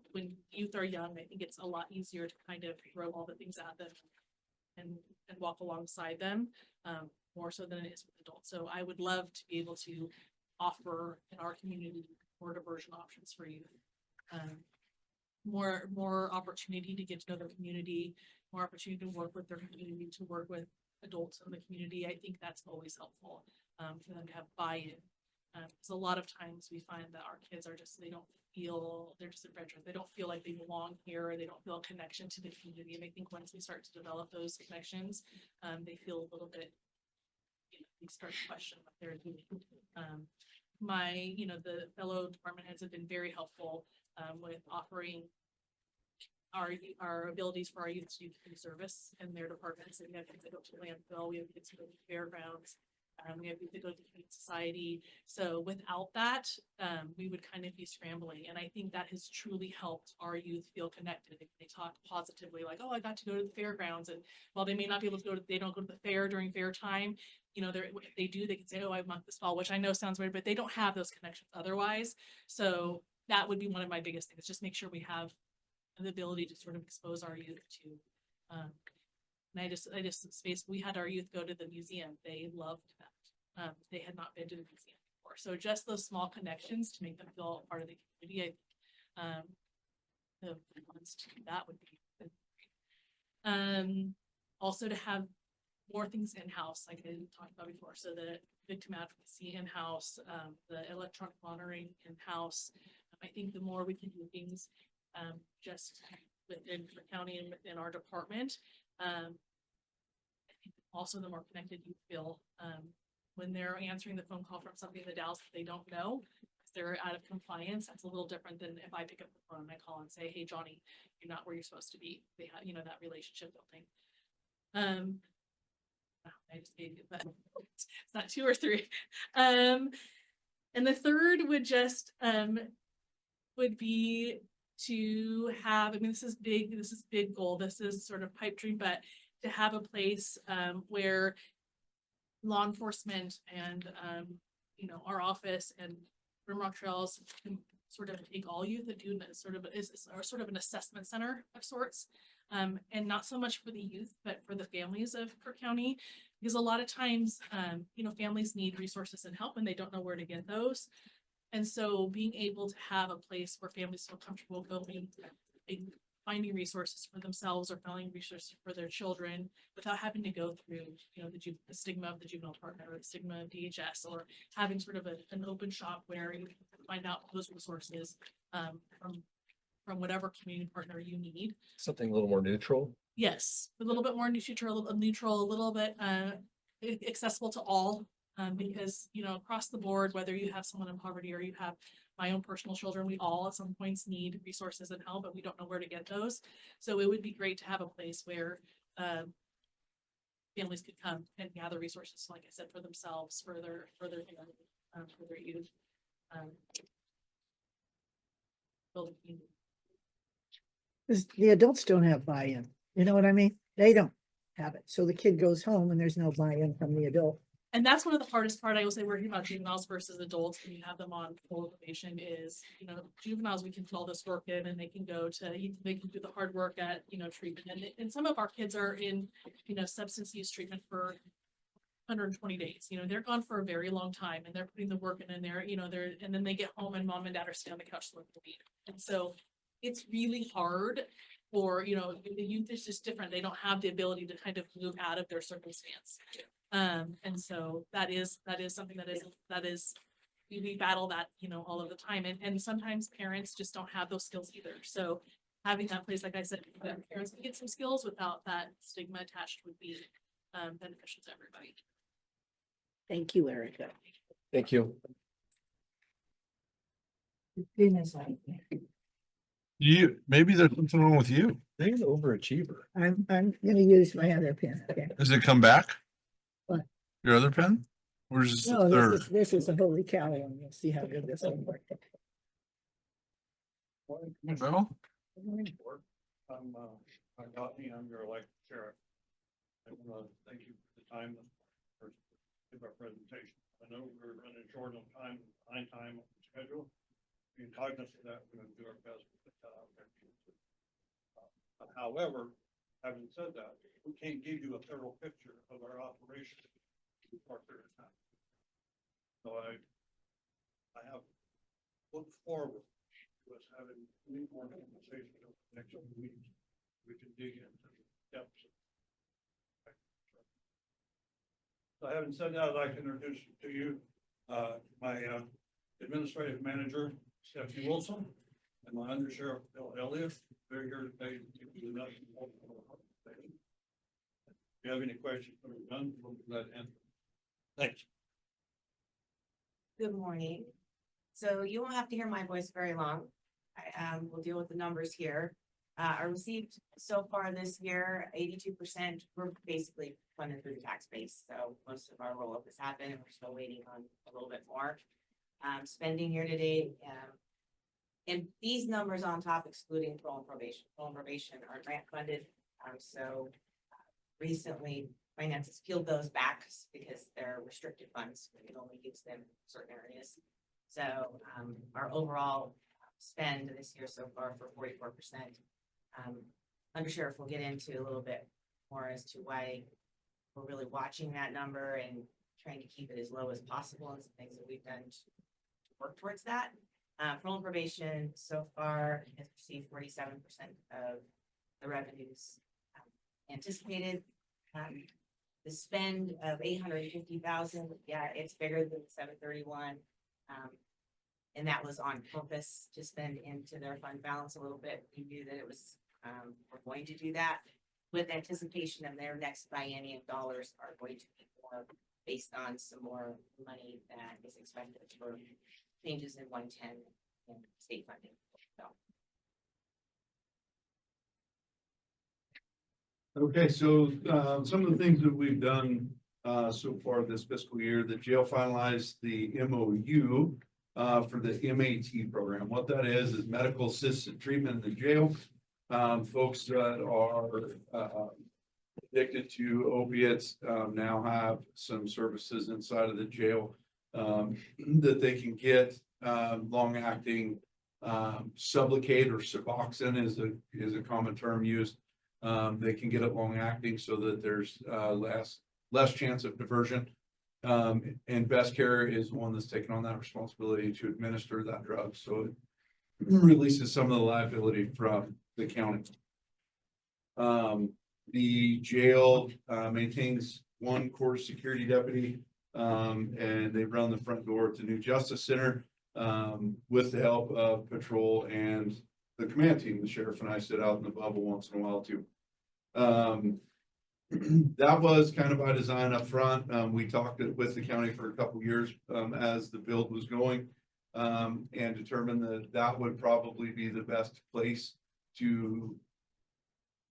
youth are young, I think it's a lot easier to kind of throw all the things at them and walk alongside them, more so than it is with adults. So I would love to be able to offer in our community more diversion options for youth. More opportunity to get to know their community, more opportunity to work with their community, to work with adults in the community. I think that's always helpful for them to have buy-in. Because a lot of times we find that our kids are just, they don't feel, they're just adventurous. They don't feel like they belong here. Or they don't feel a connection to the community. And I think once we start to develop those connections, they feel a little bit, you know, they start to question what they're doing. You know, the fellow department heads have been very helpful with offering our abilities for our youth to do community service in their departments. And we have kids that go to landfill, we have kids who go to fairgrounds, we have youth that go to community society. So without that, we would kind of be scrambling. And I think that has truly helped our youth feel connected. They talk positively, like, oh, I got to go to the fairgrounds. And while they may not be able to go to, they don't go to the fair during fair time, you know, if they do, they can say, oh, I want this fall, which I know sounds weird, but they don't have those connections otherwise. So that would be one of my biggest things, just make sure we have the ability to sort of expose our youth to, and I just space, we had our youth go to the museum. They loved that. They had not been to the museum before. So just those small connections to make them feel part of the community. The ones to do that would be good. Also to have more things in-house, like I talked about before. So the victim advocacy in-house, the electronic monitoring in-house. I think the more we can do things just within the county and within our department, I think also the more connected you feel when they're answering the phone call from somebody in the Dalles that they don't know, because they're out of compliance. That's a little different than if I pick up the phone and I call and say, hey, Johnny, you're not where you're supposed to be. They have, you know, that relationship building. I just gave you that. It's not 2 or 3. And the third would just would be to have, I mean, this is big goal. This is sort of pipe dream, but to have a place where law enforcement and you know, our office and Rimrock Trails can sort of take all youth and do sort of an assessment center of sorts. And not so much for the youth, but for the families of Crook County, because a lot of times, you know, families need resources and help and they don't know where to get those. And so being able to have a place where families feel comfortable going and finding resources for themselves or finding resources for their children without having to go through, you know, the stigma of the juvenile department or the stigma of DHS, or having sort of an open shop where you can find out those resources from whatever community partner you need. Something a little more neutral. Yes, a little bit more neutral, a little bit accessible to all. Because, you know, across the board, whether you have someone in poverty or you have my own personal children, we all at some points need resources and help, but we don't know where to get those. So it would be great to have a place where families could come and gather resources, like I said, for themselves, for their youth. Build a community. 'Cause the adults don't have buy-in, you know what I mean? They don't have it. So the kid goes home and there's no buy-in from the adult. And that's one of the hardest part, I will say, working about juveniles versus adults, when you have them on full probation is, you know, juveniles, we can put all this work in and they can go to, they can do the hard work at, you know, treatment. And some of our kids are in, you know, substance use treatment for 120 days, you know, they're gone for a very long time and they're putting the work in there, you know, and then they get home and mom and dad are sitting on the couch smoking weed. And so it's really hard for, you know, the youth is just different. They don't have the ability to kind of move out of their circumstance. And so that is something that is, we battle that, you know, all of the time. And sometimes parents just don't have those skills either. So having that place, like I said, that parents can get some skills without that stigma attached would be beneficial to everybody. Thank you, Erica. Thank you. Goodness, Maybe there's something wrong with you. They're an overachiever. I'm gonna use my other pen, okay? Does it come back? What? Your other pen? Or is this the No, third? this is a holy cow one. You'll see how good this one works. No? I'm your elected sheriff. I want to thank you for the time for give our presentation. I know we're running short on time, behind time on the schedule. Being cognizant of that, we're going to do our best to put that out there. However, having said that, we can't give you a thorough picture of our operation for a period of time. So I have looked forward to us having many more conversations over the next few weeks. We can dig into the depths. So having said that, I'd like to introduce to you my administrative manager, Stephanie Wilson, and my undersheriff, Bill Elliott. They're here today to give you enough. If you have any questions, we're done. We'll let answer. Thanks. Good morning. So you won't have to hear my voice very long. I will deal with the numbers here. I received so far this year, 82%, we're basically funded through the tax base. So most of our roll up has happened and we're still waiting on a little bit more. Spending year to date, and these numbers on top excluding parole and probation. Parole and probation are grant funded. Recently finances peeled those back because they're restricted funds. It only gives them certain areas. So our overall spend this year so far for 44%. Undersheriff will get into a little bit more as to why we're really watching that number and trying to keep it as low as possible and some things that we've done to work towards that. Parole and probation so far has received 47% of the revenues anticipated. The spend of 850,000, yeah, it's bigger than 731. And that was on purpose to spend into their fund balance a little bit. We knew that it was, we're going to do that with anticipation of their next biennium dollars are going to be more based on some more money that is expected for changes in 110 and state funding. So. Okay, so some of the things that we've done so far this fiscal year, the jail finalized the MOU for the MAT program. What that is medical assisted treatment in the jail. Folks that are addicted to opiates now have some services inside of the jail that they can get. Long-acting Sublocade or Suboxone is a common term used. They can get it long-acting so that there's less chance of diversion. And Best Care is one that's taken on that responsibility to administer that drug. So it releases some of the liability from the county. The jail maintains one court security deputy, and they run the front door to New Justice Center with the help of patrol and the command team. The sheriff and I sit out in the bubble once in a while too. that was kind of by design up front. We talked with the county for a couple years, as the build was going. And determined that that would probably be the best place to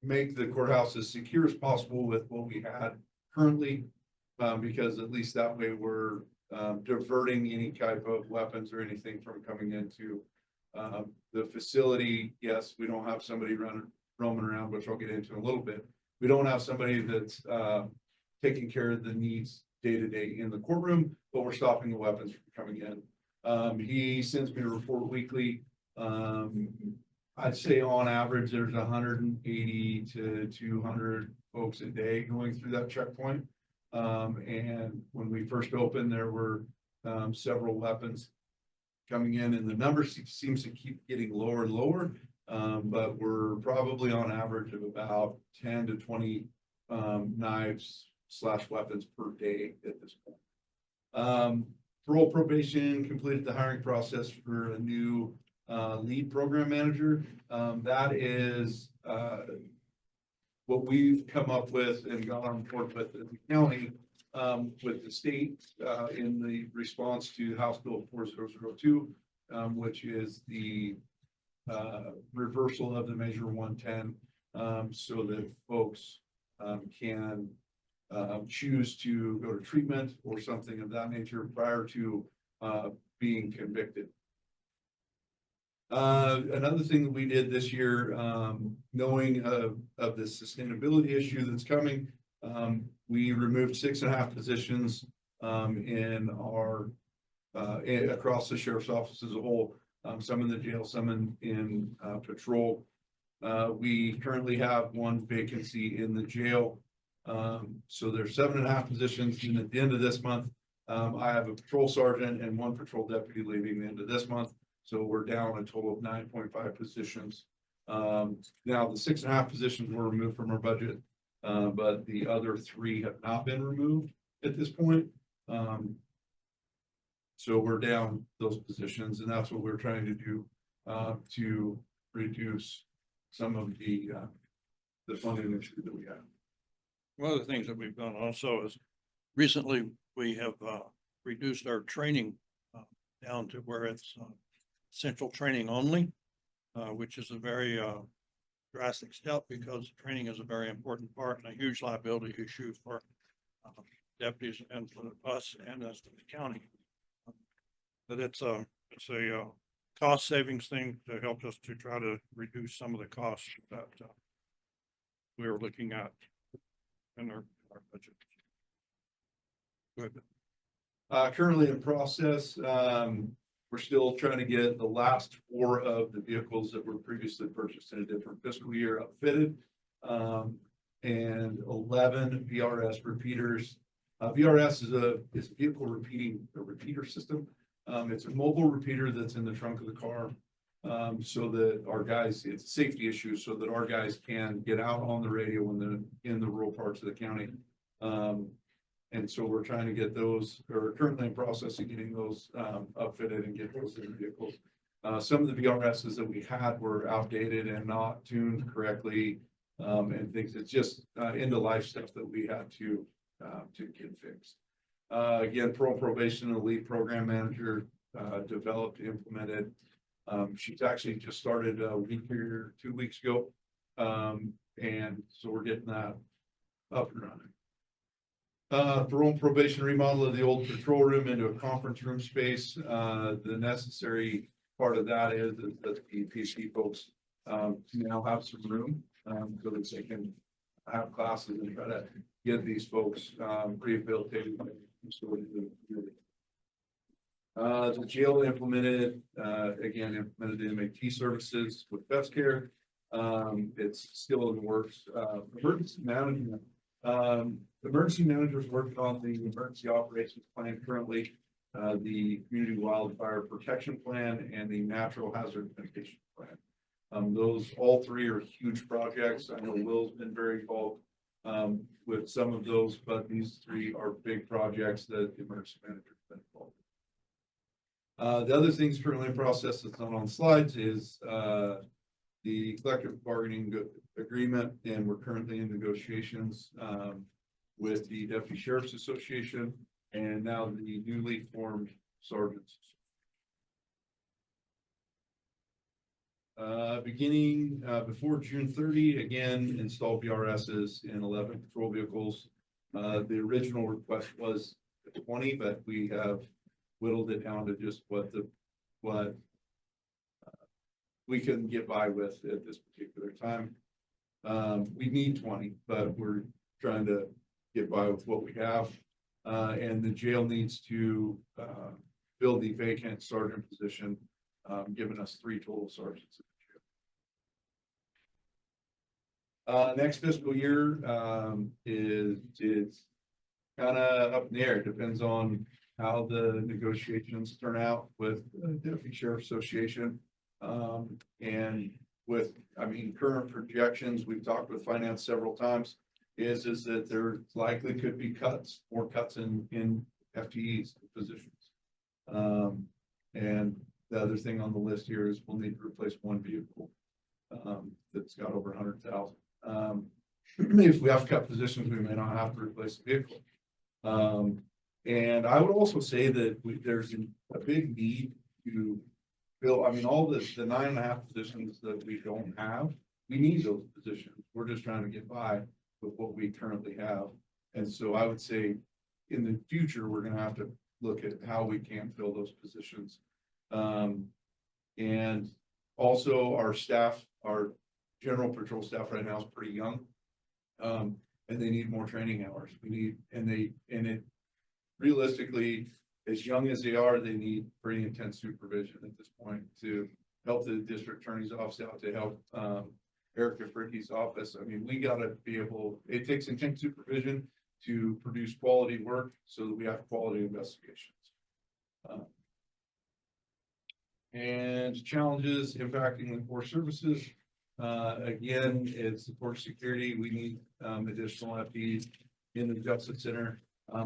make the courthouse as secure as possible with what we had currently. Because at least that way we're, diverting any type of weapons or anything from coming into, the facility. Yes, we don't have somebody roaming around, which I'll get into in a little bit. We don't have somebody that's, taking care of the needs day to day in the courtroom, but we're stopping the weapons from coming in. He sends me a report weekly. I'd say on average, there's 180 to 200 folks a day going through that checkpoint. And when we first opened, there were, several weapons coming in, and the number seems to keep getting lower and lower. But we're probably on average of about 10 to 20 knives / weapons per day at this point. Parole probation completed the hiring process for a new lead program manager. That is what we've come up with and got on board with the county, with the state, in the response to House Bill 4002, which is the reversal of the Measure 110, so that folks can choose to go to treatment or something of that nature prior to being convicted. Another thing that we did this year, knowing of the sustainability issue that's coming, we removed 6.5 positions in our across the sheriff's office as a whole, some in the jail, some in patrol. We currently have 1 vacancy in the jail. So there's 7.5 positions, and at the end of this month, I have a patrol sergeant and 1 patrol deputy leaving the end of this month. So we're down a total of 9.5 positions. Now the 6.5 positions were removed from our budget, but the other 3 have not been removed at this point. So we're down those positions, and that's what we're trying to do to reduce some of the funding issue that we have. One of the things that we've done also is recently we have reduced our training down to where it's essential training only, which is a very drastic step, because training is a very important part and a huge liability issue for deputies and for us and as for the county. But it's a cost savings thing to help us to try to reduce some of the costs that we were looking at in our budget. Good. Currently in process, we're still trying to get the last 4 of the vehicles that were previously purchased in a different fiscal year outfitted, and 11 VRS repeaters. VRS is a vehicle repeater system. It's a mobile repeater that's in the trunk of the car, so that our guys, it's a safety issue, so that our guys can get out on the radio in the rural parts of the county. And so we're trying to get those, or currently in process of getting those upfitted and get those in vehicles. Some of the VRSs that we had were outdated and not tuned correctly, and things. It's just end of life stuff that we had to get fixed. Again, parole probation and lead program manager developed, implemented. She's actually just started a week or 2 weeks ago, and so we're getting that up and running. Parole and probation remodel of the old patrol room into a conference room space. The necessary part of that is that the PC folks now have some room, so that they can have classes and try to get these folks rehabilitated. The jail implemented MAT services with best care. It's still in the works. Emergency management. Emergency managers working on the emergency operations plan currently, the community wildfire protection plan, and the natural hazard mitigation plan. Those all 3 are huge projects. I know Will's been very involved with some of those, but these 3 are big projects that the emergency manager has been involved with. The other things currently in process that's not on slides is the collective bargaining agreement, and we're currently in negotiations with the Deputy Sheriff's Association and now the newly formed sergeants. Beginning before June 30, again, install BRSs in 11 patrol vehicles. The original request was 20, but we have whittled it down to just what we can get by with at this particular time. We need 20, but we're trying to get by with what we have. And the jail needs to fill the vacant sergeant position, giving us 3 total sergeants. Next fiscal year is kind of up in the air. It depends on how the negotiations turn out with the Deputy Sheriff Association. And with, I mean, current projections, we've talked with finance several times, is that there likely could be cuts, more cuts in FTEs positions. And the other thing on the list here is we'll need to replace 1 vehicle that's got over 100,000. If we have to cut positions, we may not have to replace the vehicle. And I would also say that there's a big need to fill, I mean, all the 9.5 positions that we don't have, we need those positions. We're just trying to get by with what we currently have. And so I would say in the future, we're gonna have to look at how we can fill those positions. And also our staff, our general patrol staff right now is pretty young. And they need more training hours. Realistically, as young as they are, they need pretty intense supervision at this point to help the district attorney's office out, to help Erica Fricke's office. I mean, we gotta be able, it takes intense supervision to produce quality work so that we have quality investigations. And challenges impacting the core services. Again, it's support security. We need additional FTEs in the Justice Center.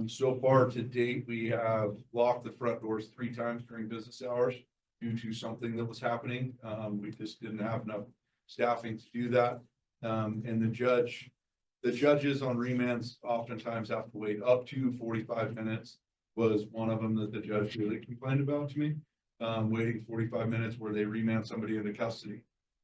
So far to date, we have locked the front doors 3 times during business hours due to something that was happening. We just didn't have enough staffing to do that. And the judges on remands oftentimes have to wait up to 45 minutes was one of them that the judge really complained about to me. Waiting 45 minutes where they remand somebody into custody.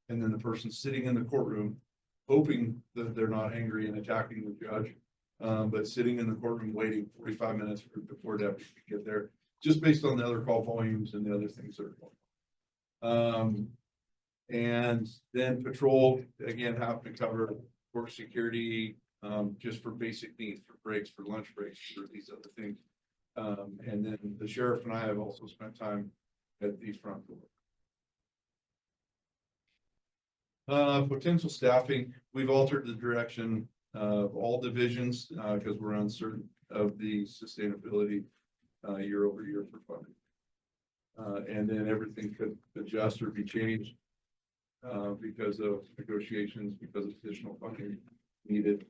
And then the person sitting in the courtroom, hoping that they're not angry and attacking the judge. But sitting in the courtroom waiting 45 minutes before deputies can get there, just based on the other call volumes and the other things that are going on. And then patrol, again, have to cover work security, just for basic needs, for breaks, for lunch breaks, for these other things. And then the sheriff and I have also spent time at the front door. Potential staffing, we've altered the direction of all divisions because we're uncertain of the sustainability year over year for funding. And then everything could adjust or be changed because of negotiations, because of additional funding needed.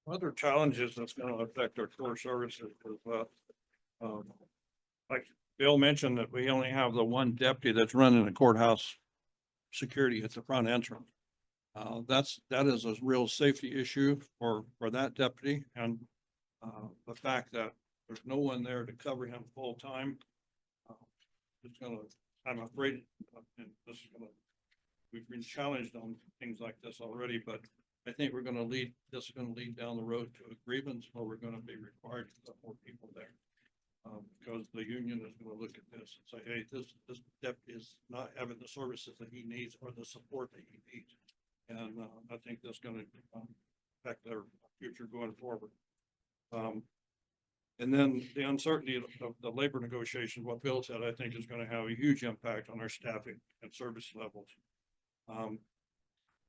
Other challenges that's going to affect our core services is like Bill mentioned, that we only have the 1 deputy that's running the courthouse security at the front entrance. That is a real safety issue for that deputy, and the fact that there's no one there to cover him full time. I'm afraid, and this is we've been challenged on things like this already, but I think this is going to lead down the road to a grievance where we're going to be required to put more people there. Because the union is going to look at this and say, hey, this deputy is not having the services that he needs or the support that he needs. And I think that's going to affect their future going forward. And then the uncertainty of the labor negotiations, what Bill said, I think is going to have a huge impact on our staffing and service levels.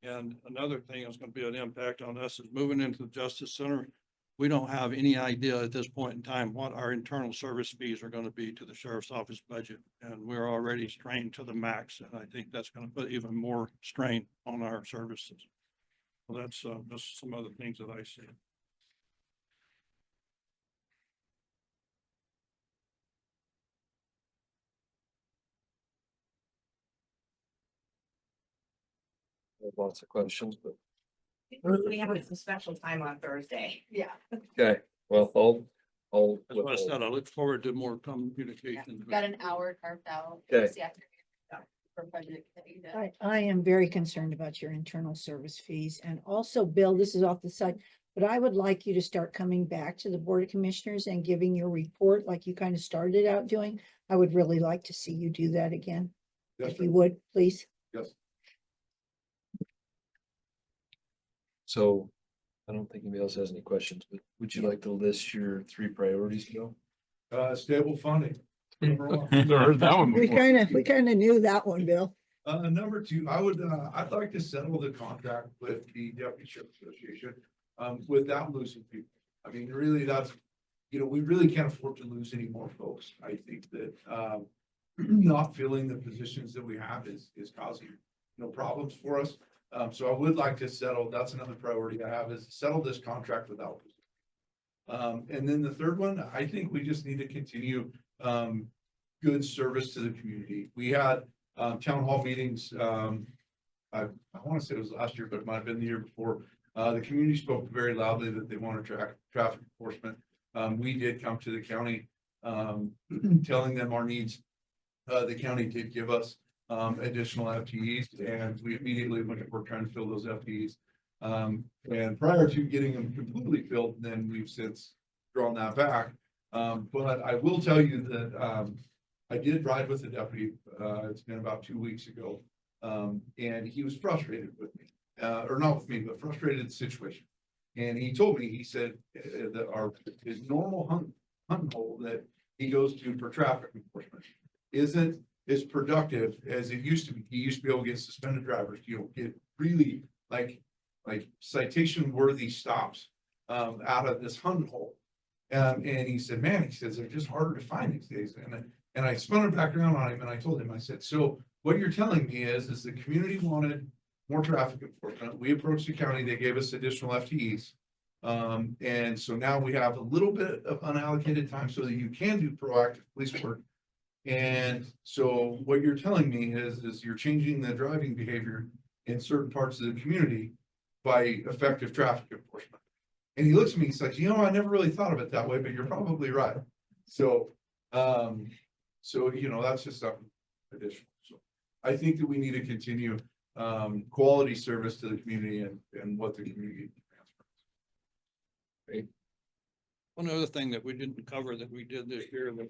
And another thing that's going to be an impact on us is moving into the Justice Center. We don't have any idea at this point in time what our internal service fees are going to be to the sheriff's office budget. And we're already strained to the max. And I think that's going to put even more strain on our services. Well, that's some other things that I see. have lots of questions, but, We have some special time on Thursday. Yeah. okay, well, I'll. That's what I said. I look forward to more communication. Got an hour carved out. Okay. this afternoon for budget committee to- I am very concerned about your internal service fees. And also, Bill, this is off the side, but I would like you to start coming back to the Board of Commissioners and giving your report like you kind of started out doing. I would really like to see you do that again. Yes, If you would, please. yes. So I don't think anybody else has any questions, but would you like to list your 3 priorities, Bill? Stable funding. Number one. Heard that one We before. kind of knew that one, Bill. Number 2, I'd like to settle the contract with the Deputy Sheriff Association, without losing people. I mean, really, that's, we really can't afford to lose any more folks. I think that, not filling the positions that we have is causing, problems for us. So I would like to settle, that's another priority I have, is settle this contract without losing. And then the third one, I think we just need to continue, good service to the community. We had, town hall meetings, I want to say it was last year, but it might have been the year before. The community spoke very loudly that they want to track traffic enforcement. We did come to the county, telling them our needs. The county did give us, additional FTEs, and we immediately went to work trying to fill those FTEs. And prior to getting them completely filled, then we've since drawn that back. But I will tell you that, I did ride with the deputy, it's been about 2 weeks ago. And he was frustrated with me, or not with me, but frustrated at the situation. And he told me, he said, that his normal hunting hole that he goes to for traffic enforcement isn't as productive as it used to be. He used to be able to get suspended drivers, get really like citation worthy stops, out of this hunting hole. And he said, man, he says, they're just harder to find these days. And I spun it back around on him and I told him, I said, so what you're telling me is the community wanted more traffic enforcement. We approached the county, they gave us additional FTEs. And so now we have a little bit of unallocated time so that you can do proactive police work. And so what you're telling me is you're changing the driving behavior in certain parts of the community by effective traffic enforcement. And he looks at me, he's like, I never really thought of it that way, but you're probably right. So, that's just something additional. So I think that we need to continue, quality service to the community and what the community demands. One other thing that we didn't cover that we did this year that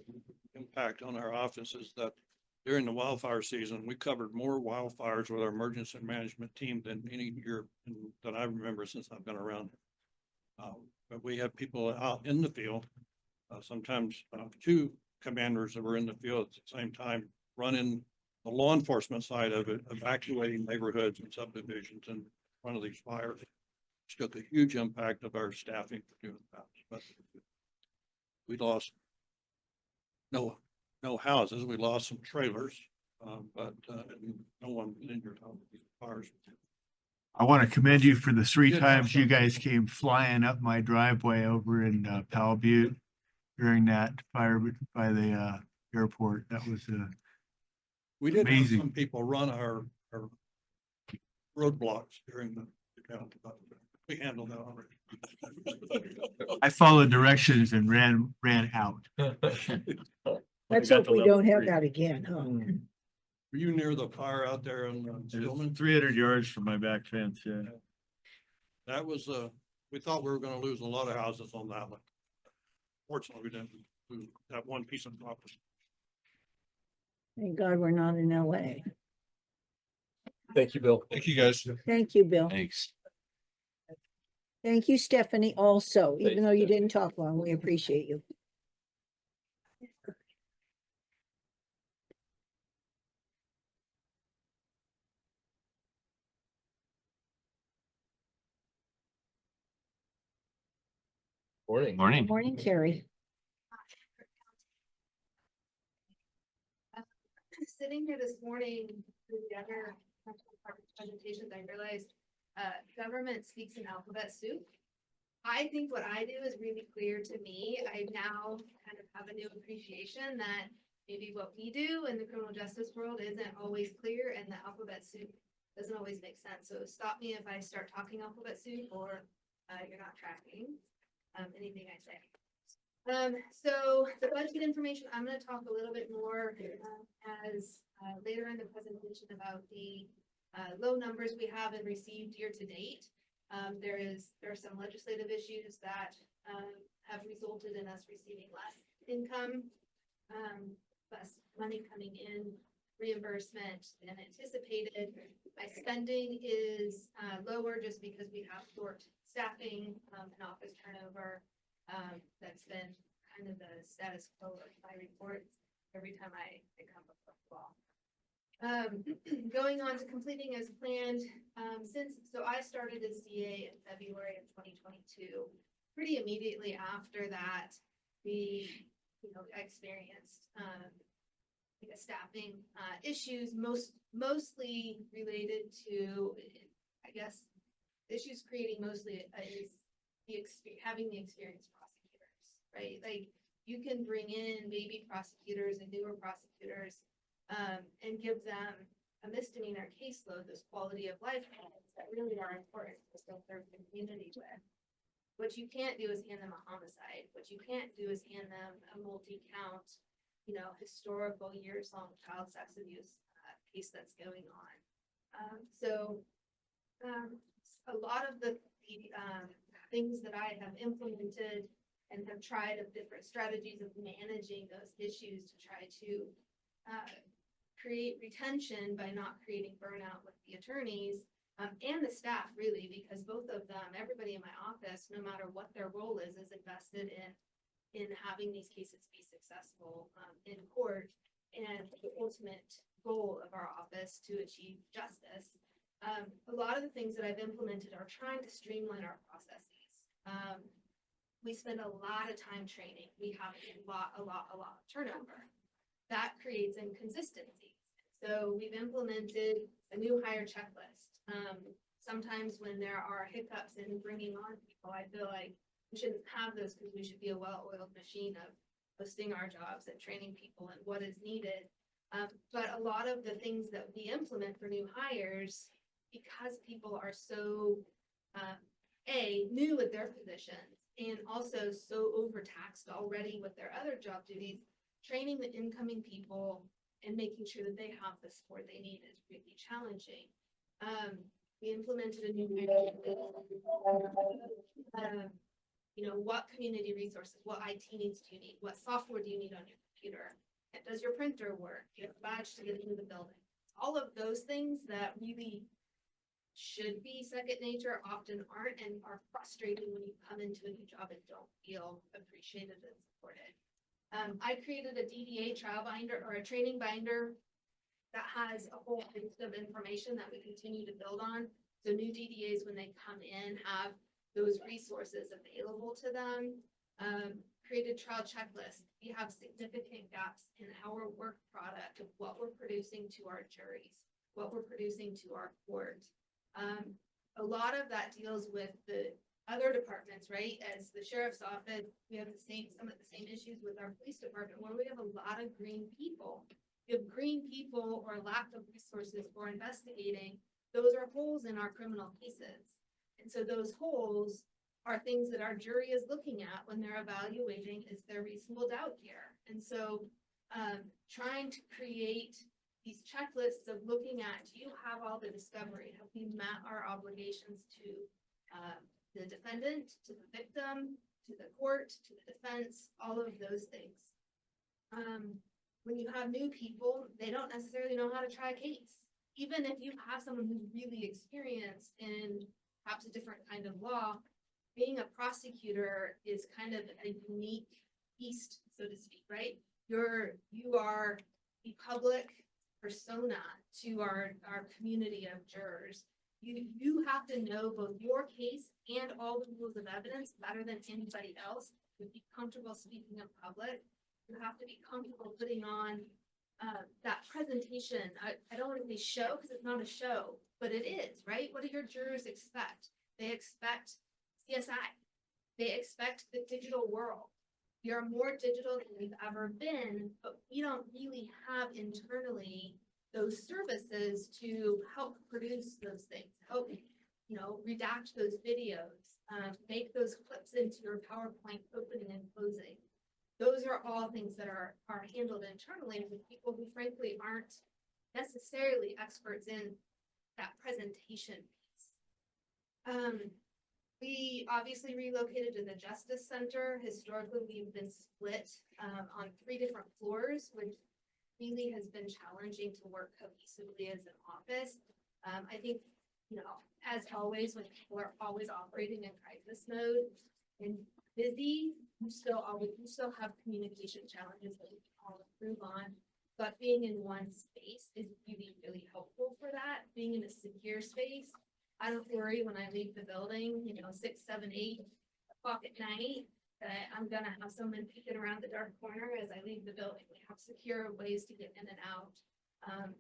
impact on our office is that during the wildfire season, we covered more wildfires with our emergency management team than any year that I remember since I've been around. But we had people out in the field, sometimes 2 commanders that were in the field at the same time, running the law enforcement side of it, evacuating neighborhoods and subdivisions in front of these fires. Which took a huge impact of our staffing for doing that. But we lost no houses. We lost some trailers, but no one was injured on these fires. I want to commend you for the 3 times you guys came flying up my driveway over in Powell Butte during that fire by the airport. That was We did have amazing. some people run our roadblocks during the count, but we handled that already. I followed directions and ran out. Let's hope we don't have that again, huh? Were you near the fire out there in Stillman? 300 yards from my back fence, yeah. That was, we thought we were gonna lose a lot of houses on that one. Fortunately, we didn't lose that one piece of property. Thank God we're not in LA. Thank you, Bill. Thank you, guys. Thank you, Bill. Thanks. Thank you, Stephanie, also, Thank even though you didn't talk long, we appreciate you. Morning. Morning. Morning, Carrie. Sitting here this morning through the other presentations, I realized government speaks in alphabet soup. I think what I do is really clear to me. I now kind of have a new appreciation that maybe what we do in the criminal justice world isn't always clear, and the alphabet soup doesn't always make sense. So stop me if I start talking alphabet soup or you're not tracking anything I say. So the budget information, I'm going to talk a little bit more as later in the presentation about the low numbers we have and received year to date. There are some legislative issues that have resulted in us receiving less income, less money coming in, reimbursement than anticipated. My spending is lower just because we have short staffing and office turnover. That's been kind of the status quo of my reports every time I come before the law. Going on to completing as planned, so I started as CA in February of 2022. Pretty immediately after that, we experienced staffing issues, mostly related to, I guess, issues creating mostly is having the experienced prosecutors, right? Like you can bring in baby prosecutors and newer prosecutors and give them a misdemeanor caseload, those quality of life problems that really are important to still serve the community with. What you can't do is hand them a homicide. What you can't do is hand them a multi-count, historical years-long child sex abuse case that's going on. So a lot of the things that I have implemented and have tried of different strategies of managing those issues to try to create retention by not creating burnout with the attorneys and the staff, really, because both of them, everybody in my office, no matter what their role is invested in having these cases be successful in court, and the ultimate goal of our office to achieve justice. A lot of the things that I've implemented are trying to streamline our processes. We spend a lot of time training. We have a lot of turnover. That creates inconsistencies. So we've implemented a new hire checklist. Sometimes when there are hiccups in bringing on people, I feel like we shouldn't have those because we should be a well-oiled machine of posting our jobs and training people and what is needed. But a lot of the things that we implement for new hires, because people are so, new at their positions and also so overtaxed already with their other job duties, training the incoming people and making sure that they have the support they need is really challenging. We implemented a new what community resources, what IT needs do you need, what software do you need on your computer, and does your printer work, do you have a badge to get into the building? All of those things that really should be second nature often aren't and are frustrating when you come into a new job and don't feel appreciated and supported. I created a DDA trial binder or a training binder that has a whole list of information that we continue to build on. So new DDAs, when they come in, have those resources available to them. Created trial checklist. We have significant gaps in our work product of what we're producing to our juries, what we're producing to our court. A lot of that deals with the other departments, right? As the sheriff's office, we have some of the same issues with our police department where we have a lot of green people. We have green people or lack of resources for investigating. Those are holes in our criminal cases. And so those holes are things that our jury is looking at when they're evaluating, is there reasonable doubt here? And so trying to create these checklists of looking at, do you have all the discovery? Have we met our obligations to the defendant, to the victim, to the court, to the defense, all of those things. When you have new people, they don't necessarily know how to try a case. Even if you have someone who's really experienced in perhaps a different kind of law, being a prosecutor is kind of a unique beast, so to speak, right? You are the public persona to our community of jurors. You have to know both your case and all the rules of evidence better than anybody else to be comfortable speaking in public. You have to be comfortable putting on that presentation. I don't want to say show because it's not a show, but it is, right? What do your jurors expect? They expect CSI. They expect the digital world. We are more digital than we've ever been, but we don't really have internally those services to help produce those things, help, redact those videos, make those clips into your PowerPoint opening and closing. Those are all things that are handled internally with people who frankly aren't necessarily experts in that presentation piece. We obviously relocated to the Justice Center. Historically, we've been split on 3 different floors, which really has been challenging to work cohesively as an office. I think, as always, when people are always operating in crisis mode and busy, you still have communication challenges that we can all improve on. But being in one space is really, really helpful for that. Being in a secure space, I don't worry when I leave the building, 6, 7, 8 o'clock at night, that I'm gonna have someone peeking around the dark corner as I leave the building. We have secure ways to get in and out.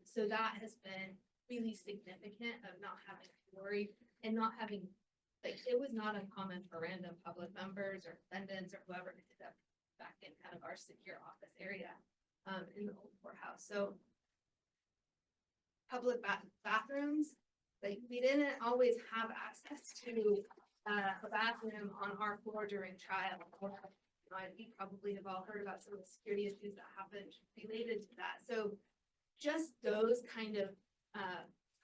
So that has been really significant of not having to worry and not having, it was not uncommon for random public members or defendants or whoever to end up back in kind of our secure office area in the old courthouse. So public bathrooms, we didn't always have access to a bathroom on our floor during trial. We probably have all heard about some of the security issues that happened related to that. So just those kind of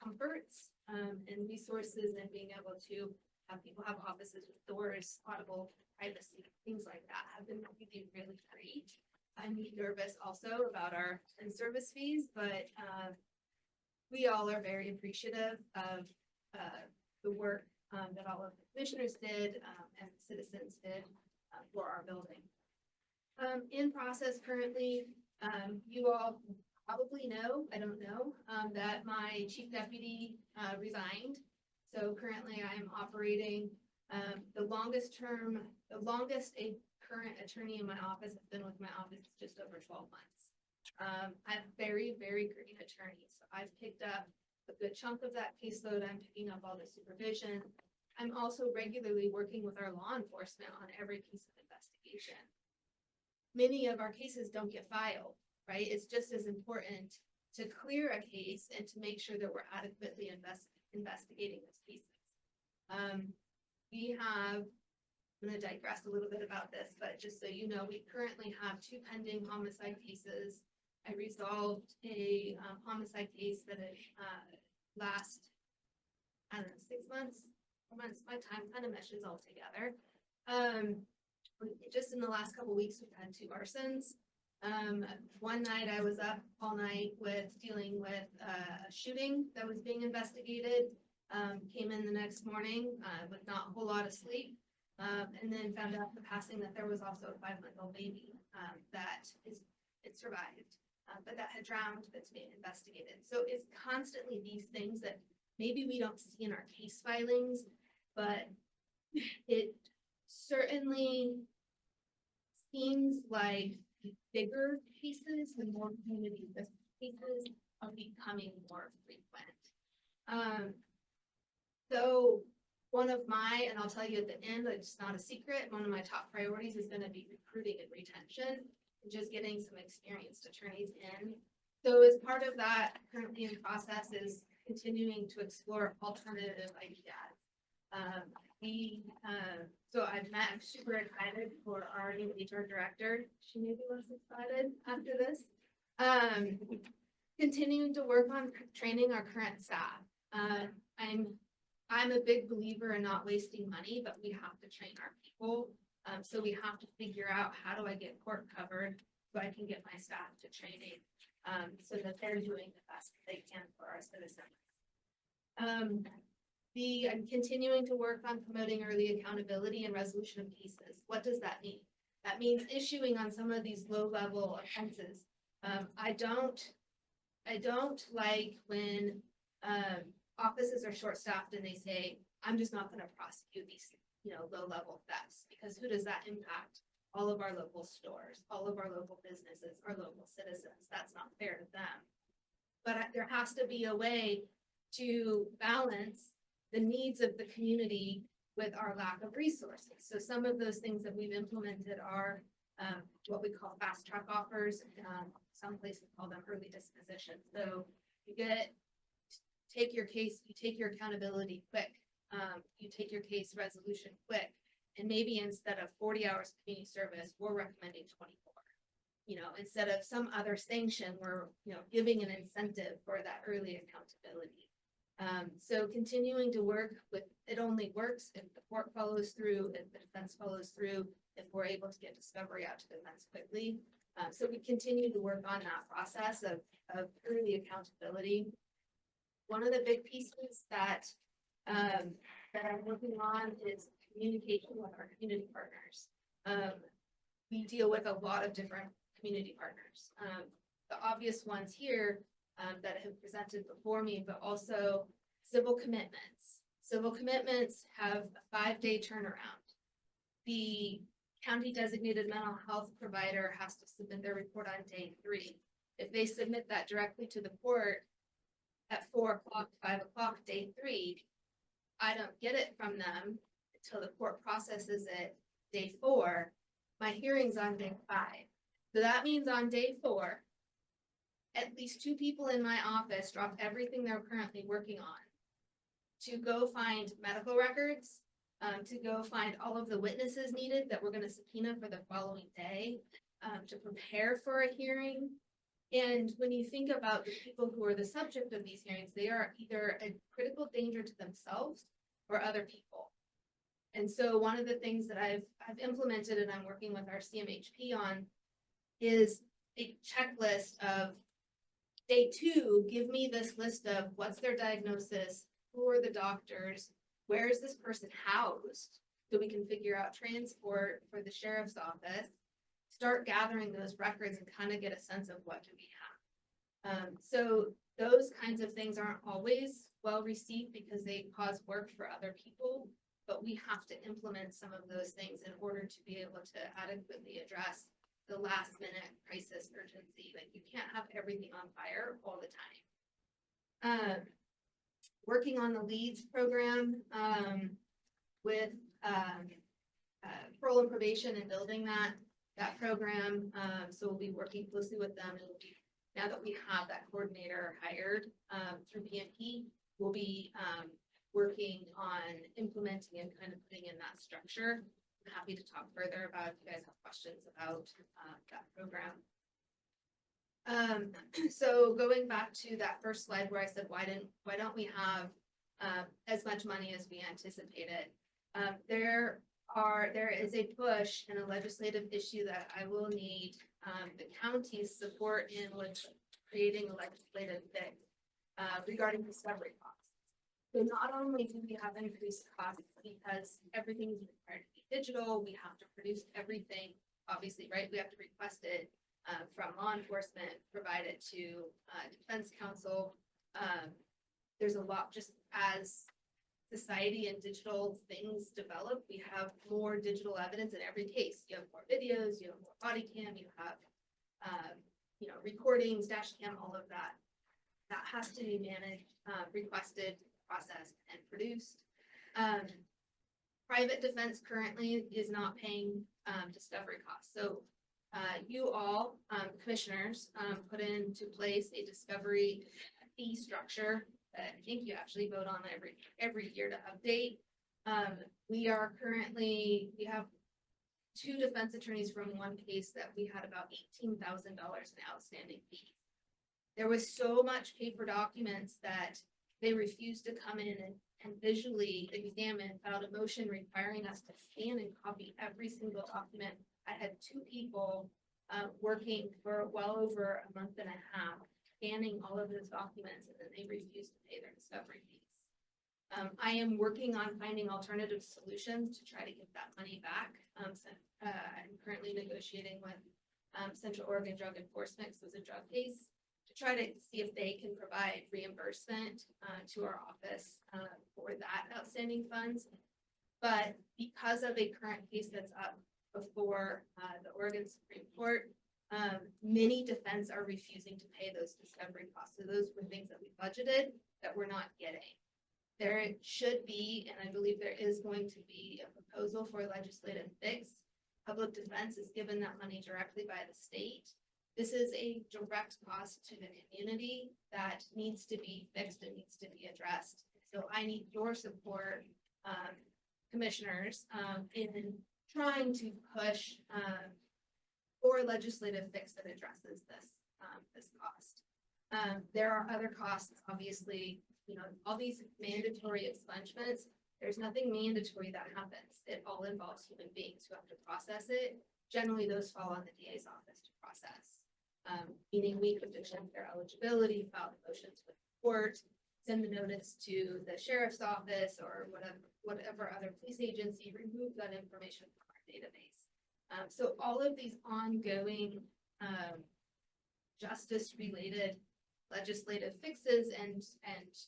comforts and resources and being able to have people have offices with doors, audible privacy, things like that have been really, really great. I'm nervous also about our in-service fees, but we all are very appreciative of the work that all of the commissioners did and citizens did for our building. In process currently, you all probably know, I don't know, that my chief deputy resigned. So currently I am operating the longest a current attorney in my office has been with my office just over 12 months. I have very, very great attorneys. So I've picked up a good chunk of that caseload. I'm picking up all the supervision. I'm also regularly working with our law enforcement on every piece of investigation. Many of our cases don't get filed, right? It's just as important to clear a case and to make sure that we're adequately investigating those cases. We have, I'm going to digress a little bit about this, but just so you know, we currently have 2 pending homicide cases. I resolved a homicide case that last, I don't know, 6 months, 4 months. My time kind of meshes all together. Just in the last couple of weeks, we've had 2 arsons. One night I was up all night dealing with a shooting that was being investigated. Came in the next morning with not a whole lot of sleep. And then found out the passing that there was also a 5-month-old baby it survived, but that had drowned, that's being investigated. So it's constantly these things that maybe we don't see in our case filings, but it certainly seems like bigger cases and more community cases are becoming more frequent. So one of my, and I'll tell you at the end, it's not a secret, one of my top priorities is going to be recruiting and retention, and just getting some experienced attorneys in. So as part of that, currently in process is continuing to explore alternative ideas. So I'm super excited for our new HR director. She may be less excited after this. Continuing to work on training our current staff. I'm a big believer in not wasting money, but we have to train our people. So we have to figure out how do I get court covered so I can get my staff to training so that they're doing the best they can for our citizens. I'm continuing to work on promoting early accountability and resolution of cases. What does that mean? That means issuing on some of these low-level offenses. I don't like when offices are short-staffed and they say, I'm just not going to prosecute these, low-level thefts, because who does that impact? All of our local stores, all of our local businesses, our local citizens. That's not fair to them. But there has to be a way to balance the needs of the community with our lack of resources. So some of those things that we've implemented are what we call fast track offers. Some places call them early disposition. So you take your case, you take your accountability quick. You take your case resolution quick. And maybe instead of 40 hours of community service, we're recommending 24. You know, instead of some other sanction, we're, giving an incentive for that early accountability. So continuing to work with, it only works if the court follows through, if the defense follows through, if we're able to get discovery out to the defense quickly. So we continue to work on that process of early accountability. One of the big pieces that I'm working on is communication with our community partners. We deal with a lot of different community partners. The obvious ones here that have presented before me, but also civil commitments. Civil commitments have a 5-day turnaround. The county designated mental health provider has to submit their report on day 3. If they submit that directly to the court at 4 o'clock, 5 o'clock, day 3, I don't get it from them until the court processes it day 4. My hearing's on day 5. So that means on day 4, at least 2 people in my office drop everything they're currently working on to go find medical records, to go find all of the witnesses needed that we're going to subpoena for the following day, to prepare for a hearing. And when you think about the people who are the subject of these hearings, they are either a critical danger to themselves or other people. And so one of the things that I've implemented and I'm working with our CMHP on is a checklist of day 2, give me this list of what's their diagnosis, who are the doctors, where is this person housed, so we can figure out transport for the sheriff's office, start gathering those records and kind of get a sense of what do we have. So those kinds of things aren't always well received because they cause work for other people, but we have to implement some of those things in order to be able to adequately address the last minute crisis urgency. Like, you can't have everything on fire all the time. Working on the LEADS program with parole and probation and building that program. So we'll be working closely with them. It'll be, now that we have that coordinator hired through PMP, we'll be working on implementing and kind of putting in that structure. I'm happy to talk further about if you guys have questions about that program. So going back to that first slide where I said, why don't we have as much money as we anticipated? There is a push and a legislative issue that I will need the county's support in with creating a legislative fix regarding discovery costs. So not only do we have increased costs because everything is required to be digital, we have to produce everything, obviously, right? We have to request it from law enforcement, provide it to defense counsel. There's a lot, just as society and digital things develop, we have more digital evidence in every case. You have more videos, you have more body cam, you have recordings, dash cam, all of that. That has to be managed, requested, processed, and produced. Private defense currently is not paying discovery costs. So you all, commissioners, put into place a discovery fee structure that I think you actually vote on every year to update. We have 2 defense attorneys from one case that we had about $18,000 in outstanding fees. There was so much paper documents that they refused to come in and visually examine, filed a motion requiring us to scan and copy every single document. I had 2 people working for well over a month and a half, scanning all of those documents, and then they refused to pay their discovery fees. I am working on finding alternative solutions to try to get that money back. I'm currently negotiating with Central Oregon Drug Enforcement, because it was a drug case, to try to see if they can provide reimbursement to our office for that outstanding funds. But because of a current case that's up before the Oregon Supreme Court, many defense are refusing to pay those discovery costs. So those were things that we budgeted that we're not getting. There should be, and I believe there is going to be, a proposal for a legislative fix. Public defense is given that money directly by the state. This is a direct cost to the community that needs to be fixed and needs to be addressed. So I need your support, commissioners, in trying to push, for a legislative fix that addresses this cost. There are other costs, obviously, you know, all these mandatory expungements, there's nothing mandatory that happens. It all involves human beings who have to process it. Generally, those fall on the DA's office to process. Meaning we have to check their eligibility, file the motions with the court, send the notice to the sheriff's office or whatever other police agency, remove that information from our database. So all of these ongoing justice-related legislative fixes and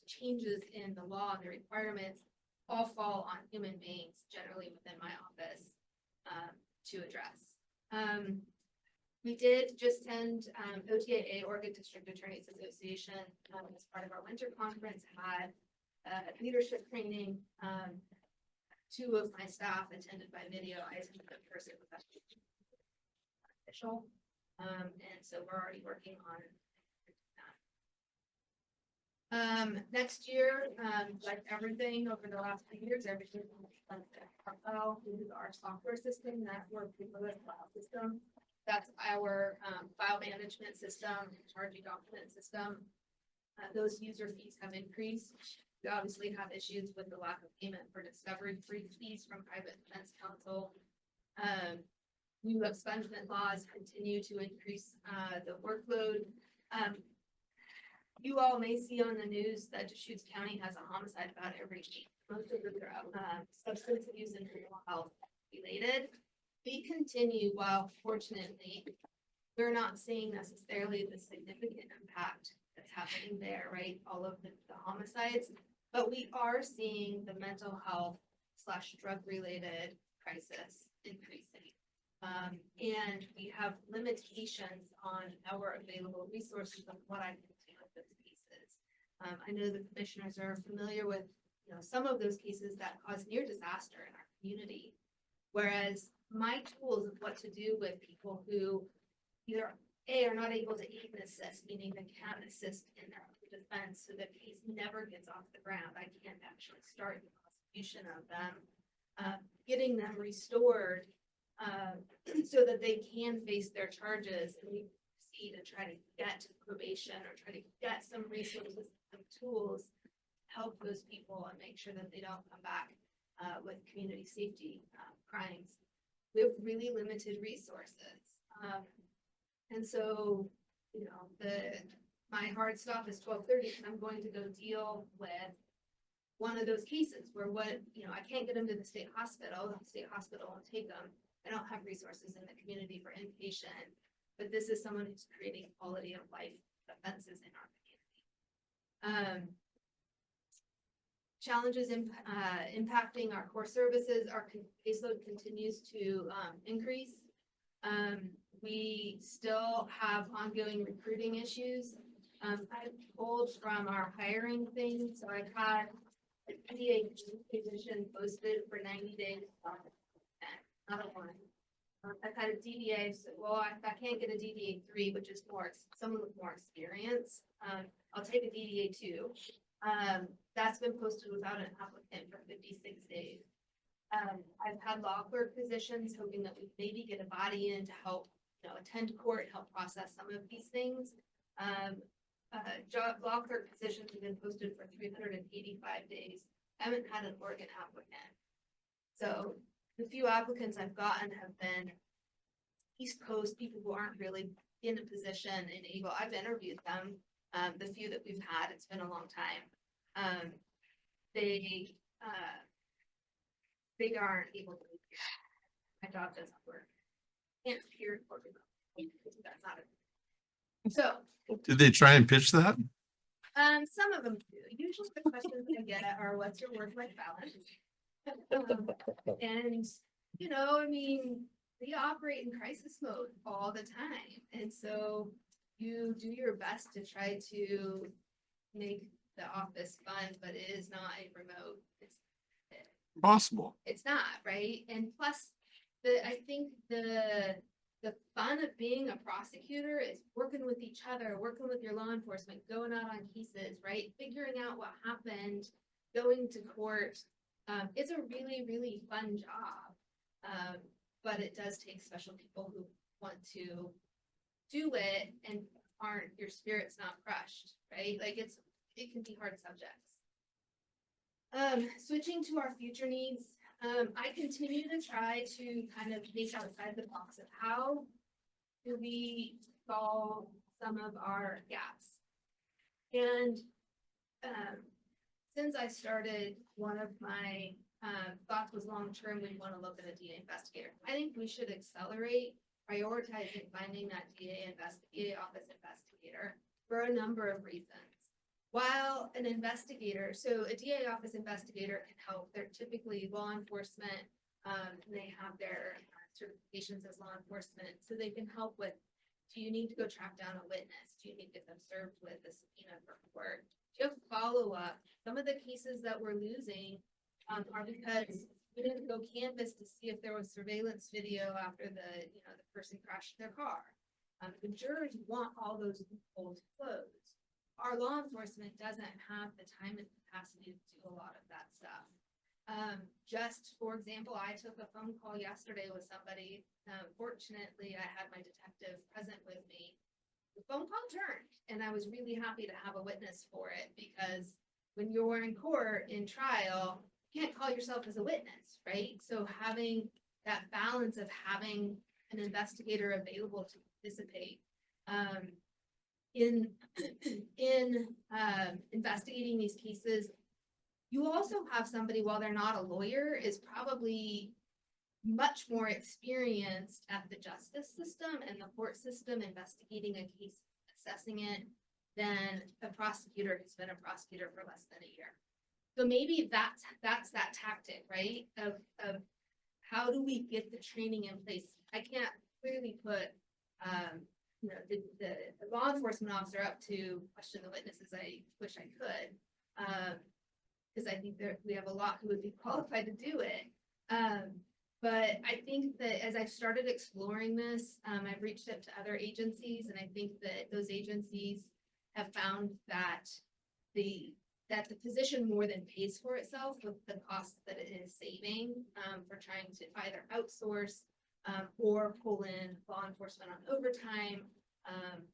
changes in the law and the requirements all fall on human beings, generally within my office, to address. We did just send OTAA, Oregon District Attorneys Association, as part of our winter conference, had leadership training. Two of my staff attended by video. I attended in person with that official. And so we're already working on that. Next year, like everything over the last few years, everything is our software system that we're with file system. That's our file management system, charging document system. Those user fees have increased. We obviously have issues with the lack of payment for discovery fees from private defense counsel. New expungement laws continue to increase the workload. You all may see on the news that Deschutes County has a homicide about every week. Most of them are substance abuse and mental health related. We continue, while fortunately, we're not seeing necessarily the significant impact that's happening there, right? All of the homicides, but we are seeing the mental health / drug related crisis increasing. And we have limitations on our available resources of what I can do with those cases. I know the commissioners are familiar with, you know, some of those cases that cause near disaster in our community. Whereas my tools of what to do with people who either A, are not able to even assist, meaning they can't assist in their own defense, so the case never gets off the ground. I can't actually start the prosecution of them, getting them restored so that they can face their charges and we proceed and try to get to probation or try to get some resources, some tools, help those people and make sure that they don't come back with community safety crimes. We have really limited resources. And so, you know, my hard stop is 12:30 and I'm going to go deal with one of those cases where I can't get them to the state hospital. The state hospital won't take them. I don't have resources in the community for inpatient, but this is someone who's creating quality of life offenses in our community. Challenges impacting our core services, our caseload continues to increase. We still have ongoing recruiting issues. I pulled from our hiring thing, so I've had a PDA position posted for 90 days. Not a one. I've had a DDA, so well, if I can't get a DDA 3, which is someone with more experience, I'll take a DDA 2. That's been posted without an applicant for 56 days. I've had law clerk positions, hoping that we maybe get a body in to help, attend court, help process some of these things. Law clerk positions have been posted for 385 days. I haven't had an Oregon applicant. So the few applicants I've gotten have been East Coast people who aren't really in a position and able. I've interviewed them. The few that we've had, it's been a long time. They aren't able to. My job doesn't work. Can't hear Oregon. That's not it. So. Did they try and pitch that? Some of them do. Usually the questions I get are, what's your work-life balance? And, we operate in crisis mode all the time. And so you do your best to try to make the office fun, but it is not a remote. It's Possible. It's not, right? And plus I think the the fun of being a prosecutor is working with each other, working with your law enforcement, going out on cases, right? Figuring out what happened, going to court. It's a really, really fun job. But it does take special people who want to do it and your spirit's not crushed, right? Like it can be hard subjects. Switching to our future needs, I continue to try to kind of think outside the box of how do we solve some of our gaps. And since I started, one of my thoughts was long-term, we want to look at a DA investigator. I think we should accelerate prioritizing finding that DA office investigator for a number of reasons. While an investigator, so a DA office investigator can help, they're typically law enforcement, and they have their certifications as law enforcement, so they can help with, do you need to go track down a witness? Do you need to get them served with a subpoena for court? Do you have follow-up? Some of the cases that we're losing are because we didn't go canvas to see if there was surveillance video after the person crashed their car. The jurors want all those loopholes closed. Our law enforcement doesn't have the time and capacity to do a lot of that stuff. Just for example, I took a phone call yesterday with somebody. Fortunately, I had my detective present with me. The phone call turned, and I was really happy to have a witness for it, because when you're in court in trial, you can't call yourself as a witness, right? So having that balance of having an investigator available to participate in investigating these cases, you also have somebody, while they're not a lawyer, is probably much more experienced at the justice system and the court system investigating a case, assessing it, than a prosecutor who's been a prosecutor for less than a year. So maybe that's that tactic, right? Of how do we get the training in place? I can't clearly put the law enforcement officer up to question the witnesses. I wish I could, because I think we have a lot who would be qualified to do it. But I think that as I've started exploring this, I've reached out to other agencies, and I think that those agencies have found that the position more than pays for itself with the costs that it is saving for trying to either outsource or pull in law enforcement on overtime,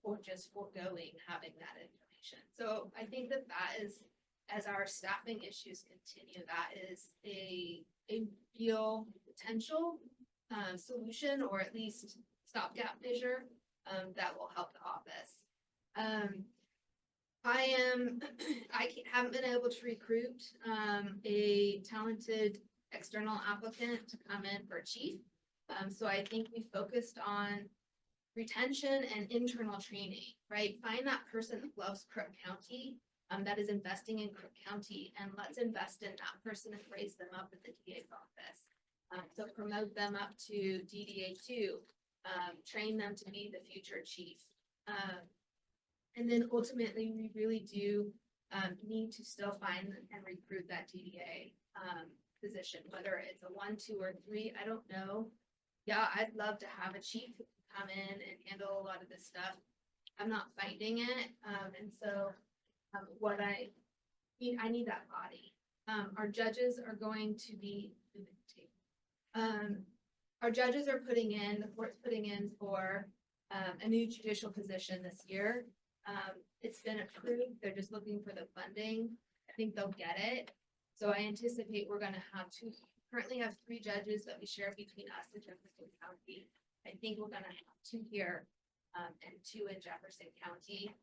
or just foregoing having that information. So I think that is, as our staffing issues continue, that is a real potential solution, or at least stopgap measure that will help the office. I haven't been able to recruit a talented external applicant to come in for chief. So I think we focused on retention and internal training, right? Find that person that loves Crook County, that is investing in Crook County, and let's invest in that person and raise them up in the DA's office. So promote them up to DDA2, train them to be the future chief. And then ultimately, we really do need to still find and recruit that DDA position, whether it's a 1, 2, or 3, I don't know. Yeah, I'd love to have a chief who can come in and handle a lot of this stuff. I'm not finding it. And so I need that body. Our judges are going to be, our judges are the court's putting in for a new judicial position this year. It's been approved. They're just looking for the funding. I think they'll get it. So I anticipate we're going to have currently have 3 judges that we share between us and Jefferson County. I think we're going to have 2 here and 2 in Jefferson County.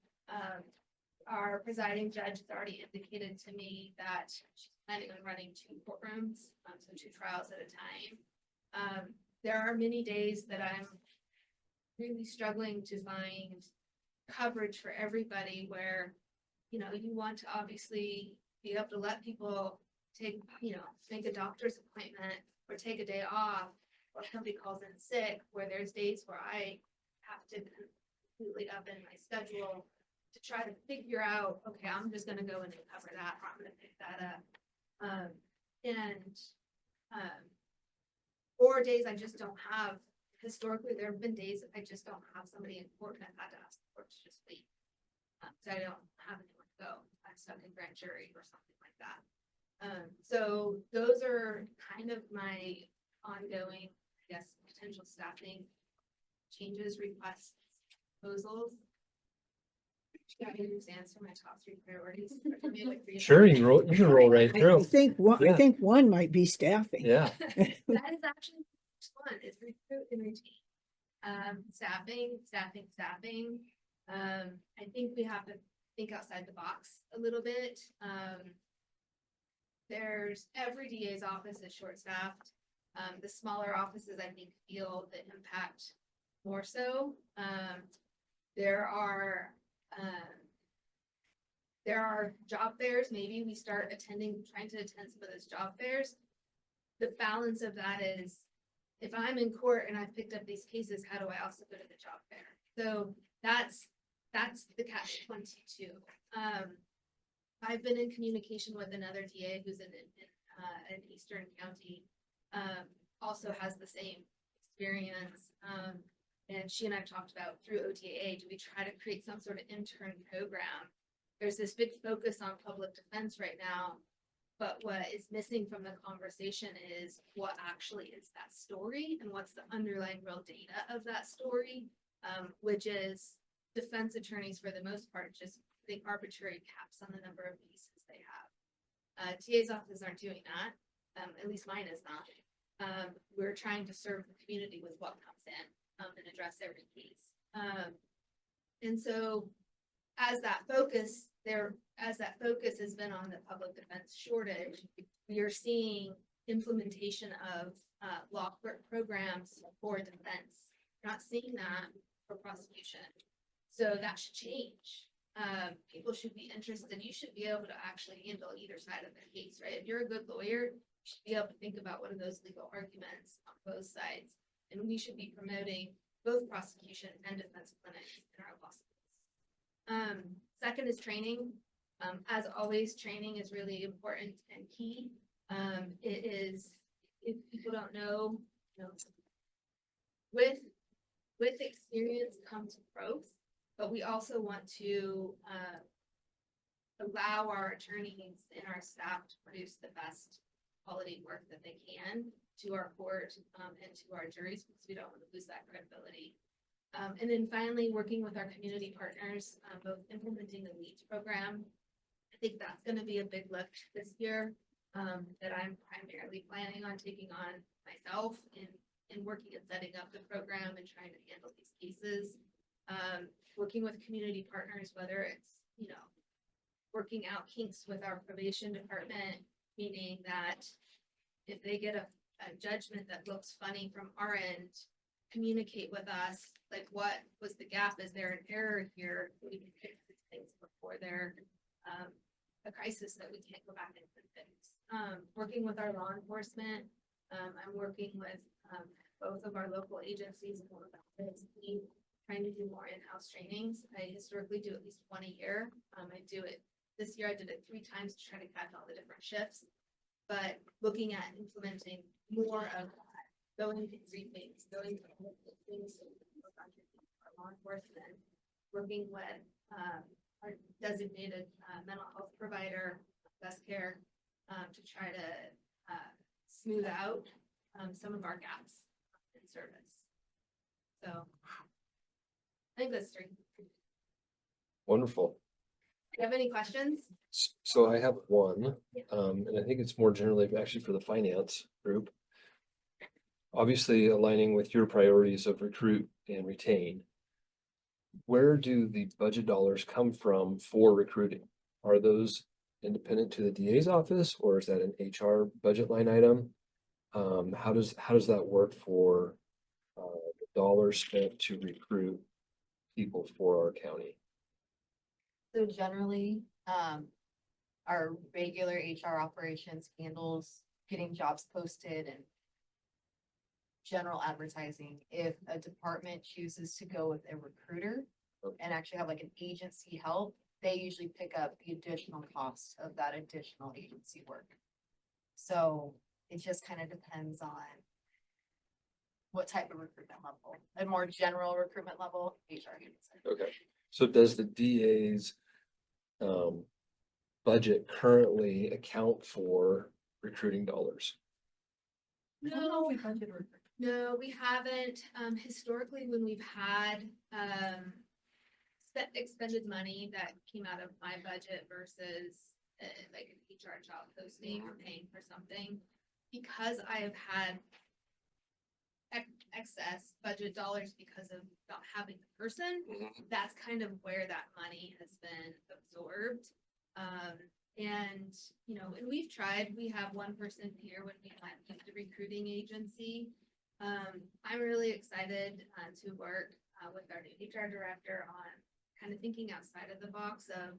Our presiding judge has already indicated to me that she's planning on running 2 courtrooms, so 2 trials at a time. There are many days that I'm really struggling to find coverage for everybody, where you want to obviously be able to let people make a doctor's appointment or take a day off, or somebody calls in sick, where there's days where I have to completely up in my schedule to try to figure out, okay, I'm just going to go in and cover that, or I'm going to pick that up. Or days I just don't have historically, there have been days that I just don't have somebody in court and I've had to ask the court to just wait. So I don't have anyone to go. I'm stuck in grand jury or something like that. So those are kind of my ongoing, I guess, potential staffing changes, requests, proposals. Yeah, I understand for my top three priorities. Sure, you can roll right I through. think one, Yeah. I think one might be staffing. Yeah. That is actually the first one, is recruit and retain. Staffing. I think we have to think outside the box a little bit. There's every DA's office is short-staffed. The smaller offices, I think, feel the impact more so. There are job fairs. Maybe we start trying to attend some of those job fairs. The balance of that is, if I'm in court and I've picked up these cases, how do I also go to the job fair? So that's the catch-22. I've been in communication with another DA who's in Eastern County, also has the same experience. And she and I've talked about through OTAA, do we try to create some sort of intern program? There's this big focus on public defense right now, but what is missing from the conversation is what actually is that story and what's the underlying real data of that story, which is defense attorneys for the most part just putting arbitrary caps on the number of cases they have. TA's offices aren't doing that. At least mine is not. We're trying to serve the community with what comes in and address every case. And so as that focus has been on the public defense shortage, we are seeing implementation of law clerk programs for defense. We're not seeing that for prosecution. So that should change. People should be interested. You should be able to actually handle either side of the case, right? If you're a good lawyer, you should be able to think about what are those legal arguments on both sides. And we should be promoting both prosecution and defense clinics in our law schools. Second is training. As always, training is really important and key. It is, if people don't know, with experience comes growth, but we also want to allow our attorneys and our staff to produce the best quality work that they can to our court and to our juries, because we don't want to lose that credibility. And then finally, working with our community partners, both implementing the LEADS program. I think that's going to be a big lift this year that I'm primarily planning on taking on myself in working and setting up the program and trying to handle these cases. Working with community partners, whether it's, working out kinks with our probation department, meaning that if they get a judgment that looks funny from our end, communicate with us, like what was the gap? Is there an error here? We can fix these things before they're a crisis that we can't go back and fix. Working with our law enforcement, I'm working with both of our local agencies and one of our team, trying to do more in-house trainings. I historically do at least one a year. I do it this year. I did it 3 times to try to catch all the different shifts, but looking at implementing more of that, going to briefings, going to things, our law enforcement, working with our designated mental health provider, Best Care, to try to smooth out some of our gaps in service. So I think that's 3. Wonderful. Do you have any questions? So I have one, and I think it's more generally actually for the finance group. Obviously aligning with your priorities of recruit and retain. Where do the budget dollars come from for recruiting? Are those independent to the DA's office, or is that an HR budget line item? How does that work for the dollars spent to recruit people for our county? So generally, our regular HR operations handles getting jobs posted and general advertising. If a department chooses to go with a recruiter and actually have like an agency help, they usually pick up the additional costs of that additional agency work. So it just kind of depends on what type of recruitment level, a more general recruitment level, HR handles it. Okay, so does the DA's budget currently account for recruiting dollars? No, we haven't. Historically, when we've had, expended money that came out of my budget versus like an HR job posting or paying for something, because I have had excess budget dollars because of not having the person, that's kind of where that money has been absorbed. And, you know, and we've tried, we have one person here when we went with the recruiting agency. I'm really excited to work with our new HR director on kind of thinking outside of the box of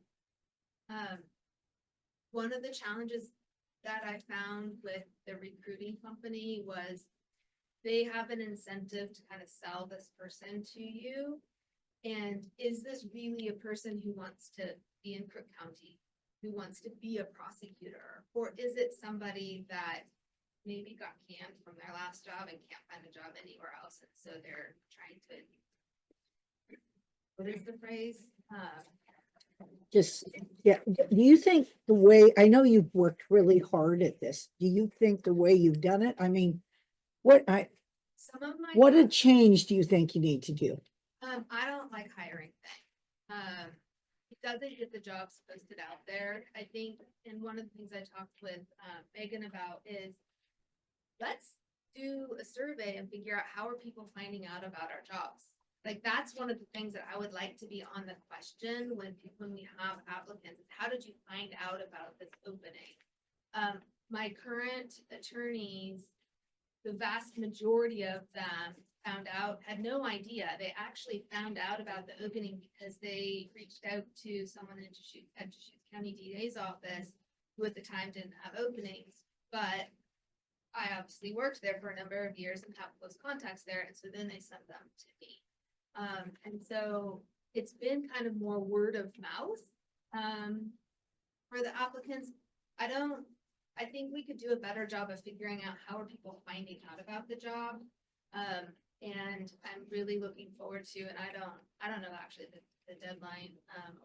one of the challenges that I found with the recruiting company was they have an incentive to kind of sell this person to you. And is this really a person who wants to be in Crook County, who wants to be a prosecutor? Or is it somebody that maybe got canned from their last job and can't find a job anywhere else? And so they're trying to, what is the phrase? Just, yeah, do you think the way, I know you've worked really hard at this, do you think the way you've done it, I mean, what a change do you think you need to do? I don't like hiring. It doesn't get the jobs posted out there. I think, and one of the things I talked with Megan about is let's do a survey and figure out how are people finding out about our jobs. Like that's one of the things that I would like to be on the question when we have applicants. How did you find out about this opening? My current attorneys, the vast majority of them had no idea. They actually found out about the opening because they reached out to someone at Deschutes County DA's office who at the time didn't have openings, but I obviously worked there for a number of years and have close contacts there. And so then they sent them to me. And so it's been kind of more word of mouth for the applicants. I think we could do a better job of figuring out how are people finding out about the job. And I'm really looking forward to, and I don't know actually the deadline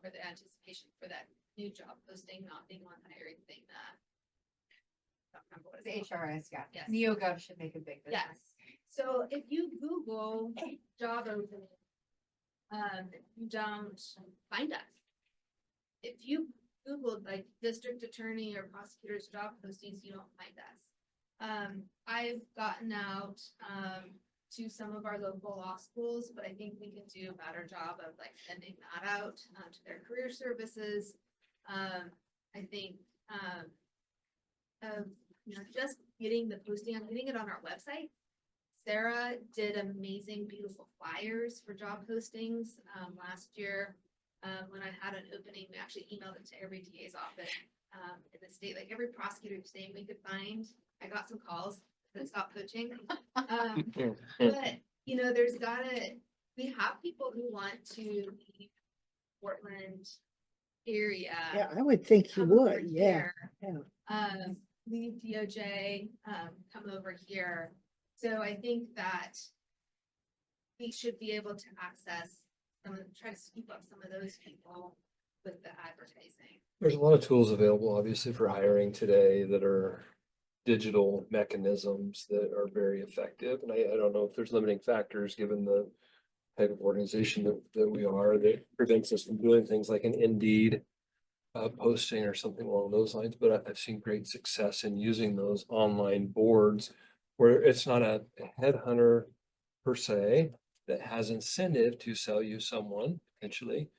or the anticipation for that new job posting not being on hiring thing that. I don't remember what it's called. HRS, yeah. Yes. NeoGov should make a big difference. Yes. So if you Google job opening, you don't find us. If you Googled like district attorney or prosecutor's job postings, you don't find us. I've gotten out to some of our local law schools, but I think we can do a better job of like sending that out to their career services. I think of just getting the posting on, getting it on our website. Sarah did amazing, beautiful flyers for job postings last year. When I had an opening, we actually emailed it to every DA's office in the state, like every prosecutor's name we could find. I got some calls that stopped poaching. But we have people who want to leave Portland area. Yeah, I would think you come over would, yeah. here, leave DOJ, come over here. So I think that we should be able to access try to scoop up some of those people with the advertising. There's a lot of tools available, obviously, for hiring today that are digital mechanisms that are very effective. And I don't know if there's limiting factors given the type of organization that we are that prevents us from doing things like an Indeed posting or something along those lines. But I've seen great success in using those online boards where it's not a headhunter per se that has incentive to sell you someone potentially,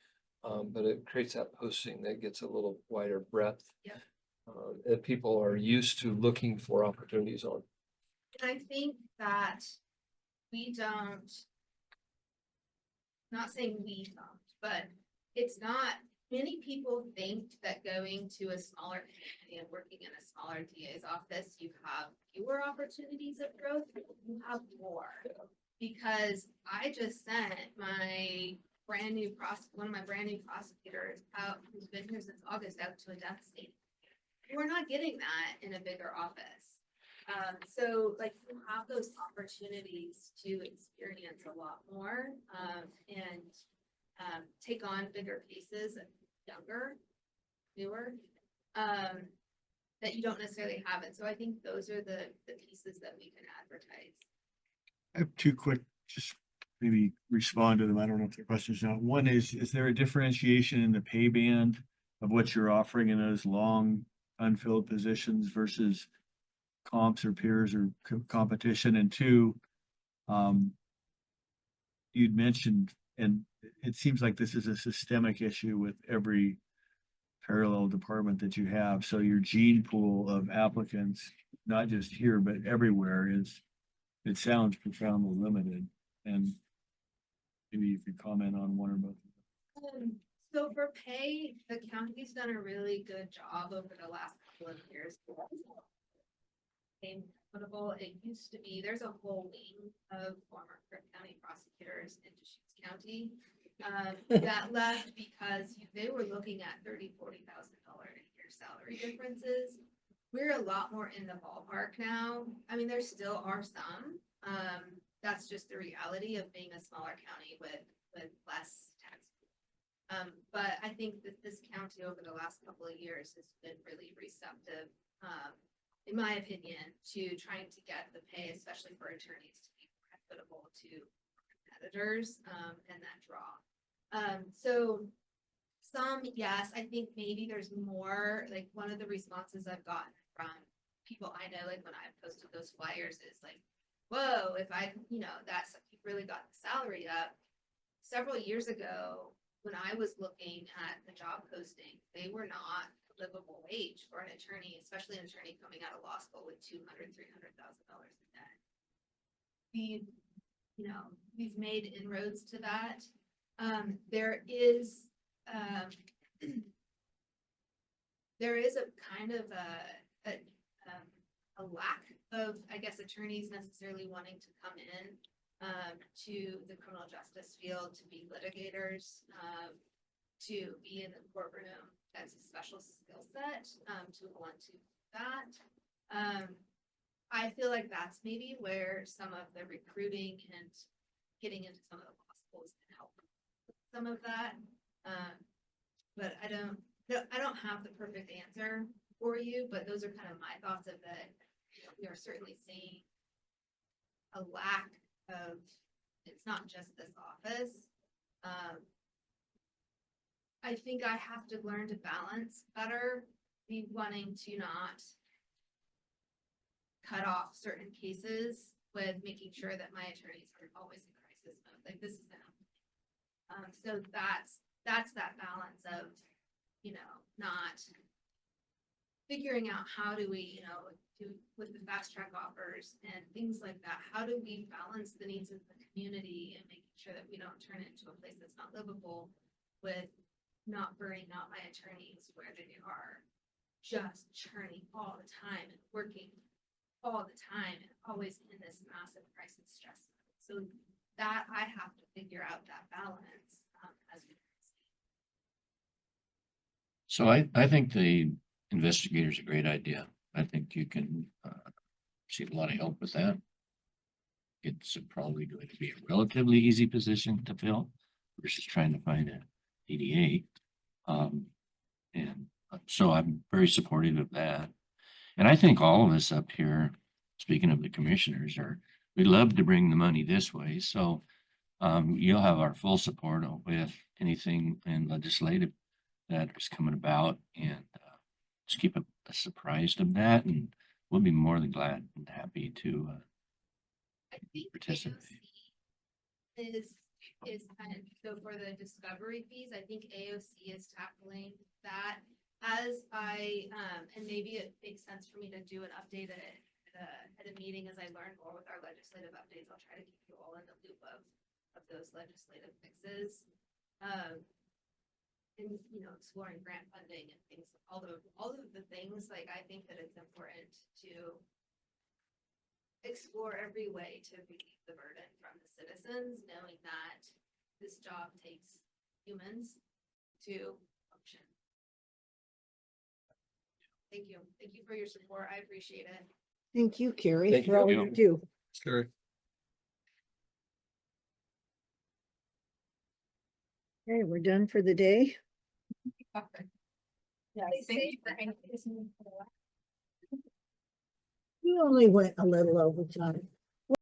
but it creates that posting that gets a little wider breadth. Yep. That people are used to looking for opportunities on. And I think that we don't, not saying we don't, but it's not, many people think that going to a smaller community and working in a smaller DA's office, you have fewer opportunities of growth, you have more. Because I just sent my one of my brand new prosecutors out, who's been here since August, out to a death scene. We're not getting that in a bigger office. So like you have those opportunities to experience a lot more, and take on bigger cases, younger, newer, that you don't necessarily have it. So I think those are the pieces that we can advertise. I have two quick, just maybe respond to them. I don't know if they're questions now. One is there a differentiation in the pay band of what you're offering in those long unfilled positions versus comps or peers or competition? And two, you'd mentioned, and it seems like this is a systemic issue with every parallel department that you have. So your gene pool of applicants, not just here, but everywhere is, it sounds profoundly limited. And maybe you could comment on one or both. So for pay, the county's done a really good job over the last couple of years. Equitable. It used to be, there's a whole wing of former Crook County prosecutors in Deschutes County that left because they were looking at $30,000-$40,000 a year salary differences. We're a lot more in the ballpark now. I mean, there still are some. That's just the reality of being a smaller county with less tax. But I think that this county over the last couple of years has been really receptive, in my opinion, to trying to get the pay, especially for attorneys, to be equitable to competitors, and that draw. So some, yes, I think maybe there's more, like one of the responses I've gotten from people I know, like when I've posted those flyers is like, whoa, if I, that's, you've really got the salary up. Several years ago, when I was looking at the job posting, they were not livable wage for an attorney, especially an attorney coming out of law school with $200,000-$300,000 in debt. We've made inroads to that. There is a kind of a lack of, I guess, attorneys necessarily wanting to come in to the criminal justice field, to be litigators, to be in the courtroom. That's a special skill set to want to do that. I feel like that's maybe where some of the recruiting and getting into some of the law schools can help with some of that. But I don't have the perfect answer for you, but those are kind of my thoughts of it. We are certainly seeing a lack of, it's not just this office. I think I have to learn to balance better, be wanting to not cut off certain cases with making sure that my attorneys are always in crisis mode. Like this is so that's that balance of, not figuring out how do we, do with the fast track offers and things like that. How do we balance the needs of the community and making sure that we don't turn it into a place that's not livable with not burning out my attorneys where they are just churning all the time and working all the time and always in this massive crisis stress. So that I have to figure out that balance as we see. So I think the investigator's a great idea. I think you can see a lot of help with that. It's probably going to be a relatively easy position to fill versus trying to find an ADA. And so I'm very supportive of that. And I think all of us up here, speaking of the commissioners, we love to bring the money this way. So you'll have our full support with anything in legislative that is coming about, and just keep us surprised of that. And we'll be more than glad and happy to I think participate. AOC is kind of, so for the discovery fees, I think AOC is tackling that as and maybe it makes sense for me to do an update at a meeting as I learn more with our legislative updates. I'll try to keep you all in the loop of those legislative fixes. And exploring grant funding and things, all of the things, like I think that it's important to explore every way to relieve the burden from the citizens, knowing that this job takes humans to function. Thank you for your support. I appreciate it. Thank you, Carrie, Thank for all you. you do. Scary. Okay, we're done for the day. We only went a little over time.